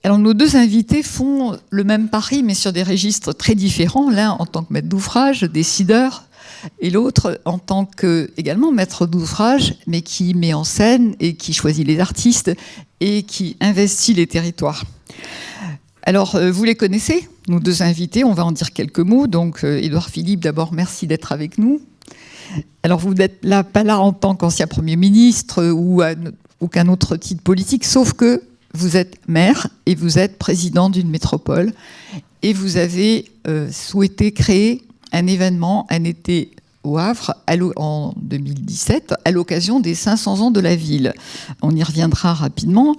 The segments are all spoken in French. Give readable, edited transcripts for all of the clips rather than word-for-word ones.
Alors, nos deux invités font le même pari, mais sur des registres très différents. L'un en tant que maître d'ouvrage, décideur, et l'autre en tant que, également maître d'ouvrage, mais qui met en scène et qui choisit les artistes et qui investit les territoires. Alors, vous les connaissez, nos deux invités, on va en dire quelques mots. Donc, Édouard Philippe, d'abord, merci d'être avec nous. Alors, vous n'êtes là, pas là en tant qu'ancien Premier ministre ou à aucun autre titre politique, sauf que vous êtes maire et vous êtes président d'une métropole et vous avez souhaité créer un événement, un été au Havre, en 2017, à l'occasion des 500 ans de la ville. On y reviendra rapidement.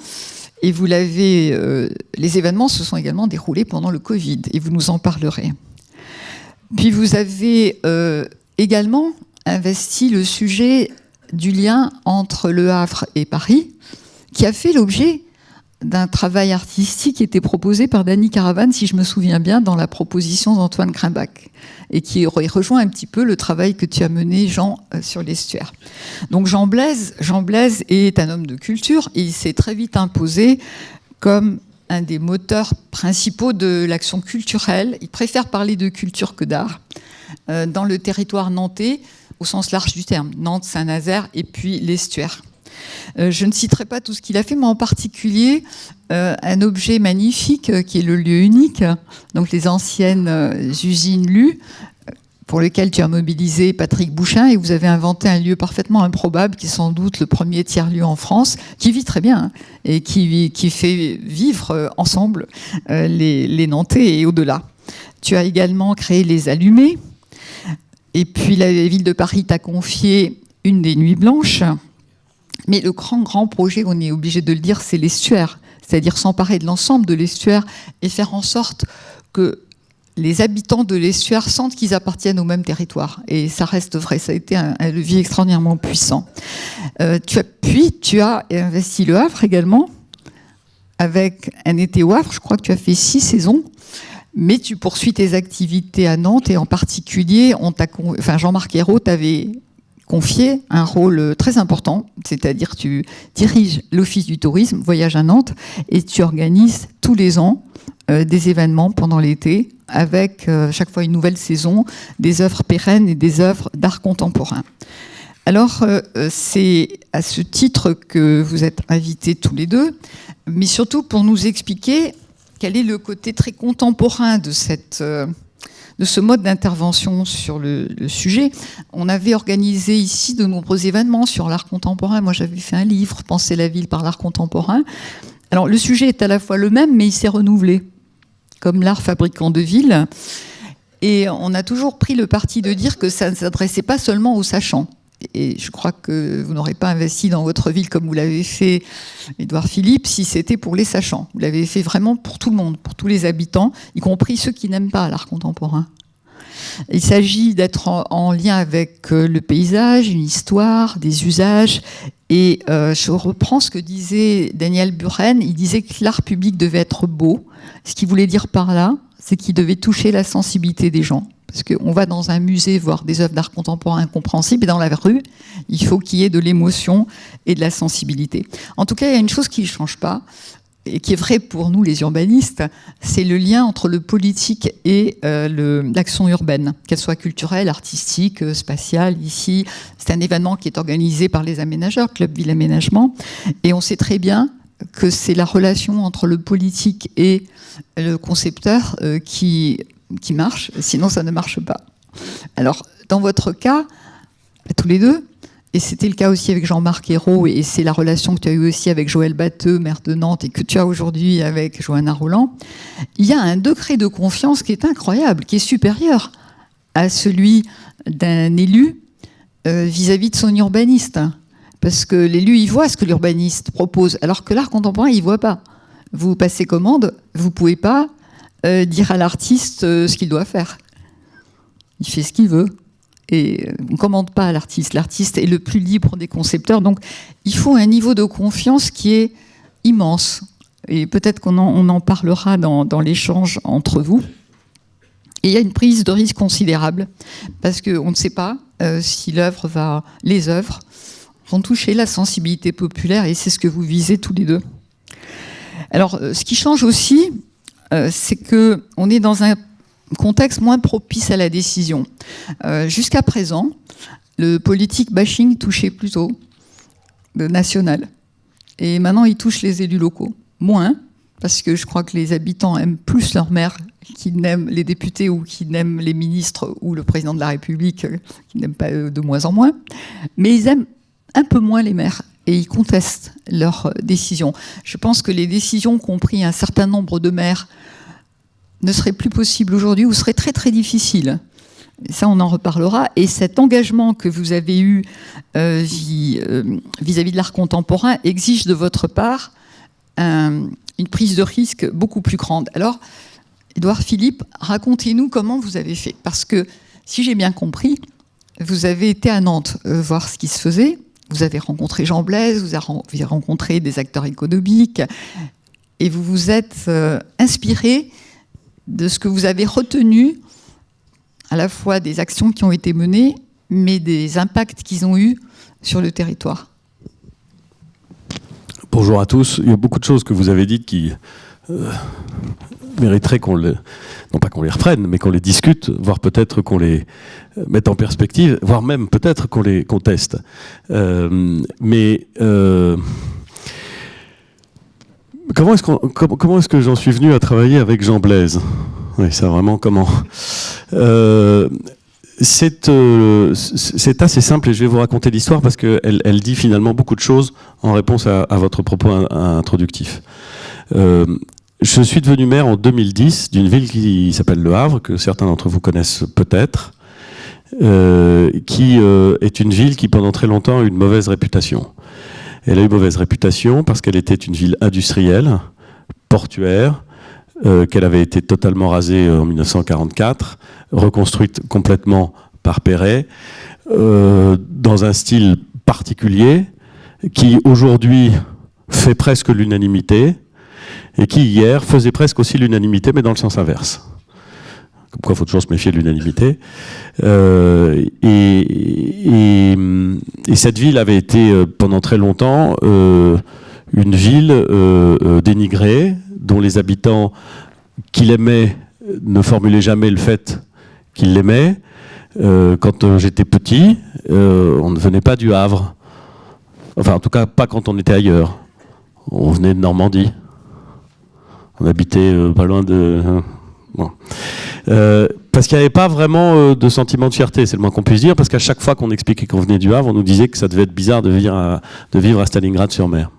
Et vous l'avez, les événements se sont également déroulés pendant le Covid, et vous nous en parlerez. Puis vous avez également investi le sujet du lien entre Le Havre et Paris, qui a fait l'objet d'un travail artistique qui était proposé par Dany Caravane, si je me souviens bien, dans la proposition d'Antoine Grimbach, et qui aurait rejoint un petit peu le travail que tu as mené, Jean, sur l'estuaire. Donc Jean Blaise est un homme de culture, et il s'est très vite imposé comme un des moteurs principaux de l'action culturelle. Il préfère parler de culture que d'art, dans le territoire nantais, au sens large du terme, Nantes, Saint-Nazaire, et puis l'estuaire. Je ne citerai pas tout ce qu'il a fait, mais en particulier un objet magnifique qui est le lieu unique, donc les anciennes usines Lu, pour lequel tu as mobilisé Patrick Bouchain, et vous avez inventé un lieu parfaitement improbable, qui est sans doute le premier tiers-lieu en France, qui vit très bien, hein, et qui fait vivre ensemble les Nantais et au-delà. Tu as également créé les Allumés, et puis la ville de Paris t'a confié une des Nuits Blanches. Mais le grand projet, on est obligé de le dire, c'est l'estuaire, c'est-à-dire s'emparer de l'ensemble de l'estuaire et faire en sorte que les habitants de l'estuaire sentent qu'ils appartiennent au même territoire. Et ça reste vrai, ça a été un levier extraordinairement puissant. Tu as investi Le Havre également, avec un été au Havre. Je crois que tu as fait 6 saisons, mais tu poursuis tes activités à Nantes, et en particulier, Jean-Marc Ayrault t'avait confié un rôle très important, c'est-à-dire tu diriges l'Office du tourisme, Voyage à Nantes, et tu organises tous les ans des événements pendant l'été, avec chaque fois une nouvelle saison, des œuvres pérennes et des œuvres d'art contemporain. Alors, c'est à ce titre que vous êtes invités tous les deux, mais surtout pour nous expliquer quel est le côté très contemporain de ce mode d'intervention sur le sujet. On avait organisé ici de nombreux événements sur l'art contemporain. Moi, j'avais fait un livre, « Penser la ville par l'art contemporain ». Alors, le sujet est à la fois le même, mais il s'est renouvelé, comme l'art fabricant de ville. Et on a toujours pris le parti de dire que ça ne s'adressait pas seulement aux sachants. Et je crois que vous n'aurez pas investi dans votre ville comme vous l'avez fait, Édouard Philippe, si c'était pour les sachants. Vous l'avez fait vraiment pour tout le monde, pour tous les habitants, y compris ceux qui n'aiment pas l'art contemporain. Il s'agit d'être en lien avec le paysage, une histoire, des usages. Et je reprends ce que disait Daniel Buren. Il disait que l'art public devait être beau. Ce qu'il voulait dire par là, c'est qu'il devait toucher la sensibilité des gens. Parce qu'on va dans un musée voir des œuvres d'art contemporain incompréhensibles, et dans la rue, il faut qu'il y ait de l'émotion et de la sensibilité. En tout cas, il y a une chose qui ne change pas, et qui est vraie pour nous les urbanistes, c'est le lien entre le politique et l'action urbaine, qu'elle soit culturelle, artistique, spatiale. Ici, c'est un événement qui est organisé par les aménageurs, Club Ville Aménagement, et on sait très bien que c'est la relation entre le politique et le concepteur qui marche, sinon ça ne marche pas. Alors, dans votre cas, tous les deux, et c'était le cas aussi avec Jean-Marc Ayrault, et c'est la relation que tu as eue aussi avec Joël Batteux, maire de Nantes, et que tu as aujourd'hui avec Johanna Roland, il y a un degré de confiance qui est incroyable, qui est supérieur à celui d'un élu vis-à-vis de son urbaniste. Parce que l'élu, il voit ce que l'urbaniste propose, alors que l'art contemporain, il ne voit pas. Vous passez commande, vous ne pouvez pas dire à l'artiste ce qu'il doit faire. Il fait ce qu'il veut. Et on ne commande pas à l'artiste. L'artiste est le plus libre des concepteurs. Donc, il faut un niveau de confiance qui est immense. Et peut-être qu'on en parlera dans l'échange entre vous. Et il y a une prise de risque considérable. Parce qu'on ne sait pas si les œuvres vont toucher la sensibilité populaire. Et c'est ce que vous visez tous les deux. Alors, ce qui change aussi, c'est qu'on est dans un contexte moins propice à la décision. Jusqu'à présent, le politique bashing touchait plutôt le national. Et maintenant, il touche les élus locaux. Moins, parce que je crois que les habitants aiment plus leur maire qu'ils n'aiment les députés ou qu'ils n'aiment les ministres ou le président de la République, qu'ils n'aiment pas de moins en moins. Mais ils aiment un peu moins les maires et ils contestent leurs décisions. Je pense que les décisions qu'ont pris un certain nombre de maires ne seraient plus possibles aujourd'hui ou seraient très très difficiles. Et ça, on en reparlera. Et cet engagement que vous avez eu vis-à-vis de l'art contemporain exige de votre part une prise de risque beaucoup plus grande. Alors, Édouard Philippe, racontez-nous comment vous avez fait. Parce que, si j'ai bien compris, vous avez été à Nantes voir ce qui se faisait. Vous avez rencontré Jean Blaise, vous avez rencontré des acteurs économiques, et vous vous êtes inspiré de ce que vous avez retenu, à la fois des actions qui ont été menées, mais des impacts qu'ils ont eus sur le territoire. Bonjour à tous. Il y a beaucoup de choses que vous avez dites qui mériteraient qu'on les... non pas qu'on les reprenne, mais qu'on les discute, voire peut-être qu'on les mette en perspective, voire même peut-être qu'on les conteste. Comment est-ce que j'en suis venu à travailler avec Jean Blaise? Oui, ça vraiment comment c'est assez simple et je vais vous raconter l'histoire parce qu'elle dit finalement beaucoup de choses en réponse à votre propos introductif. Je suis devenu maire en 2010 d'une ville qui s'appelle Le Havre, que certains d'entre vous connaissent peut-être, qui est une ville qui pendant très longtemps a eu une mauvaise réputation. Elle a eu mauvaise réputation parce qu'elle était une ville industrielle, portuaire, qu'elle avait été totalement rasée en 1944, reconstruite complètement par Perret, dans un style particulier, qui aujourd'hui fait presque l'unanimité, et qui hier faisait presque aussi l'unanimité, mais dans le sens inverse. Comme quoi, il faut toujours se méfier de l'unanimité. Et cette ville avait été pendant très longtemps une ville dénigrée, dont les habitants qui l'aimaient ne formulaient jamais le fait qu'ils l'aimaient. Quand j'étais petit, on ne venait pas du Havre. Enfin, en tout cas, pas quand on était ailleurs. On venait de Normandie. On habitait pas loin de... Bon. Parce qu'il n'y avait pas vraiment de sentiment de fierté, c'est le moins qu'on puisse dire, parce qu'à chaque fois qu'on expliquait qu'on venait du Havre, on nous disait que ça devait être bizarre de vivre à Stalingrad-sur-Mer.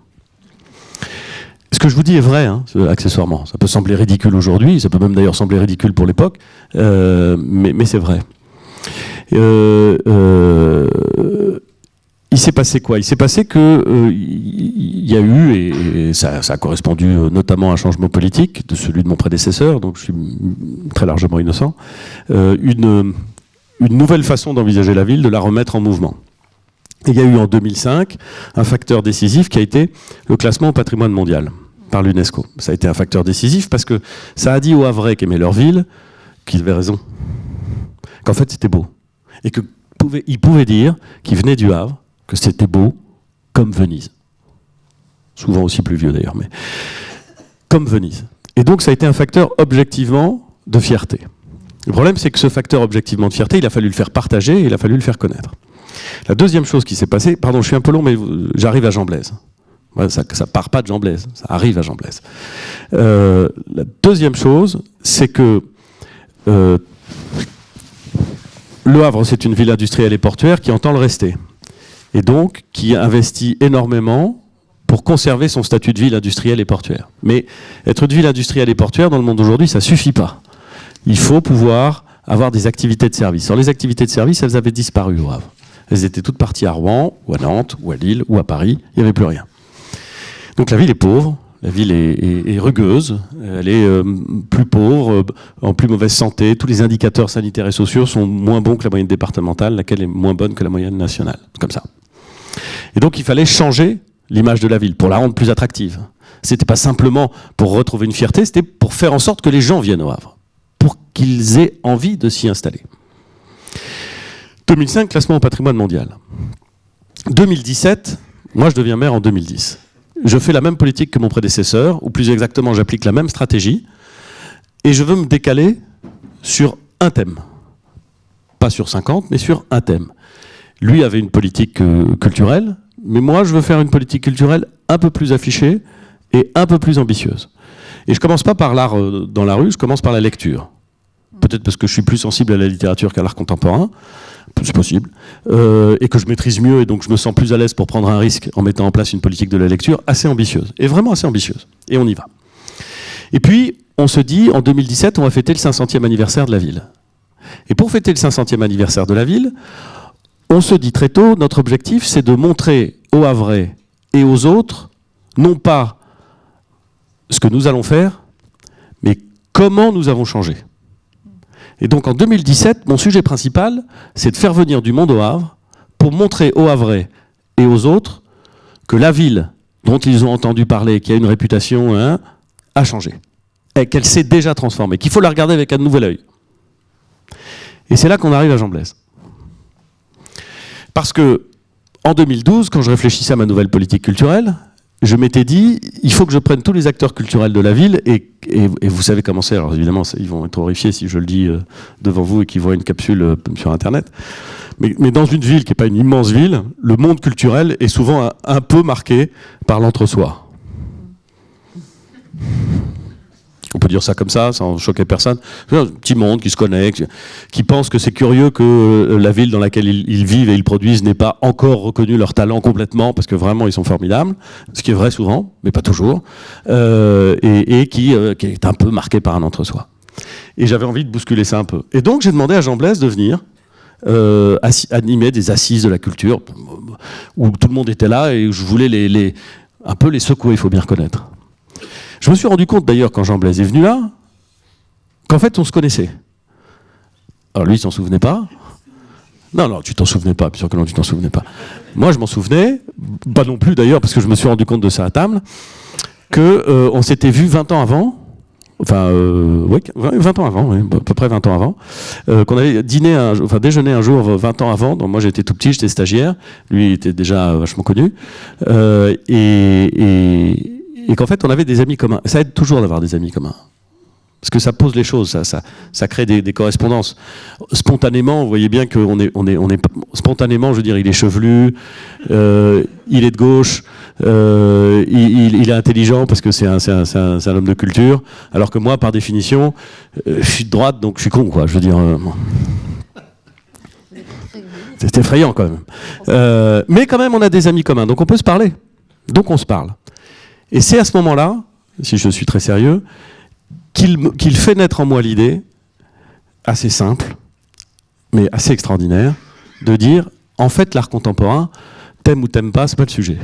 Ce que je vous dis est vrai, hein, accessoirement. Ça peut sembler ridicule aujourd'hui, ça peut même d'ailleurs sembler ridicule pour l'époque, mais c'est vrai. Il s'est passé quoi? Il s'est passé que il y a eu, et ça a correspondu notamment à un changement politique de celui de mon prédécesseur, donc je suis très largement innocent, une nouvelle façon d'envisager la ville, de la remettre en mouvement. Et il y a eu en 2005 un facteur décisif qui a été le classement au patrimoine mondial par l'UNESCO. Ça a été un facteur décisif parce que ça a dit aux Havrais qui aimaient leur ville qu'ils avaient raison, qu'en fait c'était beau, et qu'ils pouvaient dire qu'ils venaient du Havre, que c'était beau, comme Venise. Souvent aussi pluvieux d'ailleurs, mais comme Venise. Et donc ça a été un facteur objectivement de fierté. Le problème, c'est que ce facteur objectivement de fierté, il a fallu le faire partager, et il a fallu le faire connaître. La deuxième chose qui s'est passée, pardon, je suis un peu long, mais j'arrive à Jean Blaise. Ouais, ça part pas de Jean Blaise, ça arrive à Jean Blaise. La deuxième chose, c'est que Le Havre, c'est une ville industrielle et portuaire qui entend le rester. Et donc qui investit énormément pour conserver son statut de ville industrielle et portuaire. Mais être une ville industrielle et portuaire dans le monde d'aujourd'hui, ça ne suffit pas. Il faut pouvoir avoir des activités de service. Alors les activités de service, elles avaient disparu au Havre. Elles étaient toutes parties à Rouen, ou à Nantes, ou à Lille, ou à Paris. Il n'y avait plus rien. Donc la ville est pauvre, la ville est rugueuse, elle est plus pauvre, en plus mauvaise santé. Tous les indicateurs sanitaires et sociaux sont moins bons que la moyenne départementale, laquelle est moins bonne que la moyenne nationale. Comme ça. Et donc il fallait changer l'image de la ville pour la rendre plus attractive. C'était pas simplement pour retrouver une fierté, c'était pour faire en sorte que les gens viennent au Havre, pour qu'ils aient envie de s'y installer. 2005, classement au patrimoine mondial. 2017, moi je deviens maire en 2010. je fais la même politique que mon prédécesseur, ou plus exactement, j'applique la même stratégie, et je veux me décaler sur un thème. Pas sur 50, mais sur un thème. Lui avait une politique culturelle, mais moi, je veux faire une politique culturelle un peu plus affichée et un peu plus ambitieuse. Et je commence pas par l'art dans la rue, je commence par la lecture. Peut-être parce que je suis plus sensible à la littérature qu'à l'art contemporain, c'est possible, et que je maîtrise mieux, et donc je me sens plus à l'aise pour prendre un risque en mettant en place une politique de la lecture assez ambitieuse, et vraiment assez ambitieuse. Et on y va. Et puis, on se dit, en 2017, on va fêter le 500e anniversaire de la ville. Et pour fêter le 500e anniversaire de la ville, on se dit très tôt, notre objectif, c'est de montrer aux Havrais et aux autres, non pas ce que nous allons faire, mais comment nous avons changé. Et donc en 2017, mon sujet principal, c'est de faire venir du monde au Havre pour montrer aux Havrais et aux autres que la ville dont ils ont entendu parler, qui a une réputation, hein, a changé. Et qu'elle s'est déjà transformée, qu'il faut la regarder avec un nouvel œil. Et c'est là qu'on arrive à Jean Blaise. Parce que en 2012, quand je réfléchissais à ma nouvelle politique culturelle, je m'étais dit, il faut que je prenne tous les acteurs culturels de la ville, et vous savez comment c'est, alors évidemment, ils vont être horrifiés si je le dis devant vous et qu'ils voient une capsule sur Internet, mais dans une ville qui n'est pas une immense ville, le monde culturel est souvent un peu marqué par l'entre-soi. On peut dire ça comme ça, sans choquer personne. Un petit monde qui se connaît, qui pense que c'est curieux que la ville dans laquelle ils vivent et ils produisent n'ait pas encore reconnu leur talent complètement, parce que vraiment ils sont formidables, ce qui est vrai souvent, mais pas toujours, et qui est un peu marqué par un entre-soi. Et j'avais envie de bousculer ça un peu. Et donc j'ai demandé à Jean Blaise de venir animer des assises de la culture, où tout le monde était là, et je voulais un peu les secouer, il faut bien reconnaître. Je me suis rendu compte d'ailleurs, quand Jean Blaise est venu là, qu'en fait on se connaissait. Alors lui il s'en souvenait pas. Non, tu t'en souvenais pas, bien sûr que non, tu t'en souvenais pas. Moi je m'en souvenais, pas non plus d'ailleurs, parce que je me suis rendu compte de ça à table, qu'on s'était vu 20 ans avant, enfin, oui, 20 ans avant, oui, à peu près 20 ans avant, qu'on avait déjeuné un jour 20 ans avant, donc moi j'étais tout petit, j'étais stagiaire, lui il était déjà vachement connu, et qu'en fait on avait des amis communs. Ça aide toujours d'avoir des amis communs. Parce que ça pose les choses, ça crée des correspondances. Spontanément, vous voyez bien qu'on est spontanément, je veux dire, il est chevelu, il est de gauche, il est intelligent parce que c'est un homme de culture, alors que moi, par définition, je suis de droite, donc je suis con, quoi. Je veux dire, c'est effrayant quand même. Mais quand même, on a des amis communs, donc on peut se parler. Donc on se parle. Et c'est à ce moment-là, si je suis très sérieux, qu'il fait naître en moi l'idée, assez simple, mais assez extraordinaire, de dire, en fait, l'art contemporain, t'aimes ou t'aimes pas, c'est pas le sujet.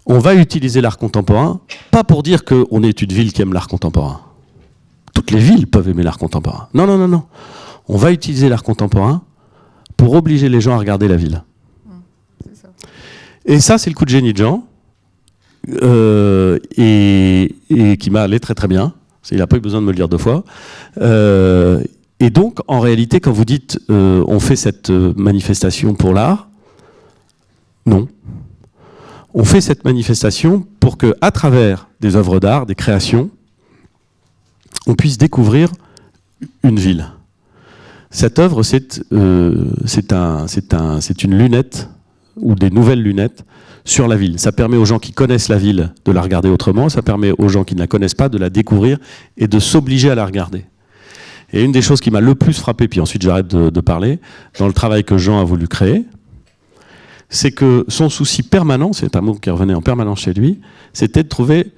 On va utiliser l'art contemporain, pas pour dire qu'on est une ville qui aime l'art contemporain. Toutes les villes peuvent aimer l'art contemporain. Non, non, non, non. On va utiliser l'art contemporain pour obliger les gens à regarder la ville. C'est ça. Et ça, c'est le coup de génie de Jean. Et qui m'a allé très très bien. Il n'a pas eu besoin de me le dire 2 fois. Et donc, en réalité, quand vous dites on fait cette manifestation pour l'art, non. On fait cette manifestation pour que, à travers des œuvres d'art, des créations, on puisse découvrir une ville. Cette œuvre, c'est une lunette, ou des nouvelles lunettes, sur la ville. Ça permet aux gens qui connaissent la ville de la regarder autrement, ça permet aux gens qui ne la connaissent pas de la découvrir et de s'obliger à la regarder. Et une des choses qui m'a le plus frappé, puis ensuite j'arrête de parler, dans le travail que Jean a voulu créer, c'est que son souci permanent, c'est un mot qui revenait en permanence chez lui, c'était de trouver,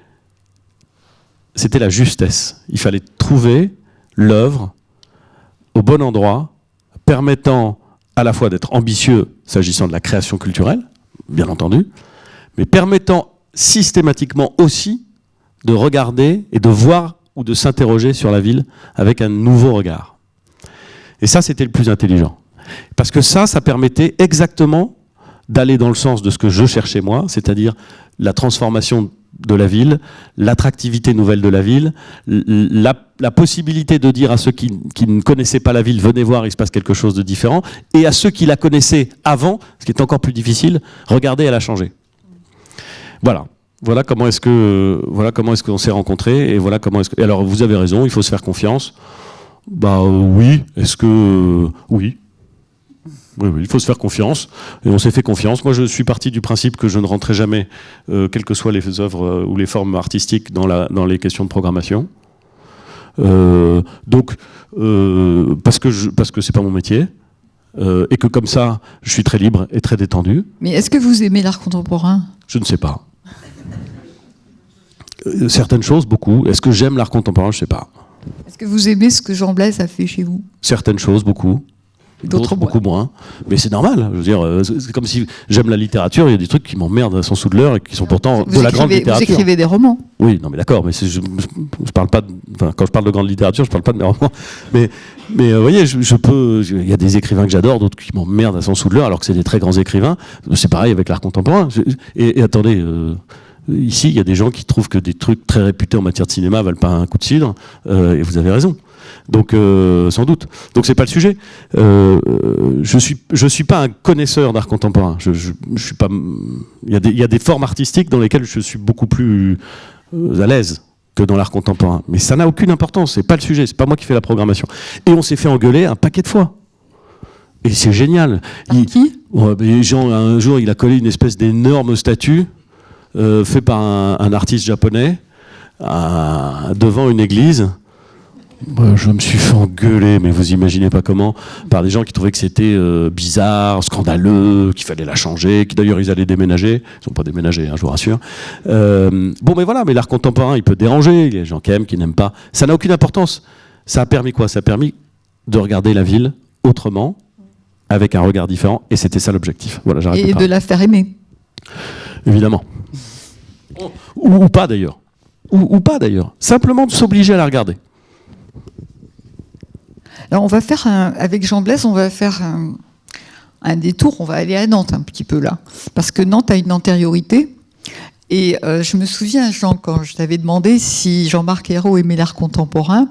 c'était la justesse. Il fallait trouver l'œuvre au bon endroit, permettant à la fois d'être ambitieux s'agissant de la création culturelle, bien entendu, mais permettant systématiquement aussi de regarder et de voir ou de s'interroger sur la ville avec un nouveau regard. Et ça, c'était le plus intelligent. Parce que ça permettait exactement d'aller dans le sens de ce que je cherchais moi, c'est-à-dire la transformation de la ville, l'attractivité nouvelle de la ville, la possibilité de dire à ceux qui ne connaissaient pas la ville, venez voir, il se passe quelque chose de différent, et à ceux qui la connaissaient avant, ce qui est encore plus difficile, regardez, elle a changé. Voilà comment est-ce qu'on s'est rencontrés, et voilà comment est-ce que... Alors vous avez raison, il faut se faire confiance. Oui, est-ce que... Oui, il faut se faire confiance, et on s'est fait confiance. Moi, je suis parti du principe que je ne rentrais jamais, quelles que soient les œuvres ou les formes artistiques, dans les questions de programmation. Parce que c'est pas mon métier, et que comme ça, je suis très libre et très détendu. Mais est-ce que vous aimez l'art contemporain ? Je ne sais pas. Certaines choses, beaucoup. Est-ce que j'aime l'art contemporain ? Je ne sais pas. Est-ce que vous aimez ce que Jean Blaise a fait chez vous ? Certaines choses, beaucoup. D'autres beaucoup moins. Mais c'est normal. Je veux dire, c'est comme si j'aime la littérature, il y a des trucs qui m'emmerdent à son sou de l'heure et qui sont pourtant de la grande littérature. Vous écrivez des romans. Oui, non mais d'accord, mais je parle pas quand je parle de grande littérature, je parle pas de mes romans. Mais vous voyez, il y a des écrivains que j'adore, d'autres qui m'emmerdent à son sou de l'heure, alors que c'est des très grands écrivains. C'est pareil avec l'art contemporain. Et attendez, ici, il y a des gens qui trouvent que des trucs très réputés en matière de cinéma valent pas un coup de cidre, et vous avez raison. Donc, sans doute. Donc, c'est pas le sujet. Je suis pas un connaisseur d'art contemporain. Je suis pas. Il y a des formes artistiques dans lesquelles je suis beaucoup plus à l'aise que dans l'art contemporain. Mais ça n'a aucune importance. C'est pas le sujet. C'est pas moi qui fais la programmation. Et on s'est fait engueuler un paquet de fois. Et c'est génial. Qui ? Jean, un jour, il a collé une espèce d'énorme statue fait par un artiste japonais devant une église. Je me suis fait engueuler, mais vous imaginez pas comment, par des gens qui trouvaient que c'était bizarre, scandaleux, qu'il fallait la changer, qui d'ailleurs ils allaient déménager. Ils n'ont pas déménagé, je vous rassure. Mais voilà, mais l'art contemporain, il peut déranger. Il y a des gens qui aiment, qui n'aiment pas. Ça n'a aucune importance. Ça a permis quoi ? Ça a permis de regarder la ville autrement, avec un regard différent, et c'était ça l'objectif. Voilà, j'arrête de parler. Et de la faire aimer. Évidemment. Ou pas d'ailleurs. Ou pas d'ailleurs. Simplement de s'obliger à la regarder. Alors on va faire avec Jean Blaise, on va faire un détour, on va aller à Nantes un petit peu là, parce que Nantes a une antériorité. Et je me souviens, Jean, quand je t'avais demandé si Jean-Marc Ayrault aimait l'art contemporain,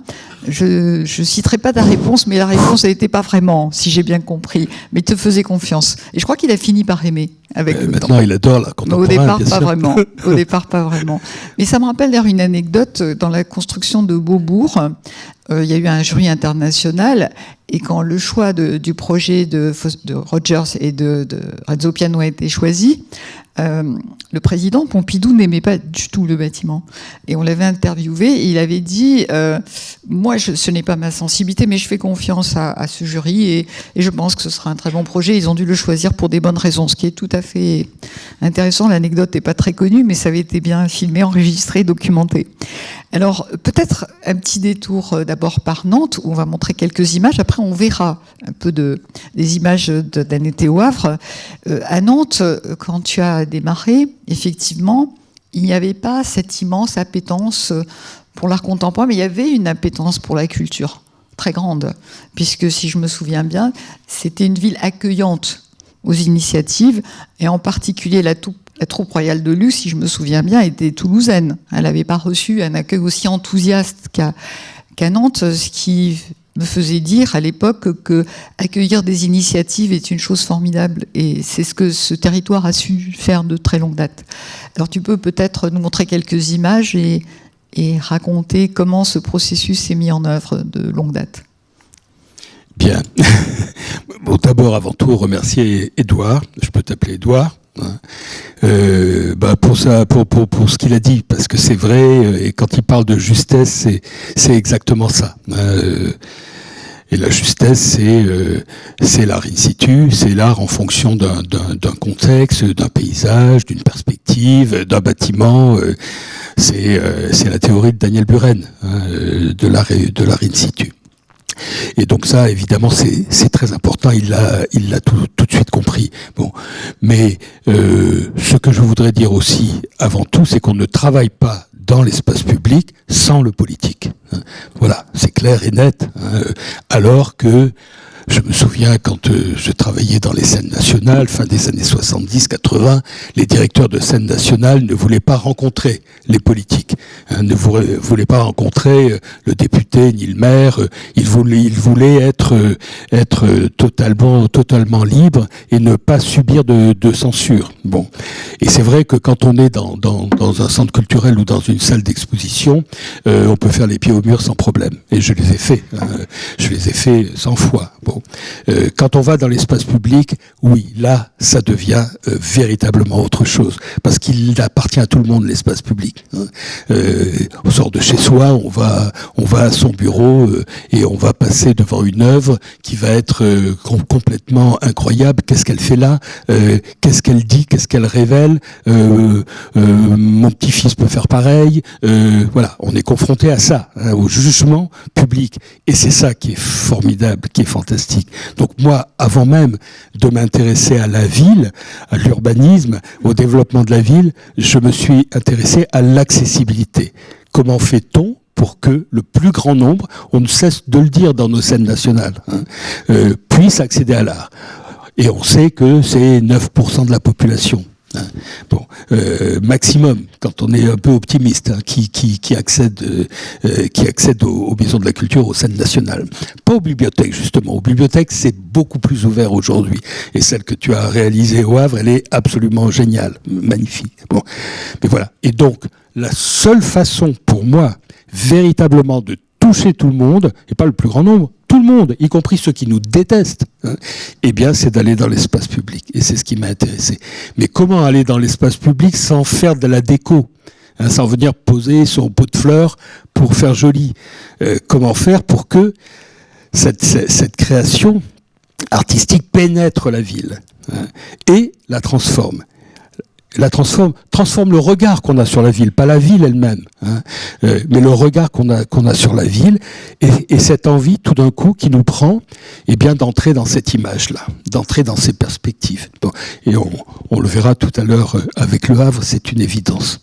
je citerai pas ta réponse, mais la réponse n'était pas vraiment, si j'ai bien compris. Mais il te faisait confiance. Et je crois qu'il a fini par aimer avec le maintenant, temps. Il adore l'art contemporain. Au départ, pas vraiment. Au départ, pas vraiment. Mais ça me rappelle d'ailleurs une anecdote. Dans la construction de Beaubourg, il y a eu un jury international. Et quand le choix du projet de Rogers et de Renzo Piano a été choisi, le président Pompidou n'aimait pas du tout le bâtiment. Et on l'avait interviewé et il avait dit moi, ce n'est pas ma sensibilité, mais je fais confiance à ce jury et je pense que ce sera un très bon projet. Ils ont dû le choisir pour des bonnes raisons, ce qui est tout à fait intéressant. L'anecdote n'est pas très connue, mais ça avait été bien filmé, enregistré, documenté. Alors, peut-être un petit détour d'abord par Nantes, où on va montrer quelques images. Après, on verra un peu des images d'un été au Havre. À Nantes, quand tu as démarré, effectivement, il n'y avait pas cette immense appétence pour l'art contemporain, mais il y avait une appétence pour la culture très grande, puisque, si je me souviens bien, c'était une ville accueillante aux initiatives, et en particulier la troupe royale de Luce, si je me souviens bien, était toulousaine. Elle n'avait pas reçu un accueil aussi enthousiaste qu'à Nantes, ce qui me faisait dire à l'époque que accueillir des initiatives est une chose formidable. Et c'est ce que ce territoire a su faire de très longue date. Alors tu peux peut-être nous montrer quelques images et raconter comment ce processus s'est mis en œuvre de longue date. Bien. Bon, d'abord, avant tout, remercier Édouard. Je peux t'appeler Édouard. Pour ce qu'il a dit, parce que c'est vrai, et quand il parle de justesse, c'est exactement ça. Et la justesse, c'est l'art in situ, c'est l'art en fonction d'un contexte, d'un paysage, d'une perspective, d'un bâtiment. C'est la théorie de Daniel Buren, de l'art in situ. Et donc ça, évidemment, c'est très important. Il l'a tout de suite compris. Bon, mais ce que je voudrais dire aussi, avant tout, c'est qu'on ne travaille pas dans l'espace public sans le politique. Voilà, c'est clair et net. Alors que Je me souviens quand je travaillais dans les scènes nationales, fin des années 70-80, les directeurs de scènes nationales ne voulaient pas rencontrer les politiques, ne voulaient pas rencontrer le député ni le maire. Ils voulaient être totalement libres et ne pas subir de censure. Bon, et c'est vrai que quand on est dans un centre culturel ou dans une salle d'exposition, on peut faire les pieds au mur sans problème. Et je les ai faits. Je les ai faits 100 fois. Bon. Quand on va dans l'espace public, oui, là, ça devient véritablement autre chose. Parce qu'il appartient à tout le monde, l'espace public. On sort de chez soi, on va à son bureau et on va passer devant une œuvre qui va être complètement incroyable. Qu'est-ce qu'elle fait là? Qu'est-ce qu'elle dit? Qu'est-ce qu'elle révèle? Mon petit-fils peut faire pareil. Voilà, on est confronté à ça, au jugement public. Et c'est ça qui est formidable, qui est fantastique. Donc moi, avant même de m'intéresser à la ville, à l'urbanisme, au développement de la ville, je me suis intéressé à l'accessibilité. Comment fait-on pour que le plus grand nombre, on ne cesse de le dire dans nos scènes nationales, puisse accéder à l'art? Et on sait que c'est 9% de la population. Bon, maximum, quand on est un peu optimiste, qui accède aux maisons de la culture, aux scènes nationales. Pas aux bibliothèques, justement. Aux bibliothèques, c'est beaucoup plus ouvert aujourd'hui. Et celle que tu as réalisée au Havre, elle est absolument géniale, magnifique. Bon, mais voilà. Et donc, la seule façon pour moi, véritablement, de toucher tout le monde, et pas le plus grand nombre, tout le monde, y compris ceux qui nous détestent, eh bien, c'est d'aller dans l'espace public. Et c'est ce qui m'a intéressé. Mais comment aller dans l'espace public sans faire de la déco, sans venir poser son pot de fleurs pour faire joli? Comment faire pour que cette création artistique pénètre la ville et la transforme? Transforme le regard qu'on a sur la ville, pas la ville elle-même, mais le regard qu'on a sur la ville, et cette envie tout d'un coup qui nous prend, eh bien, d'entrer dans cette image-là, d'entrer dans ces perspectives. Bon, et on le verra tout à l'heure avec Le Havre, c'est une évidence.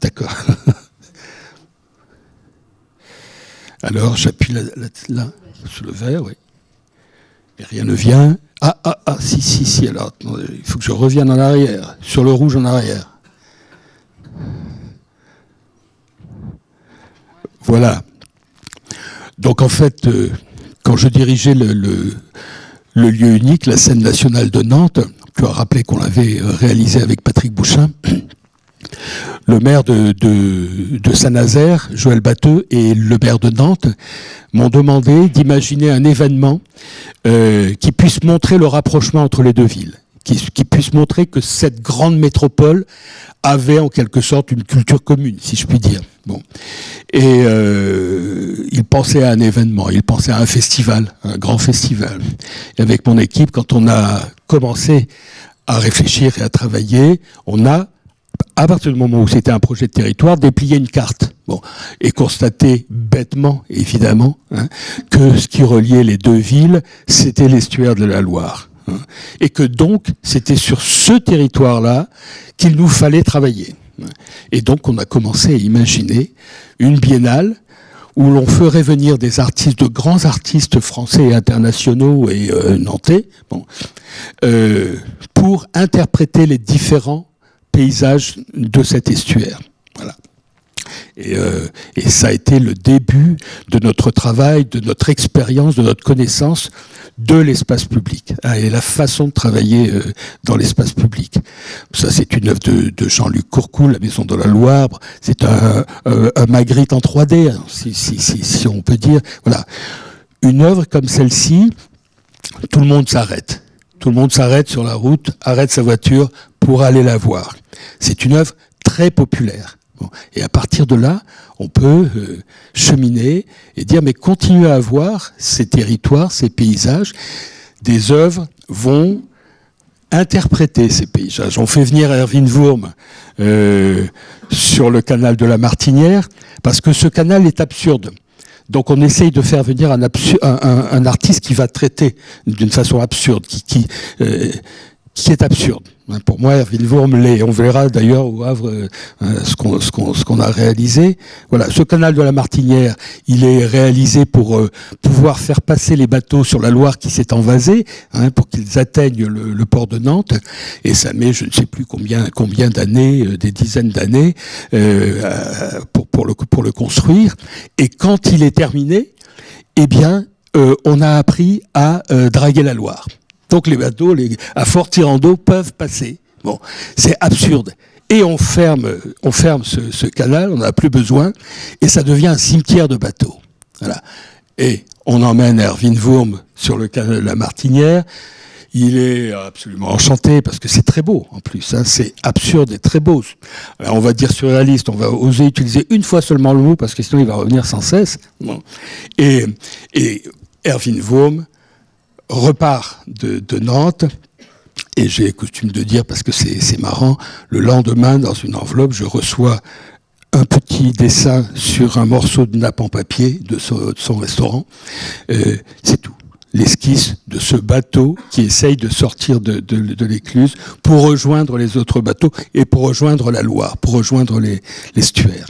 D'accord. Alors, j'appuie là, sur le verre, oui. Et rien ne vient. Si, alors, il faut que je revienne en arrière, sur le rouge en arrière. Voilà. Donc, en fait, quand je dirigeais le lieu unique, la scène nationale de Nantes, tu as rappelé qu'on l'avait réalisé avec Patrick Bouchain, le maire de Saint-Nazaire, Joël Batteux, et le maire de Nantes m'ont demandé d'imaginer un événement qui puisse montrer le rapprochement entre les deux villes, qui puisse montrer que cette grande métropole avait en quelque sorte une culture commune, si je puis dire. Bon. Et il pensait à un événement, il pensait à un festival, un grand festival. Et avec mon équipe, quand on a commencé à réfléchir et à travailler, on a, à partir du moment où c'était un projet de territoire, déplié une carte. Bon, et constater bêtement, évidemment, que ce qui reliait les deux villes, c'était l'estuaire de la Loire. Et que donc, c'était sur ce territoire-là qu'il nous fallait travailler. Et donc, on a commencé à imaginer une biennale où l'on ferait venir des artistes, de grands artistes français et internationaux et nantais, bon, pour interpréter les différents paysages de cet estuaire. Voilà. Et ça a été le début de notre travail, de notre expérience, de notre connaissance de l'espace public, et la façon de travailler dans l'espace public. Ça, c'est une œuvre de Jean-Luc Courcoul, La Maison de la Loire. C'est un Magritte en 3D, hein, si on peut dire. Voilà. Une œuvre comme celle-ci, tout le monde s'arrête. Tout le monde s'arrête sur la route, arrête sa voiture pour aller la voir. C'est une œuvre très populaire. Bon. Et à partir de là, on peut cheminer et dire, mais continuez à voir ces territoires, ces paysages. Des œuvres vont interpréter ces paysages. On fait venir Erwin Wurm sur le canal de la Martinière, parce que ce canal est absurde. Donc on essaye de faire venir un artiste qui va traiter d'une façon absurde, qui est absurde. Pour moi, Erwin Wurm l'est. On verra d'ailleurs au Havre ce qu'on a réalisé. Voilà, ce canal de la Martinière, il est réalisé pour pouvoir faire passer les bateaux sur la Loire qui s'est envasée, pour qu'ils atteignent le port de Nantes. Et ça met, je ne sais plus combien d'années, des dizaines d'années, pour le construire. Et quand il est terminé, eh bien, on a appris à draguer la Loire. Donc les bateaux, à fort tirant d'eau, peuvent passer. Bon, c'est absurde. Et on ferme ce canal, on n'en a plus besoin, et ça devient un cimetière de bateaux. Voilà. Et on emmène Erwin Wurm sur le canal de la Martinière. Il est absolument enchanté parce que c'est très beau en plus. C'est absurde et très beau. Alors on va dire surréaliste, on va oser utiliser une fois seulement le mot parce que sinon il va revenir sans cesse. Bon. Et Erwin Wurm repart de Nantes, et j'ai coutume de dire, parce que c'est marrant, le lendemain, dans une enveloppe, je reçois un petit dessin sur un morceau de nappe en papier de son restaurant. C'est tout. L'esquisse de ce bateau qui essaye de sortir de l'écluse pour rejoindre les autres bateaux et pour rejoindre la Loire, pour rejoindre l'estuaire.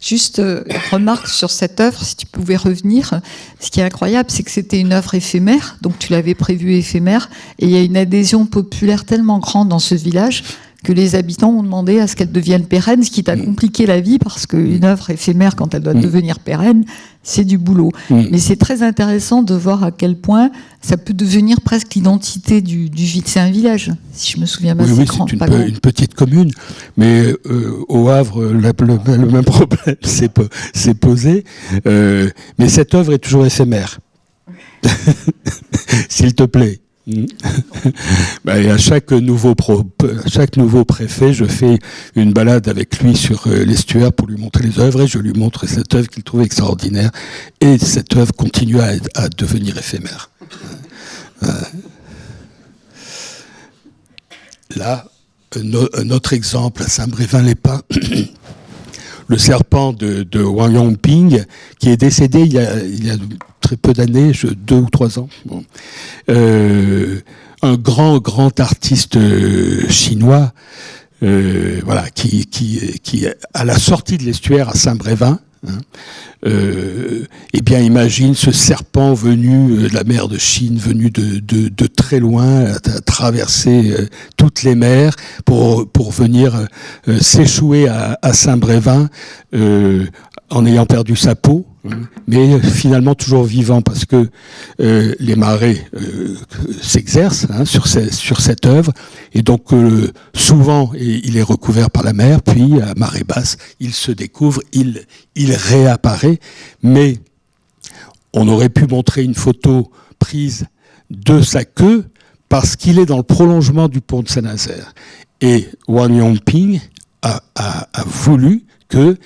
Juste une remarque sur cette œuvre, si tu pouvais revenir. Ce qui est incroyable, c'est que c'était une œuvre éphémère, donc tu l'avais prévue éphémère, et il y a une adhésion populaire tellement grande dans ce village que les habitants ont demandé à ce qu'elle devienne pérenne, ce qui t'a compliqué la vie, parce qu'une œuvre éphémère, quand elle doit devenir pérenne, c'est du boulot. Mais c'est très intéressant de voir à quel point ça peut devenir presque l'identité du village. C'est un village, si je me souviens bien. Oui, c'est une petite commune, mais au Havre, le même problème s'est posé. Mais cette œuvre est toujours éphémère. S'il te plaît. Et à chaque nouveau préfet, je fais une balade avec lui sur l'estuaire pour lui montrer les œuvres, et je lui montre cette œuvre qu'il trouve extraordinaire, et cette œuvre continue à devenir éphémère. Là, un autre exemple à Saint-Brévin-les-Pins, le serpent de Wang Yongping, qui est décédé il y a très peu d'années, 2 ou 3 ans. Bon. Un grand artiste chinois, voilà, qui à la sortie de l'estuaire à Saint-Brévin, eh bien, imagine ce serpent venu de la mer de Chine, venu de très loin, à traverser toutes les mers pour venir s'échouer à Saint-Brévin, en ayant perdu sa peau, mais finalement toujours vivant, parce que les marées s'exercent sur cette œuvre, et donc souvent il est recouvert par la mer, puis à marée basse il se découvre, il réapparaît, mais on aurait pu montrer une photo prise de sa queue parce qu'il est dans le prolongement du pont de Saint-Nazaire, et Wang Yongping a voulu qu'il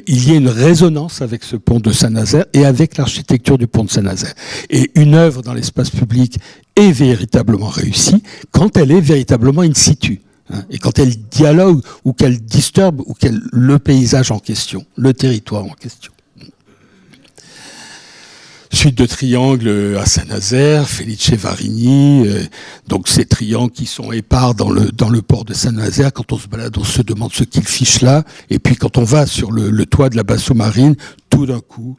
y ait une résonance avec ce pont de Saint-Nazaire et avec l'architecture du pont de Saint-Nazaire. Et une œuvre dans l'espace public est véritablement réussie quand elle est véritablement in situ, et quand elle dialogue ou qu'elle disturbe ou le paysage en question, le territoire en question. Suite de triangles à Saint-Nazaire, Felice Varini, donc ces triangles qui sont épars dans le port de Saint-Nazaire. Quand on se balade, on se demande ce qu'ils fichent là. Et puis quand on va sur le toit de la basse sous-marine, tout d'un coup,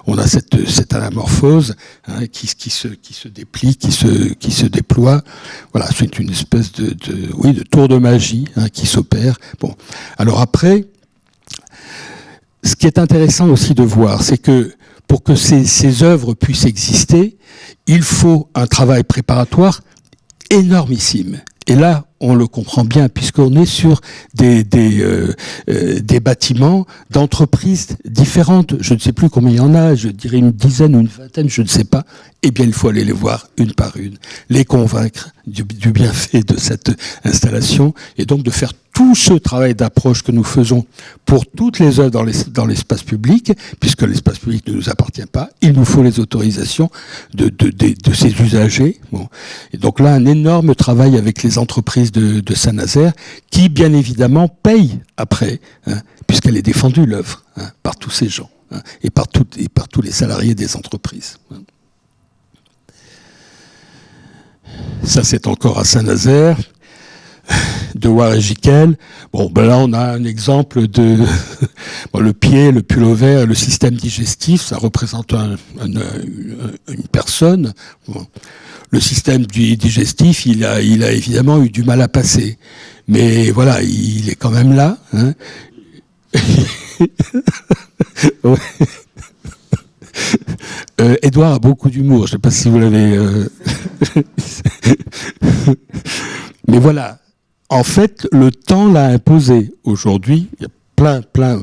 on a cette anamorphose qui se déplie, qui se déploie. Voilà, c'est une espèce de tour de magie qui s'opère. Bon, alors après, ce qui est intéressant aussi de voir, c'est que pour que ces œuvres puissent exister, il faut un travail préparatoire énormissime. Et là, on le comprend bien, puisqu'on est sur des bâtiments d'entreprises différentes. Je ne sais plus combien il y en a, je dirais une dizaine ou une vingtaine, je ne sais pas. Eh bien, il faut aller les voir une par une, les convaincre du bienfait de cette installation, et donc de faire tout ce travail d'approche que nous faisons pour toutes les œuvres dans l'espace public, puisque l'espace public ne nous appartient pas, il nous faut les autorisations de ces usagers. Bon. Et donc là, un énorme travail avec les entreprises de Saint-Nazaire, qui bien évidemment payent après, puisqu'elle est défendue, l'œuvre, par tous ces gens, et par tous les salariés des entreprises. Ça, c'est encore à Saint-Nazaire. de Loire-et-Giquel. Bon, ben là, on a un exemple de bon, le pied, le pull ovaire, le système digestif, ça représente une personne. Bon. Le système digestif, il a évidemment eu du mal à passer. Mais voilà, il est quand même là. Hein. Ouais. Édouard a beaucoup d'humour, je ne sais pas si vous l'avez... Mais voilà, en fait, le temps l'a imposé. Aujourd'hui, il y a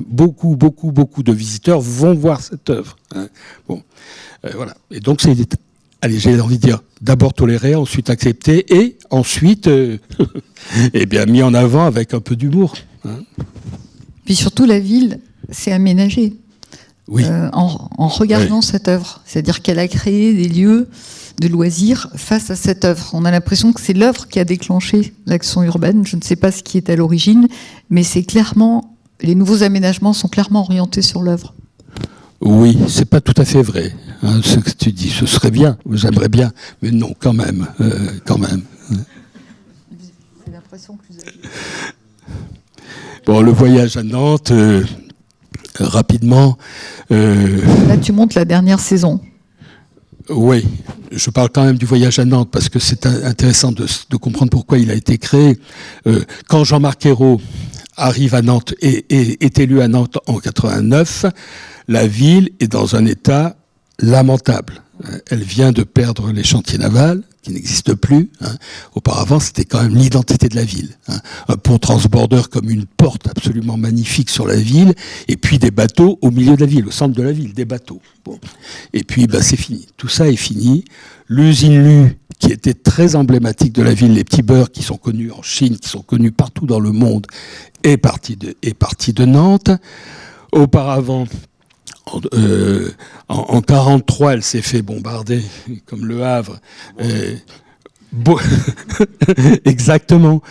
beaucoup de visiteurs vont voir cette œuvre. Hein. Bon, voilà. Et donc, c'est... Allez, j'ai envie de dire, d'abord toléré, ensuite accepté, et ensuite, eh bien, mis en avant avec un peu d'humour. Hein. Puis surtout, la ville s'est aménagée. Oui. En regardant cette œuvre. C'est-à-dire qu'elle a créé des lieux de loisirs face à cette œuvre. On a l'impression que c'est l'œuvre qui a déclenché l'action urbaine. Je ne sais pas ce qui est à l'origine, mais c'est clairement, les nouveaux aménagements sont clairement orientés sur l'œuvre. Oui, c'est pas tout à fait vrai. Hein, ce que tu dis, ce serait bien, j'aimerais bien, mais non, quand même. C'est l'impression que vous avez... Bon, le voyage à Nantes, rapidement. Là, tu montes la dernière saison. Oui, je parle quand même du voyage à Nantes parce que c'est intéressant de comprendre pourquoi il a été créé. Quand Jean-Marc Ayrault arrive à Nantes et est élu à Nantes en 89, la ville est dans un état lamentable. Elle vient de perdre les chantiers navals, qui n'existent plus. Hein. Auparavant, c'était quand même l'identité de la ville. Hein. Un pont transbordeur comme une porte absolument magnifique sur la ville, et puis des bateaux au milieu de la ville, au centre de la ville, des bateaux. Bon. Et puis, c'est fini. Tout ça est fini. L'usine Lu, qui était très emblématique de la ville, les petits beurres qui sont connus en Chine, qui sont connus partout dans le monde, est partie de Nantes. Auparavant, en 43, elle s'est fait bombarder, comme Le Havre. Exactement.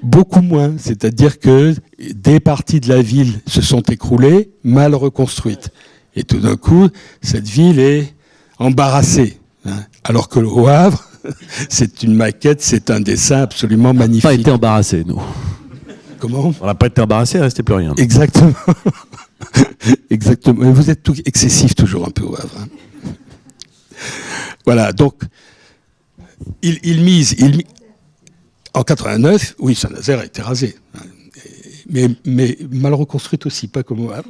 Beaucoup moins. C'est-à-dire que des parties de la ville se sont écroulées, mal reconstruites. Et tout d'un coup, cette ville est embarrassée. Hein. Alors que Le Havre, c'est une maquette, c'est un dessin absolument magnifique. On n'a pas été embarrassés, nous. Comment ? On n'a pas été embarrassés, il ne restait plus rien. Exactement. Exactement. Vous êtes excessif toujours un peu au Havre. Hein. Voilà, donc, il mise. En 89, oui, Saint-Nazaire a été rasé. Mais mal reconstruite aussi, pas comme au Havre.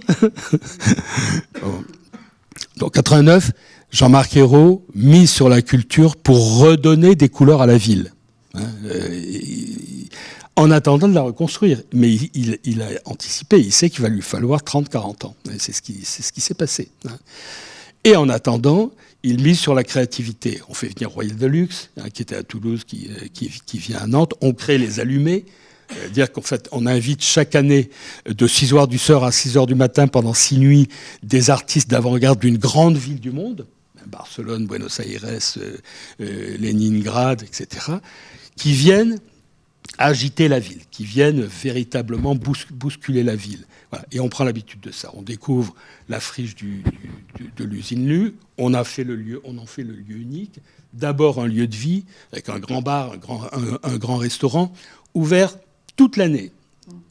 Donc, 89, Jean-Marc Ayrault mise sur la culture pour redonner des couleurs à la ville. Hein, en attendant de la reconstruire. Mais il a anticipé, il sait qu'il va lui falloir 30-40 ans. Et c'est ce qui s'est passé. Hein. Et en attendant, il mise sur la créativité. On fait venir Royal Deluxe, hein, qui était à Toulouse, qui vient à Nantes. On crée les Allumés. Dire qu'en fait, on invite chaque année de 6h du soir à 6h du matin pendant 6 nuits des artistes d'avant-garde d'une grande ville du monde, Barcelone, Buenos Aires, Leningrad, etc., qui viennent agiter la ville, qui viennent véritablement bousculer la ville. Voilà. Et on prend l'habitude de ça. On découvre la friche de l'usine Lu. On en fait le lieu unique. D'abord un lieu de vie avec un grand bar, un grand restaurant ouvert toute l'année,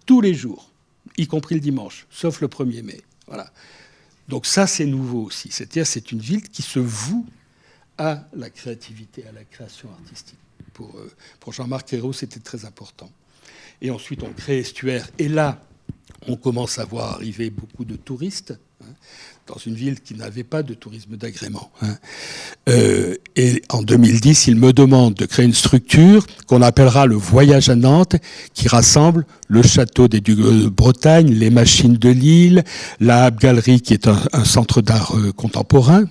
tous les jours, y compris le dimanche, sauf le 1er mai. Voilà. Donc ça, c'est nouveau aussi. C'est-à-dire, c'est une ville qui se voue à la créativité, à la création artistique. Pour Jean-Marc Ayrault, c'était très important. Et ensuite, on crée Estuaire. Et là, on commence à voir arriver beaucoup de touristes, hein, dans une ville qui n'avait pas de tourisme d'agrément. Hein. Et en 2010, il me demande de créer une structure qu'on appellera le Voyage à Nantes, qui rassemble le château des Ducs de Bretagne, les machines de Lille, la Happe Galerie, qui est un centre d'art contemporain,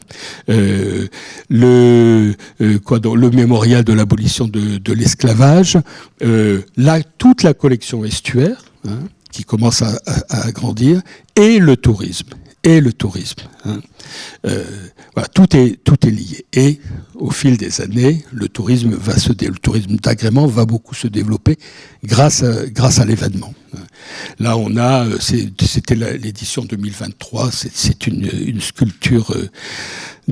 le mémorial de l'abolition de l'esclavage, toute la collection Estuaire, hein, qui commence à grandir, et le tourisme. Hein. Voilà, tout est lié. Et au fil des années, le tourisme d'agrément va beaucoup se développer grâce à l'événement. Là, c'était l'édition 2023. C'est une sculpture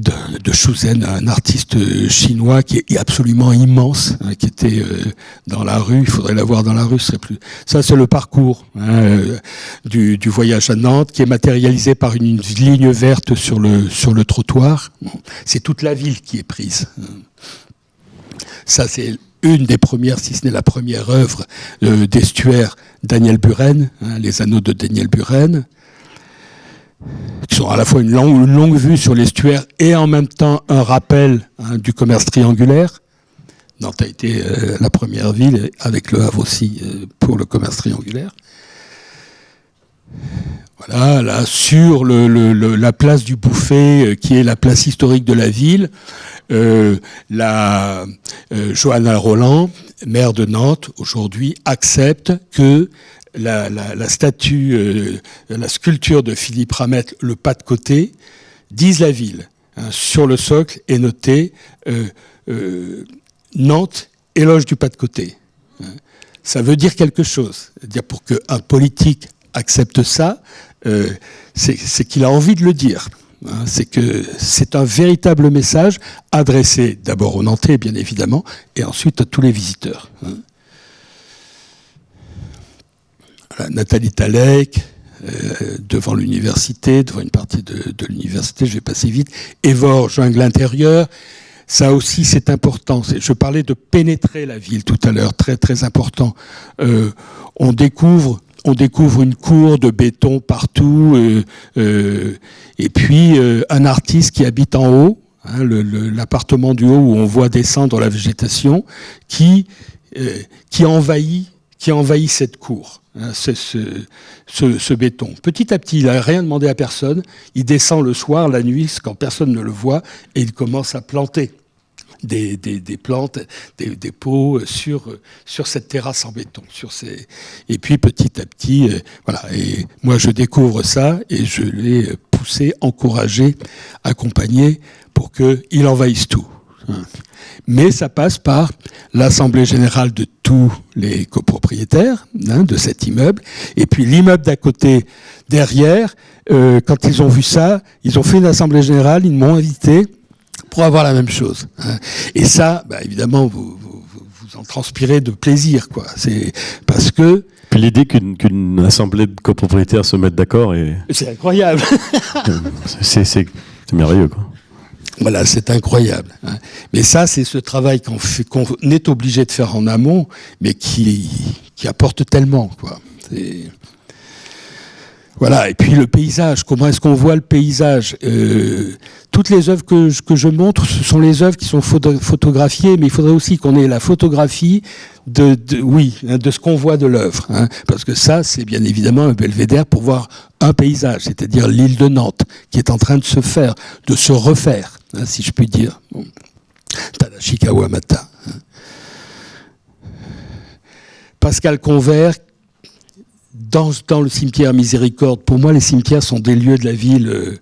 de Shuzhen, un artiste chinois qui est absolument immense, hein, qui était dans la rue. Il faudrait la voir dans la rue, ce serait plus. Ça, c'est le parcours du voyage à Nantes, qui est matérialisé par une ligne verte sur le trottoir. Bon, c'est toute la ville qui est prise. Ça, c'est une des premières, si ce n'est la première œuvre d'estuaire Daniel Buren, hein, les anneaux de Daniel Buren, qui sont à la fois une longue vue sur l'estuaire et en même temps un rappel, hein, du commerce triangulaire. Nantes a été la première ville, avec Le Havre aussi, pour le commerce triangulaire. Voilà, là, sur la place du Bouffet, qui est la place historique de la ville, Johanna Roland, maire de Nantes, aujourd'hui, accepte que la statue, la sculpture de Philippe Ramette, le pas de côté, dise la ville. Hein, sur le socle est noté Nantes, éloge du pas de côté. Hein, ça veut dire quelque chose. C'est-à-dire, pour qu'un politique accepte ça, c'est qu'il a envie de le dire. Hein, c'est que c'est un véritable message adressé d'abord aux Nantais, bien évidemment, et ensuite à tous les visiteurs. Hein. Voilà, Nathalie Talek, devant l'université, devant une partie de l'université, je vais passer vite. Évore, jungle intérieure, ça aussi c'est important. Je parlais de pénétrer la ville tout à l'heure, très très important. On découvre une cour de béton partout, et puis un artiste qui habite en haut, hein, l'appartement du haut où on voit descendre la végétation, qui envahit cette cour, hein, ce béton. Petit à petit, il n'a rien demandé à personne, il descend le soir, la nuit, quand personne ne le voit, et il commence à planter des plantes, des pots sur cette terrasse en béton. Et puis petit à petit, voilà. Et moi je découvre ça et je l'ai poussé, encouragé, accompagné pour qu'il envahisse tout. Mais ça passe par l'assemblée générale de tous les copropriétaires, hein, de cet immeuble. Et puis l'immeuble d'à côté, derrière, quand ils ont vu ça, ils ont fait une assemblée générale, ils m'ont invité pour avoir la même chose. Hein. Et ça, bah, évidemment, vous en transpirez de plaisir, quoi. C'est parce que... Puis l'idée qu'une assemblée de copropriétaires se mette d'accord, c'est incroyable. c'est merveilleux, quoi. Voilà, c'est incroyable. Hein. Mais ça, c'est ce travail qu'on est obligé de faire en amont, mais qui apporte tellement, quoi. Voilà, et puis le paysage, comment est-ce qu'on voit le paysage ? Toutes les œuvres que je montre, ce sont les œuvres qui sont photographiées, mais il faudrait aussi qu'on ait la photographie de ce qu'on voit de l'œuvre. Hein, parce que ça, c'est bien évidemment un belvédère pour voir un paysage, c'est-à-dire l'île de Nantes, qui est en train de se refaire, hein, si je puis dire. Bon. Tadashi Kawamata. Hein. Pascal Convert, dans le cimetière Miséricorde, pour moi, les cimetières sont des lieux de la ville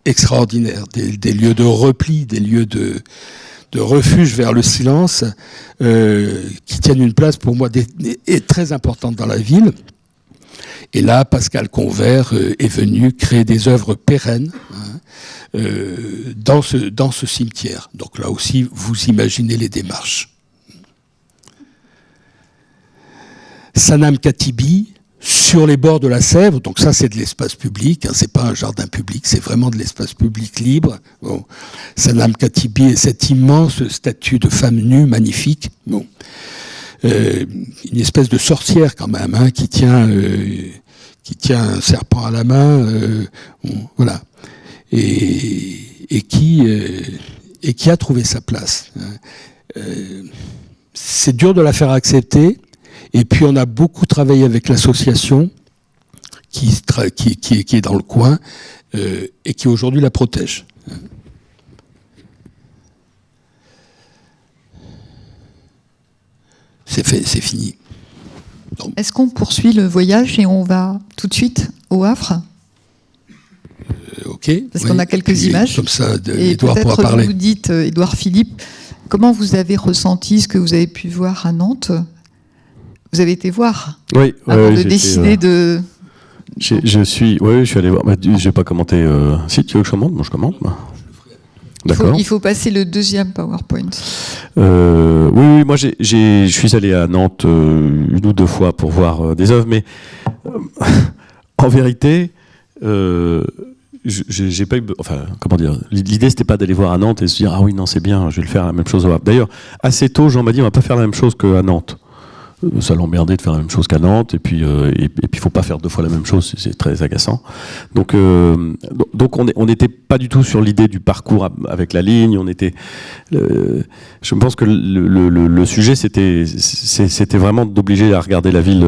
extraordinaires, des lieux de repli, des lieux de refuge vers le silence, qui tiennent une place pour moi très importante dans la ville. Et là, Pascal Convert est venu créer des œuvres pérennes, hein, dans ce cimetière. Donc là aussi, vous imaginez les démarches. Sanam Katibi, sur les bords de la Sèvre, donc ça c'est de l'espace public, hein, c'est pas un jardin public, c'est vraiment de l'espace public libre. Bon. Sanam Katibi est cette immense statue de femme nue, magnifique. Bon. Une espèce de sorcière quand même, hein, qui tient un serpent à la main, bon, voilà, et qui a trouvé sa place. C'est dur de la faire accepter. Et puis on a beaucoup travaillé avec l'association qui est dans le coin et qui aujourd'hui la protège. C'est fait, c'est fini. Est-ce qu'on poursuit le voyage et on va tout de suite au Havre ? Ok. Parce qu'on a quelques images. Comme ça, et Édouard pourra parler. Vous dites, Édouard Philippe, comment vous avez ressenti ce que vous avez pu voir à Nantes ? Vous avez été voir avant de décider de... Je suis allé voir. Je vais pas commenter. Si tu veux que je commente, moi je commente. D'accord. Il faut passer le deuxième PowerPoint. Oui, moi je suis allé à Nantes une ou deux fois pour voir des œuvres, mais en vérité, j'ai pas eu, enfin, comment dire, l'idée c'était pas d'aller voir à Nantes et se dire ah oui non c'est bien, je vais le faire la même chose au Havre. D'ailleurs, assez tôt, Jean m'a dit on va pas faire la même chose qu'à Nantes. Ça l'emmerdait de faire la même chose qu'à Nantes, et puis faut pas faire deux fois la même chose, c'est très agaçant. Donc on n'était pas du tout sur l'idée du parcours avec la ligne. Je pense que le sujet c'était vraiment d'obliger à regarder la ville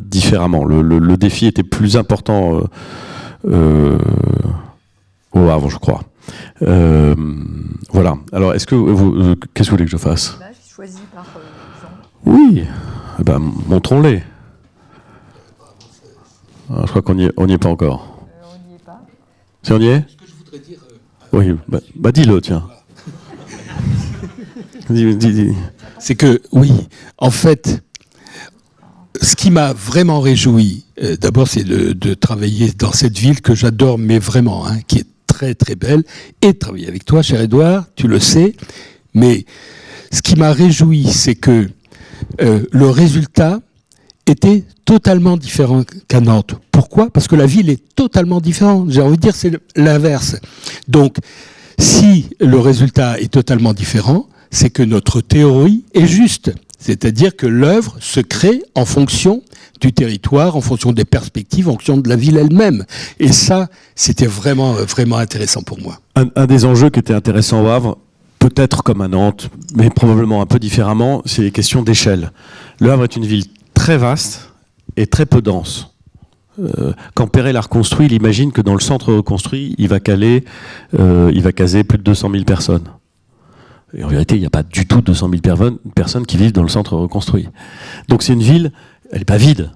différemment. Le défi était plus important au Havre, je crois. Voilà. Alors qu'est-ce que vous voulez que je fasse? J'ai choisi par Jean. Oui. Eh ben, montrons-les. Je crois qu'on n'y est pas encore. On n'y est pas. Si on y est? Ce que je voudrais dire. Oui, bah dis-le, tiens. Dis. C'est que, oui, en fait, ce qui m'a vraiment réjoui, d'abord, c'est de travailler dans cette ville que j'adore, mais vraiment, hein, qui est très très belle, et de travailler avec toi, cher Édouard, tu le sais. Mais ce qui m'a réjoui, c'est que le résultat était totalement différent qu'à Nantes. Pourquoi? Parce que la ville est totalement différente. J'ai envie de dire c'est l'inverse. Donc, si le résultat est totalement différent, c'est que notre théorie est juste. C'est-à-dire que l'œuvre se crée en fonction du territoire, en fonction des perspectives, en fonction de la ville elle-même. Et ça, c'était vraiment, vraiment intéressant pour moi. Un des enjeux qui était intéressant au Havre, peut-être comme à Nantes, mais probablement un peu différemment, c'est les questions d'échelle. Le Havre est une ville très vaste et très peu dense. Quand Perret l'a reconstruit, il imagine que dans le centre reconstruit, il va caser plus de 200 000 personnes. Et en vérité, il n'y a pas du tout 200 000 personnes qui vivent dans le centre reconstruit. Donc c'est une ville, elle n'est pas vide,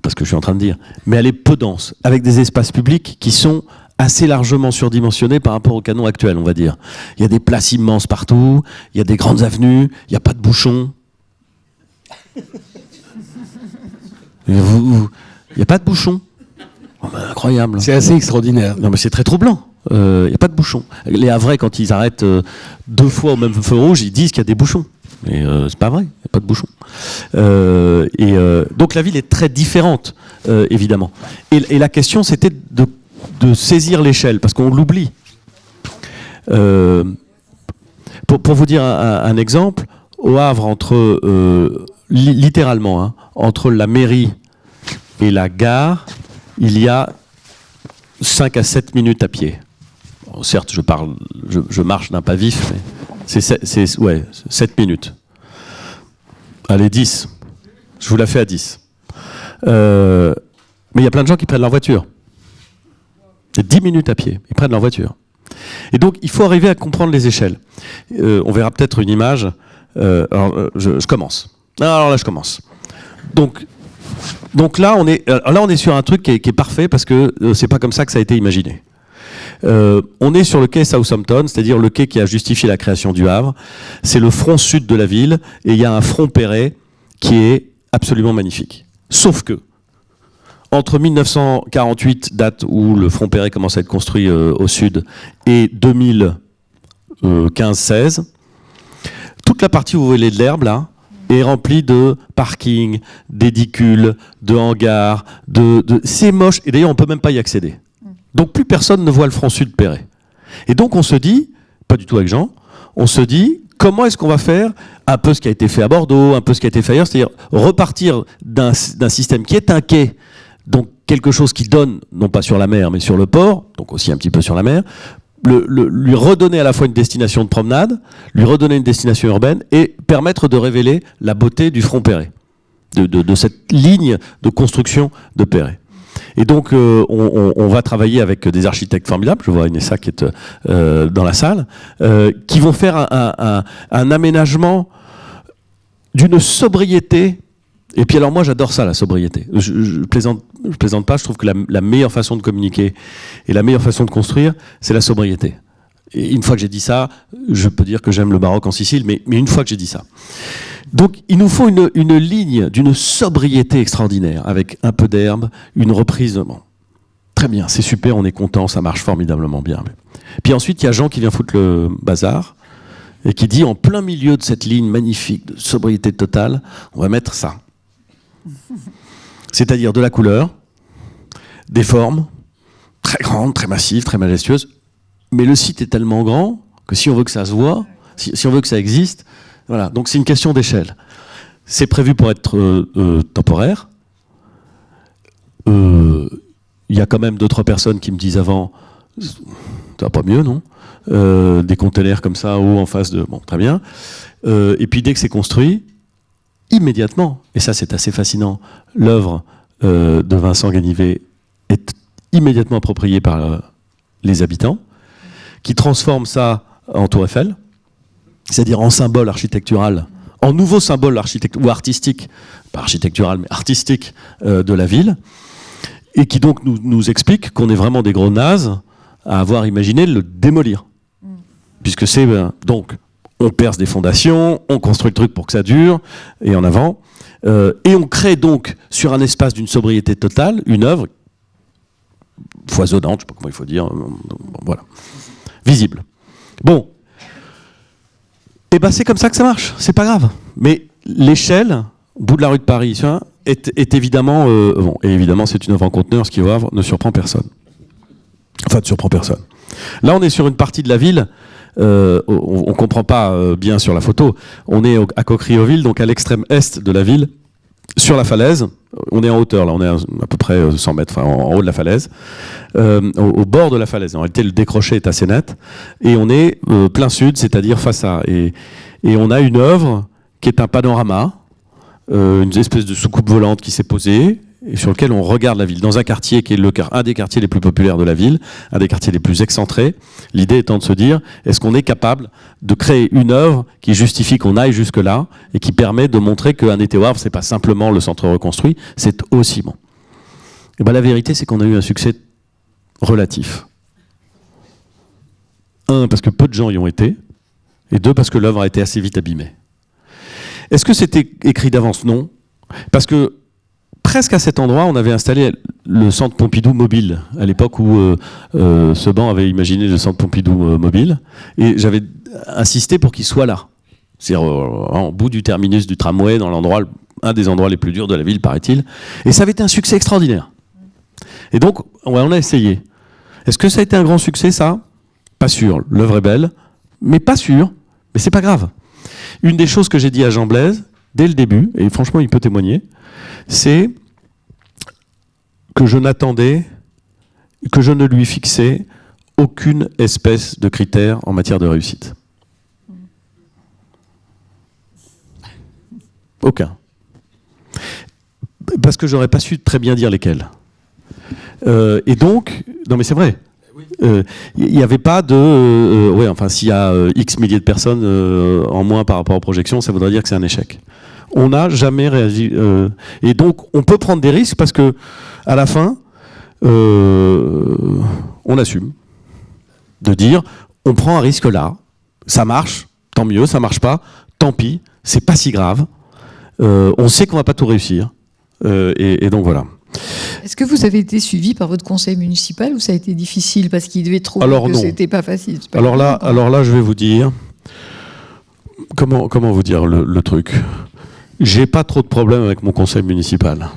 parce que je suis en train de dire, mais elle est peu dense, avec des espaces publics qui sont assez largement surdimensionnés par rapport au canon actuel, on va dire. Il y a des places immenses partout, il y a des grandes avenues, il n'y a pas de bouchons. Il n'y a pas de bouchons. Oh ben, incroyable. C'est assez extraordinaire. Non mais c'est très troublant. Il n'y a pas de bouchons. Les Havrais, quand ils arrêtent deux fois au même feu rouge, ils disent qu'il y a des bouchons. Mais c'est pas vrai, il n'y a pas de bouchons. Donc la ville est très différente, évidemment. Et la question, c'était de saisir l'échelle, parce qu'on l'oublie. Pour vous dire un exemple, au Havre, littéralement, hein, entre la mairie et la gare, il y a 5 à 7 minutes à pied. Bon, certes, je marche d'un pas vif, mais c'est 7 minutes. Allez, 10. Je vous la fais à 10. Mais il y a plein de gens qui prennent leur voiture. C'est 10 minutes à pied. Ils prennent leur voiture. Et donc, il faut arriver à comprendre les échelles. On verra peut-être une image. Je commence. Alors là, je commence. Donc là, on est sur un truc qui est parfait parce que c'est pas comme ça que ça a été imaginé. On est sur le quai Southampton, c'est-à-dire le quai qui a justifié la création du Havre. C'est le front sud de la ville et il y a un front Perret qui est absolument magnifique. Sauf que, entre 1948, date où le front Perret commence à être construit au sud, et 2015-16, toute la partie où vous voyez de l'herbe, là, est remplie de parkings, d'édicules, de hangars, c'est moche, et d'ailleurs on ne peut même pas y accéder. Donc plus personne ne voit le front sud Perret. Et donc on se dit, pas du tout avec Jean, on se dit, comment est-ce qu'on va faire un peu ce qui a été fait à Bordeaux, un peu ce qui a été fait ailleurs, c'est-à-dire repartir d'un système qui est un quai, donc quelque chose qui donne, non pas sur la mer, mais sur le port, donc aussi un petit peu sur la mer, lui redonner à la fois une destination de promenade, lui redonner une destination urbaine et permettre de révéler la beauté du front Perret, de cette ligne de construction de Perret. Et donc on va travailler avec des architectes formidables, je vois Inessa qui est dans la salle, qui vont faire un aménagement d'une sobriété. Et puis alors moi j'adore ça, la sobriété. Je plaisante pas, je trouve que la meilleure façon de communiquer et la meilleure façon de construire, c'est la sobriété. Et une fois que j'ai dit ça, je peux dire que j'aime le baroque en Sicile, mais une fois que j'ai dit ça. Donc il nous faut une ligne d'une sobriété extraordinaire, avec un peu d'herbe, une reprise. Bon, très bien, c'est super, on est content, ça marche formidablement bien. Puis ensuite, il y a Jean qui vient foutre le bazar et qui dit, en plein milieu de cette ligne magnifique de sobriété totale, on va mettre ça. C'est-à-dire de la couleur, des formes, très grandes, très massives, très majestueuses. Mais le site est tellement grand que si on veut que ça se voit, si on veut que ça existe, voilà. Donc c'est une question d'échelle. C'est prévu pour être temporaire. Il y a quand même 2-3 personnes qui me disent avant, ça va pas mieux, non ? Des containers comme ça, haut en face de... Bon, très bien. Et puis dès que c'est construit, immédiatement, et ça c'est assez fascinant, l'œuvre de Vincent Ganivet est immédiatement appropriée par les habitants, qui transforment ça en Tour Eiffel, c'est-à-dire en symbole architectural, en nouveau symbole ou artistique, pas architectural mais artistique de la ville, et qui donc nous explique qu'on est vraiment des gros nazes à avoir imaginé de le démolir. Puisque c'est... donc, on perce des fondations, on construit le truc pour que ça dure, et en avant, et on crée donc, sur un espace d'une sobriété totale, une œuvre foisonnante, je ne sais pas comment il faut dire, voilà, visible. Bon, et ben c'est comme ça que ça marche, c'est pas grave. Mais l'échelle, au bout de la rue de Paris, est évidemment, bon, et évidemment c'est une œuvre en conteneur, ce qui au Havre ne surprend personne. Enfin, ne surprend personne. Là, on est sur une partie de la ville, on ne comprend pas bien sur la photo, on est à Coqueriville, donc à l'extrême est de la ville, sur la falaise, on est en hauteur, là on est à peu près 100 mètres, enfin en haut de la falaise, au bord de la falaise. En réalité, le décroché est assez net, et on est plein sud, c'est-à-dire face à... Et on a une œuvre qui est un panorama, une espèce de soucoupe volante qui s'est posée, et sur lequel on regarde la ville, dans un quartier qui est un des quartiers les plus populaires de la ville, un des quartiers les plus excentrés. L'idée étant de se dire, est-ce qu'on est capable de créer une œuvre qui justifie qu'on aille jusque-là, et qui permet de montrer qu'un été au Havre, c'est pas simplement le centre reconstruit, c'est aussi bon. Et ben la vérité, c'est qu'on a eu un succès relatif. 1, parce que peu de gens y ont été, et 2, parce que l'œuvre a été assez vite abîmée. Est-ce que c'était écrit d'avance ? Non. Parce que presque à cet endroit, on avait installé le centre Pompidou mobile, à l'époque où Seban avait imaginé le centre Pompidou mobile, et j'avais insisté pour qu'il soit là. C'est-à-dire en bout du terminus du tramway, dans un des endroits les plus durs de la ville, paraît-il. Et ça avait été un succès extraordinaire. Et donc, on a essayé. Est-ce que ça a été un grand succès, ça ? Pas sûr. L'œuvre est belle, mais pas sûr. Mais c'est pas grave. Une des choses que j'ai dit à Jean Blaise, dès le début, et franchement, il peut témoigner, c'est que je n'attendais, que je ne lui fixais aucune espèce de critère en matière de réussite. Aucun. Parce que j'aurais pas su très bien dire lesquels. Et donc, non mais c'est vrai, il n'y avait pas de... ouais, enfin, s'il y a X milliers de personnes en moins par rapport aux projections, ça voudrait dire que c'est un échec. On n'a jamais réagi. Et donc, on peut prendre des risques parce que, à la fin, on assume de dire, on prend un risque là, ça marche, tant mieux, ça marche pas, tant pis, c'est pas si grave. On sait qu'on va pas tout réussir. Et donc voilà. Est-ce que vous avez été suivi par votre conseil municipal ou ça a été difficile parce qu'il devait trouver que c'était pas facile? Alors là, je vais vous dire comment vous dire le truc. J'ai pas trop de problèmes avec mon conseil municipal.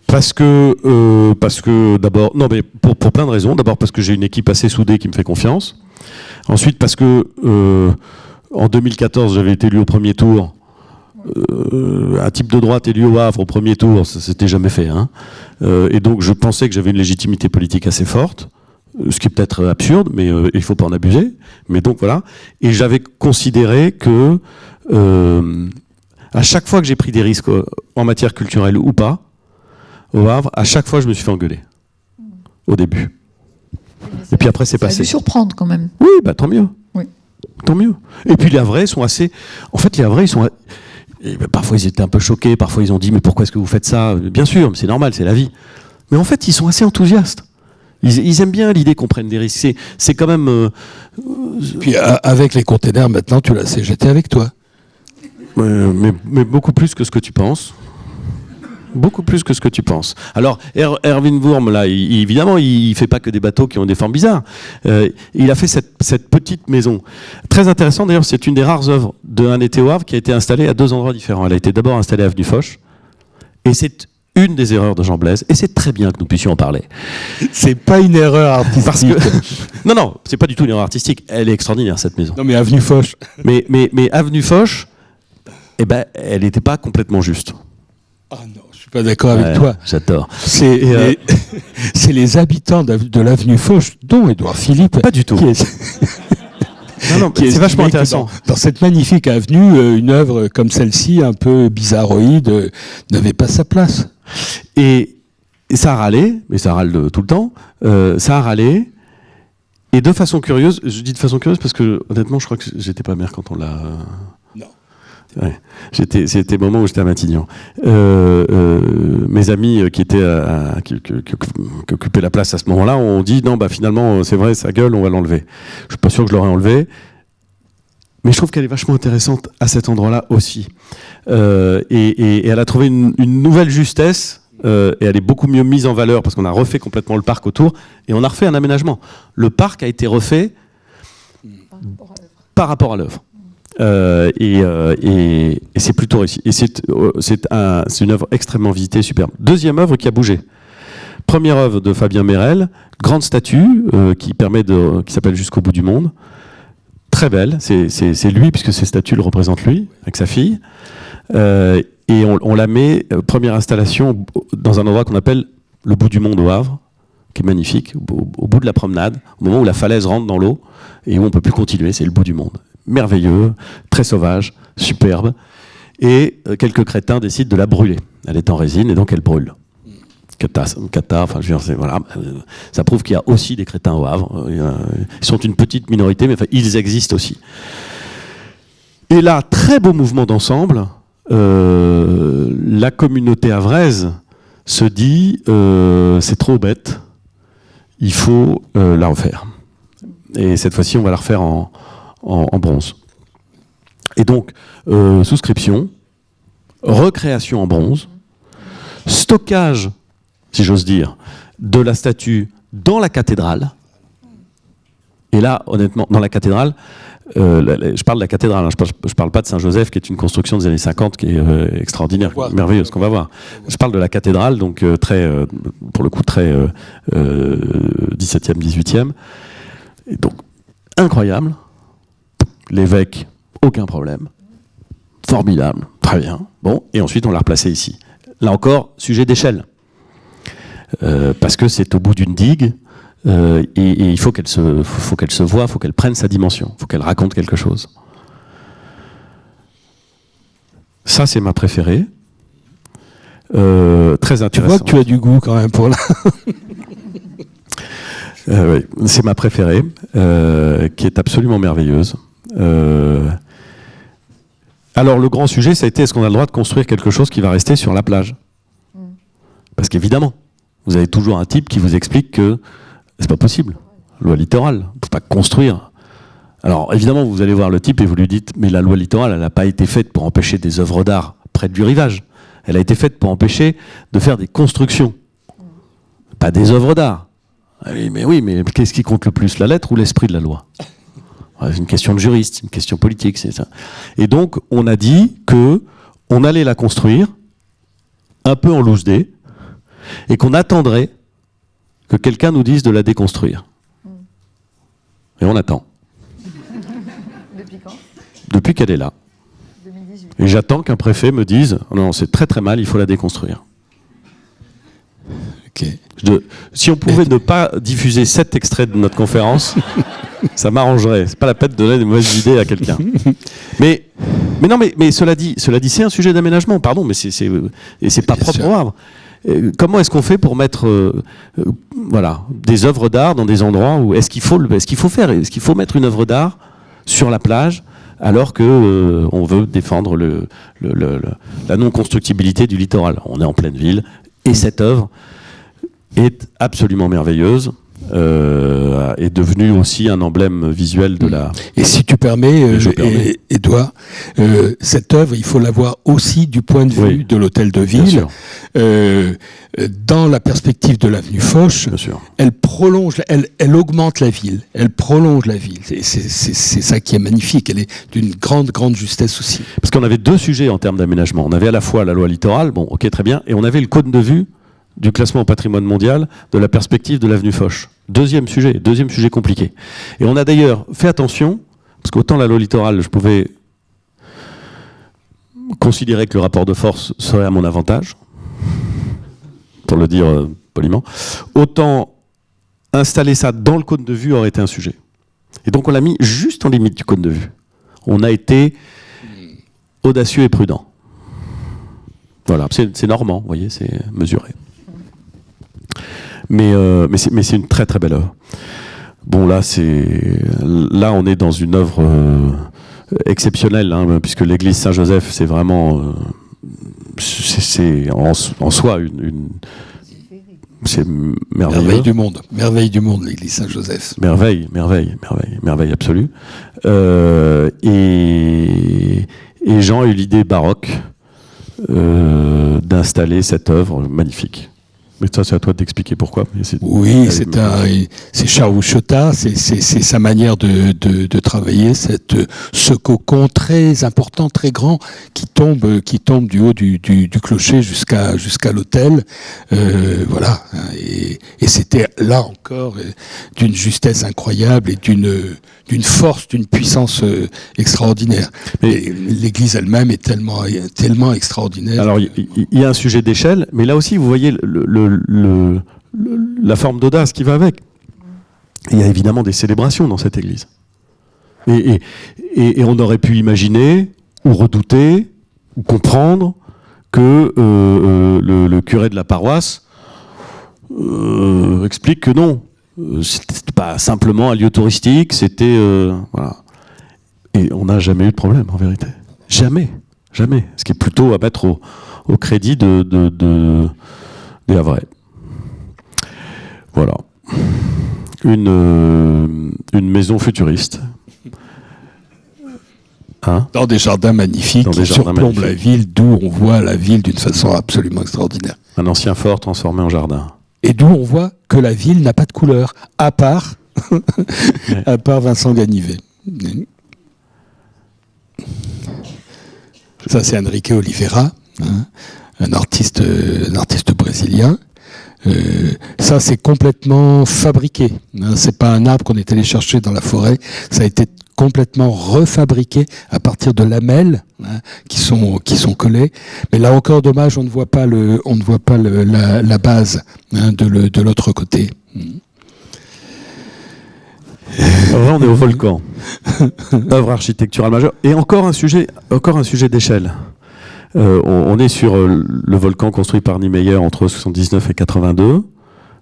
Parce que d'abord, non mais pour plein de raisons. D'abord parce que j'ai une équipe assez soudée qui me fait confiance. Ensuite parce que en 2014, j'avais été élu au premier tour. Un type de droite élu au Havre au premier tour, ça s'était jamais fait. Hein. Et donc je pensais que j'avais une légitimité politique assez forte, ce qui est peut-être absurde, mais il ne faut pas en abuser. Mais donc voilà. Et j'avais considéré que à chaque fois que j'ai pris des risques en matière culturelle ou pas, au Havre, à chaque fois je me suis fait engueuler. Au début. Et puis après c'est passé. Ça a dû surprendre quand même. Oui, bah tant mieux. Oui. Tant mieux. Et puis les Havrais sont assez... En fait, les Havrais, ils sont... Et parfois ils étaient un peu choqués, parfois ils ont dit mais pourquoi est-ce que vous faites ça? Bien sûr, c'est normal, c'est la vie. Mais en fait ils sont assez enthousiastes. Ils aiment bien l'idée qu'on prenne des risques. C'est quand même... Puis avec les containers maintenant tu la CGT avec toi. Mais beaucoup plus que ce que tu penses. Beaucoup plus que ce que tu penses. Alors, Erwin Wurm, là, évidemment, il fait pas que des bateaux qui ont des formes bizarres. Il a fait cette petite maison. Très intéressant, d'ailleurs, c'est une des rares œuvres de Un été au Havre qui a été installée à 2 endroits différents. Elle a été d'abord installée à Avenue Foch, et c'est une des erreurs de Jean Blaise, et c'est très bien que nous puissions en parler. C'est pas une erreur artistique. Parce que... non, c'est pas du tout une erreur artistique. Elle est extraordinaire, cette maison. Non, mais Avenue Foch. Mais Avenue Foch, eh ben, elle n'était pas complètement juste. Ah non, je suis pas d'accord avec toi. J'adore. C'est les habitants de l'avenue Foch, dont Édouard Philippe. Pas du tout. Non, c'est vachement intéressant. Dans cette magnifique avenue, une œuvre comme celle-ci, un peu bizarroïde, n'avait pas sa place. Et ça a râlé, mais ça râle tout le temps, ça a râlé, et de façon curieuse, je dis de façon curieuse parce que honnêtement je crois que j'étais pas maire quand on l'a... Non. Ouais. C'était le moment où j'étais à Matignon. Mes amis qui occupaient la place à ce moment-là ont dit non, bah finalement c'est vrai, sa gueule, on va l'enlever. Je suis pas sûr que je l'aurais enlevé, mais je trouve qu'elle est vachement intéressante à cet endroit-là aussi. Et elle a trouvé une nouvelle justesse. Et elle est beaucoup mieux mise en valeur parce qu'on a refait complètement le parc autour et on a refait un aménagement. Le parc a été refait par rapport à l'œuvre. Et c'est plutôt réussi. Et c'est une œuvre extrêmement visitée, superbe. Deuxième œuvre qui a bougé. Première œuvre de Fabien Merel, grande statue qui s'appelle Jusqu'au bout du monde. Très belle. C'est lui puisque ces statues le représentent lui avec sa fille. Et on la met, première installation, dans un endroit qu'on appelle le bout du monde au Havre, qui est magnifique, au bout de la promenade, au moment où la falaise rentre dans l'eau, et où on ne peut plus continuer, c'est le bout du monde. Merveilleux, très sauvage, superbe. Et quelques crétins décident de la brûler. Elle est en résine, et donc elle brûle. Enfin, je veux dire, voilà, ça prouve qu'il y a aussi des crétins au Havre. Ils sont une petite minorité, mais enfin, ils existent aussi. Et là, très beau mouvement d'ensemble. La communauté havraise se dit c'est trop bête, il faut la refaire. Et cette fois-ci, on va la refaire en bronze. Et donc, souscription, recréation en bronze, stockage, si j'ose dire, de la statue dans la cathédrale. Et là, honnêtement, dans la cathédrale, je parle de la cathédrale, hein, je parle pas de Saint-Joseph, qui est une construction des années 50, qui est extraordinaire, merveilleuse, qu'on va voir. Je parle de la cathédrale, donc pour le coup très 17e, 18e. Et donc, incroyable. L'évêque, aucun problème. Formidable, très bien. Bon, et ensuite on l'a replacé ici. Là encore, sujet d'échelle. Parce que c'est au bout d'une digue. Et il faut qu'elle se voie, il faut qu'elle prenne sa dimension, il faut qu'elle raconte quelque chose. Ça, c'est ma préférée. Très intéressant. Tu vois que tu as du goût quand même pour là. Oui, c'est ma préférée, qui est absolument merveilleuse. Alors, le grand sujet, ça a été est-ce qu'on a le droit de construire quelque chose qui va rester sur la plage ? Parce qu'évidemment, vous avez toujours un type qui vous explique que c'est pas possible. Loi littorale, on ne peut pas construire. Alors évidemment, vous allez voir le type et vous lui dites mais la loi littorale, elle n'a pas été faite pour empêcher des œuvres d'art près du rivage. Elle a été faite pour empêcher de faire des constructions, pas des œuvres d'art. Mais oui, mais qu'est-ce qui compte le plus, la lettre ou l'esprit de la loi ? C'est une question de juriste, une question politique, c'est ça. Et donc, on a dit que on allait la construire un peu en loose day et qu'on attendrait que quelqu'un nous dise de la déconstruire. Et on attend. Depuis quand ? Depuis qu'elle est là. 2018. Et j'attends qu'un préfet me dise non, c'est très très mal, il faut la déconstruire. Okay. Si on pouvait ne pas diffuser cet extrait de notre conférence, ça m'arrangerait. C'est pas la peine de donner des mauvaises idées à quelqu'un. Mais cela dit, c'est un sujet d'aménagement, pardon, mais c'est pas propre au Havre. Comment est-ce qu'on fait pour mettre des œuvres d'art dans des endroits où est-ce qu'il faut mettre une œuvre d'art sur la plage alors que on veut défendre la non-constructibilité du littoral. On est en pleine ville et cette œuvre est absolument merveilleuse est devenu aussi un emblème visuel de la... Et si tu permets, Édouard, cette œuvre, il faut la voir aussi du point de vue de l'hôtel de ville. Dans la perspective de l'avenue Foch, elle prolonge, elle augmente la ville, elle prolonge la ville. C'est ça qui est magnifique, elle est d'une grande justesse aussi. Parce qu'on avait deux sujets en termes d'aménagement. On avait à la fois la loi littorale, bon, ok, très bien, et on avait le cône de vue du classement au patrimoine mondial de la perspective de l'avenue Foch. Deuxième sujet compliqué. Et on a d'ailleurs fait attention, parce qu'autant la loi littorale, je pouvais considérer que le rapport de force serait à mon avantage, pour le dire poliment, autant installer ça dans le cône de vue aurait été un sujet. Et donc on l'a mis juste en limite du cône de vue. On a été audacieux et prudent. Voilà, c'est normand, vous voyez, c'est mesuré. Mais c'est une très belle œuvre. Bon, là on est dans une œuvre exceptionnelle, hein, puisque l'église Saint-Joseph, c'est vraiment, c'est en soi c'est merveilleux. Merveille du monde, l'église Saint-Joseph. Merveille absolue. Et Jean a eu l'idée baroque d'installer cette œuvre magnifique. Mais ça, c'est à toi d'expliquer pourquoi. Oui, c'est Charles Chota, c'est sa manière de travailler, ce cocon très important, très grand, qui tombe du haut du clocher jusqu'à l'autel. Voilà. Et c'était là encore d'une justesse incroyable et d'une force, d'une puissance extraordinaire. Et l'église elle-même est tellement extraordinaire. Alors, il y a un sujet d'échelle, mais là aussi, vous voyez la forme d'audace qui va avec. Il y a évidemment des célébrations dans cette église. Et on aurait pu imaginer, ou redouter, ou comprendre que le curé de la paroisse explique que non. C'était pas simplement un lieu touristique, c'était... voilà. Et on n'a jamais eu de problème, en vérité. Jamais. Ce qui est plutôt à mettre au crédit des Havrais. Voilà. Une maison futuriste. Hein ? Dans des jardins magnifiques qui surplombent la ville, d'où on voit la ville d'une façon absolument extraordinaire. Un ancien fort transformé en jardin. Et d'où on voit que la ville n'a pas de couleur, à part Vincent Ganivet. Ça, c'est Enrique Oliveira, hein, un artiste brésilien. Ça, c'est complètement fabriqué. Hein, c'est pas un arbre qu'on est allé chercher dans la forêt. Ça a été complètement refabriqué à partir de lamelles, hein, qui sont collées. Mais là encore, dommage, on ne voit pas la base, hein, de l'autre côté. Là, on est au volcan. Œuvre architecturale majeure. Et encore un sujet d'échelle. On est sur le volcan construit par Niemeyer entre 79 et 82,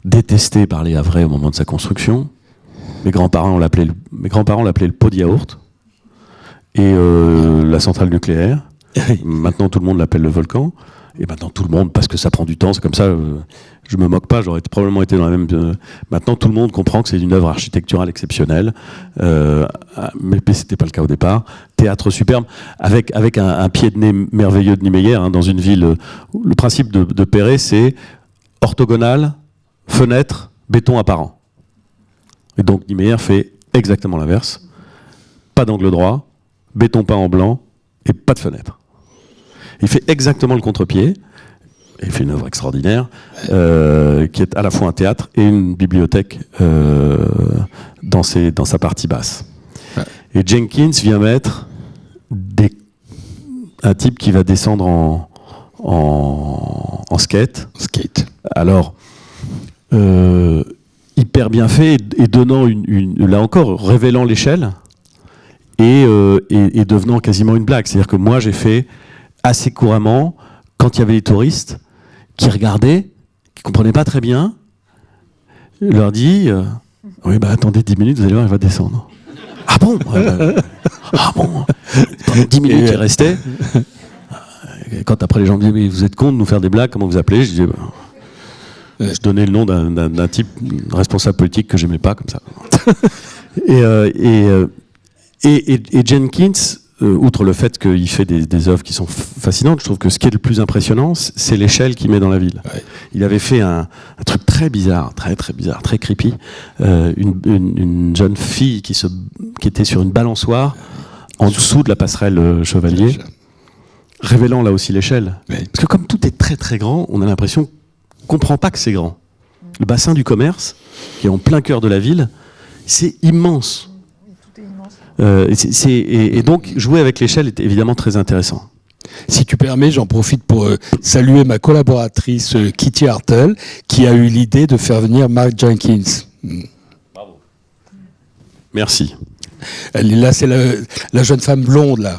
détesté par les Havrais au moment de sa construction. Mes grands-parents l'appelaient le pot de yaourt. Et la centrale nucléaire. Maintenant, tout le monde l'appelle le volcan. Et maintenant, tout le monde, parce que ça prend du temps, c'est comme ça, je me moque pas, j'aurais probablement été dans la même... maintenant, tout le monde comprend que c'est une œuvre architecturale exceptionnelle, mais c'était pas le cas au départ. Théâtre superbe, avec un pied de nez merveilleux de Niemeyer, hein, dans une ville... Le principe de Perret, c'est orthogonale, fenêtre, béton apparent. Et donc, Niemeyer fait exactement l'inverse. Pas d'angle droit, béton peint en blanc, et pas de fenêtre. Il fait exactement le contre-pied. Il fait une œuvre extraordinaire qui est à la fois un théâtre et une bibliothèque dans sa partie basse. Ouais. Et Jenkins vient mettre un type qui va descendre en skate. Alors, hyper bien fait et donnant là encore, révélant l'échelle et devenant quasiment une blague. C'est-à-dire que moi, j'ai fait assez couramment, quand il y avait les touristes qui regardaient, qui ne comprenaient pas très bien, je leur dis oui, bah attendez 10 minutes, vous allez voir, il va descendre. Ah bon ah bon. Pendant 10 minutes, il restait. Quand après les gens me disaient mais vous êtes con de nous faire des blagues, comment vous appelez? Je disais Je donnais le nom d'un type responsable politique que j'aimais pas, comme ça. et Jenkins, outre le fait qu'il fait des œuvres qui sont fascinantes, je trouve que ce qui est le plus impressionnant, c'est l'échelle qu'il met dans la ville. Ouais. Il avait fait un truc très bizarre, très bizarre, très creepy. Une jeune fille qui était sur une balançoire en dessous de la passerelle Chevalier, révélant là aussi l'échelle. Ouais. Parce que comme tout est très grand, on a l'impression qu'on ne comprend pas que c'est grand. Le bassin du commerce, qui est en plein cœur de la ville, c'est immense. Et donc, jouer avec l'échelle est évidemment très intéressant. Si tu permets, j'en profite pour saluer ma collaboratrice Kitty Hartel, qui a eu l'idée de faire venir Mark Jenkins. Bravo. Merci. Elle est là, c'est la jeune femme blonde, là.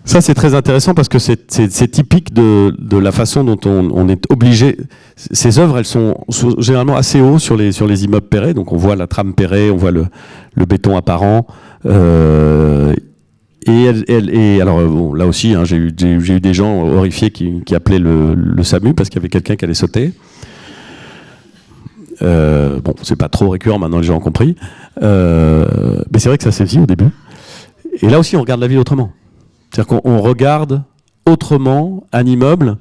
Ça, c'est très intéressant parce que c'est typique de la façon dont on est obligé. Ces œuvres, elles sont généralement assez haut sur les immeubles perrés. Donc, on voit la trame perrée, on voit le béton apparent. Et alors, bon, là aussi, hein, j'ai eu des gens horrifiés qui appelaient le SAMU parce qu'il y avait quelqu'un qui allait sauter. Bon, c'est pas trop récurrent maintenant, les gens ont compris. Mais c'est vrai que ça s'est vu au début. Et là aussi, on regarde la ville autrement. C'est-à-dire qu'on regarde autrement un immeuble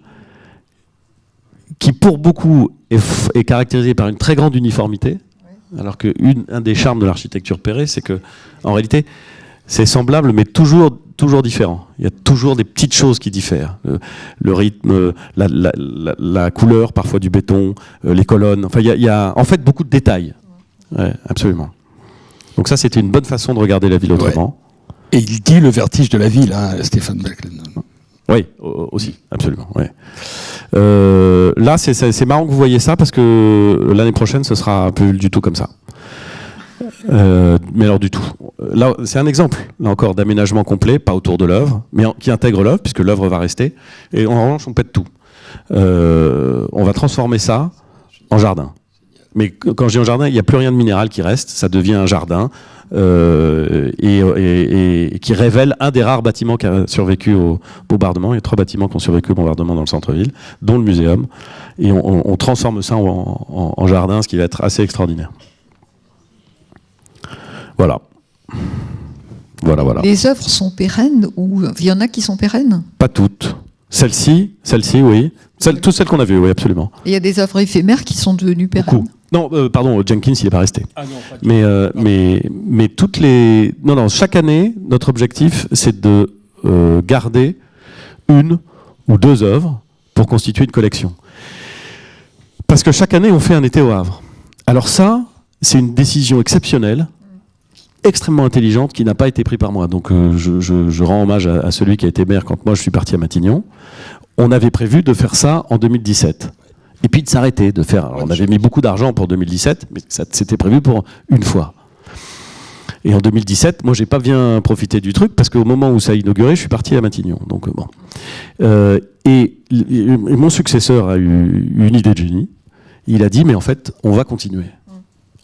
qui, pour beaucoup, est caractérisé par une très grande uniformité, alors qu'un des charmes de l'architecture perrée, c'est que, en réalité, c'est semblable, mais toujours différent. Il y a toujours des petites choses qui diffèrent. Le rythme, la couleur, parfois du béton, les colonnes. Enfin, il y a en fait beaucoup de détails. Ouais, absolument. Donc ça, c'était une bonne façon de regarder la ville autrement. Ouais. Et il dit le vertige de la ville, hein, Stéphane Backlund. Oui, aussi, absolument. Ouais. Là, c'est marrant que vous voyez ça, parce que l'année prochaine, ce sera un peu du tout comme ça. Mais alors du tout. Là, c'est un exemple, là encore, d'aménagement complet, pas autour de l'œuvre, mais qui intègre l'œuvre, puisque l'œuvre va rester. Et en revanche, on pète tout. On va transformer ça en jardin. Mais quand je dis en jardin, il n'y a plus rien de minéral qui reste, ça devient un jardin. Et qui révèle un des rares bâtiments qui a survécu au bombardement. Il y a 3 bâtiments qui ont survécu au bombardement dans le centre-ville, dont le muséum. Et on transforme ça en jardin, ce qui va être assez extraordinaire. Voilà. Les œuvres sont pérennes ou il y en a qui sont pérennes? Pas toutes. Celle-ci, oui. Toutes celles qu'on a vues, oui, absolument. Et il y a des œuvres éphémères qui sont devenues pérennes. Beaucoup. Non, pardon, Jenkins, il n'est pas resté. Ah non, mais toutes les... Non, chaque année, notre objectif, c'est de garder 1 ou 2 œuvres pour constituer une collection. Parce que chaque année, on fait un été au Havre. Alors ça, c'est une décision exceptionnelle, extrêmement intelligente, qui n'a pas été prise par moi. Donc je rends hommage à celui qui a été maire quand moi je suis parti à Matignon. On avait prévu de faire ça en 2017. Et puis de s'arrêter, de faire... Alors on avait mis beaucoup d'argent pour 2017, mais c'était prévu pour une fois. Et en 2017, moi j'ai pas bien profité du truc, parce qu'au moment où ça a inauguré, je suis parti à Matignon. Donc bon. Et mon successeur a eu une idée de génie. Il a dit, mais en fait, on va continuer.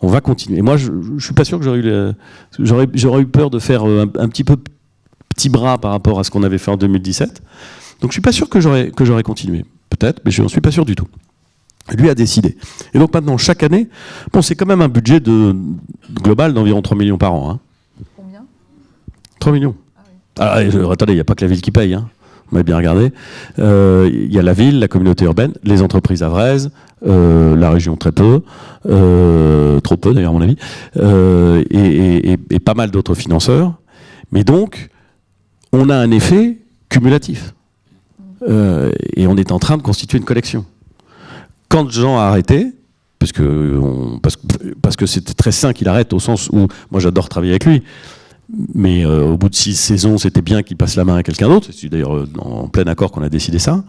On va continuer. Et moi, je suis pas sûr que j'aurais eu peur de faire un petit peu petit bras par rapport à ce qu'on avait fait en 2017. Donc je suis pas sûr que j'aurais continué. Peut-être, mais je n'en suis pas sûr du tout. Lui a décidé. Et donc maintenant, chaque année, bon, c'est quand même un budget global d'environ 3 millions par an. Hein. Combien ? 3 millions. Ah oui. Attendez, il n'y a pas que la ville qui paye. Hein. Vous m'avez bien regardé. Il y a la ville, la communauté urbaine, les entreprises havraises, la région très peu, trop peu d'ailleurs à mon avis, et pas mal d'autres financeurs. Mais donc, on a un effet cumulatif. Et on est en train de constituer une collection. Quand Jean a arrêté, parce que c'était très sain qu'il arrête, au sens où moi j'adore travailler avec lui, mais au bout de 6 saisons, c'était bien qu'il passe la main à quelqu'un d'autre. C'est d'ailleurs en plein accord qu'on a décidé ça.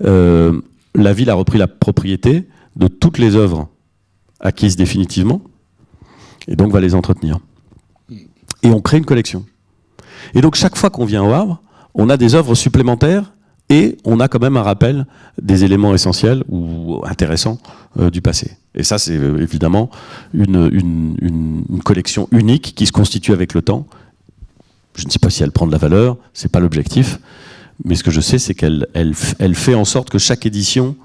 La ville a repris la propriété de toutes les œuvres acquises définitivement, et donc va les entretenir. Et on crée une collection. Et donc chaque fois qu'on vient au Havre, on a des œuvres supplémentaires. Et on a quand même un rappel des éléments essentiels ou intéressants du passé. Et ça, c'est évidemment une collection unique qui se constitue avec le temps. Je ne sais pas si elle prend de la valeur, c'est pas l'objectif, Mais ce que je sais, c'est qu'elle fait en sorte que chaque édition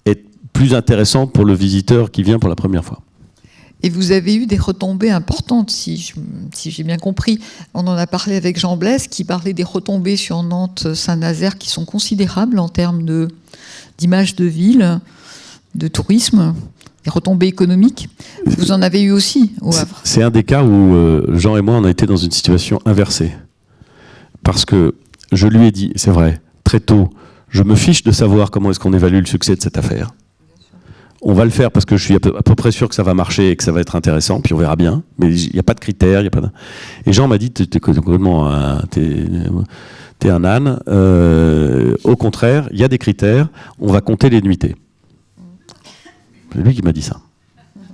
est plus intéressante pour le visiteur qui vient pour la première fois. Et vous avez eu des retombées importantes, si j'ai bien compris. On en a parlé avec Jean Blaise, qui parlait des retombées sur Nantes-Saint-Nazaire qui sont considérables en termes d'image de ville, de tourisme, des retombées économiques. Vous en avez eu aussi au Havre. C'est un des cas où Jean et moi, on a été dans une situation inversée. Parce que je lui ai dit, c'est vrai, très tôt, je me fiche de savoir comment est-ce qu'on évalue le succès de cette affaire. On va le faire parce que je suis à peu près sûr que ça va marcher et que ça va être intéressant, puis on verra bien. Mais il n'y a pas de critères, il y a pas de... Et Jean m'a dit, t'es un âne. Au contraire, il y a des critères, on va compter les nuitées. C'est lui qui m'a dit ça.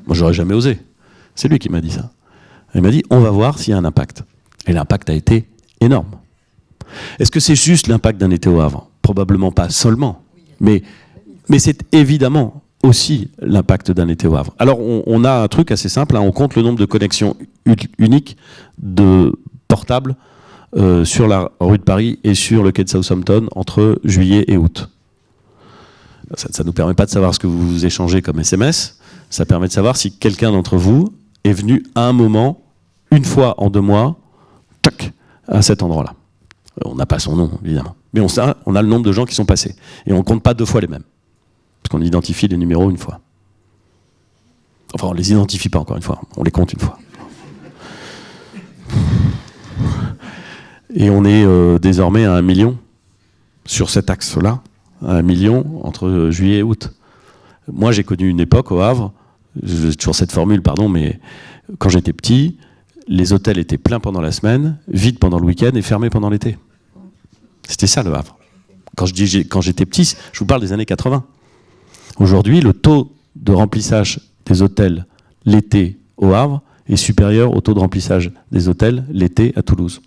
Moi, j'aurais jamais osé. C'est lui qui m'a dit ça. Il m'a dit, on va voir s'il y a un impact. Et l'impact a été énorme. Est-ce que c'est juste l'impact d'un été au Havre ? Probablement pas seulement. Mais c'est évidemment aussi l'impact d'un été au Havre. Alors, on a un truc assez simple, hein, on compte le nombre de connexions uniques de portables sur la rue de Paris et sur le quai de Southampton entre juillet et août. Ça ne nous permet pas de savoir ce que vous échangez comme SMS, ça permet de savoir si quelqu'un d'entre vous est venu à un moment, une fois en 2 mois, tac, à cet endroit-là. On n'a pas son nom, évidemment. Mais on a le nombre de gens qui sont passés. Et on ne compte pas 2 fois les mêmes. Parce qu'on identifie les numéros une fois. Enfin, on ne les identifie pas encore une fois. On les compte une fois. Et on est désormais à 1 million sur cet axe-là. À 1 million entre juillet et août. Moi, j'ai connu une époque au Havre, j'ai toujours cette formule, pardon, mais quand j'étais petit, les hôtels étaient pleins pendant la semaine, vides pendant le week-end et fermés pendant l'été. C'était ça, le Havre. Quand j'étais petit, je vous parle des années 80. Aujourd'hui, le taux de remplissage des hôtels l'été au Havre est supérieur au taux de remplissage des hôtels l'été à Toulouse.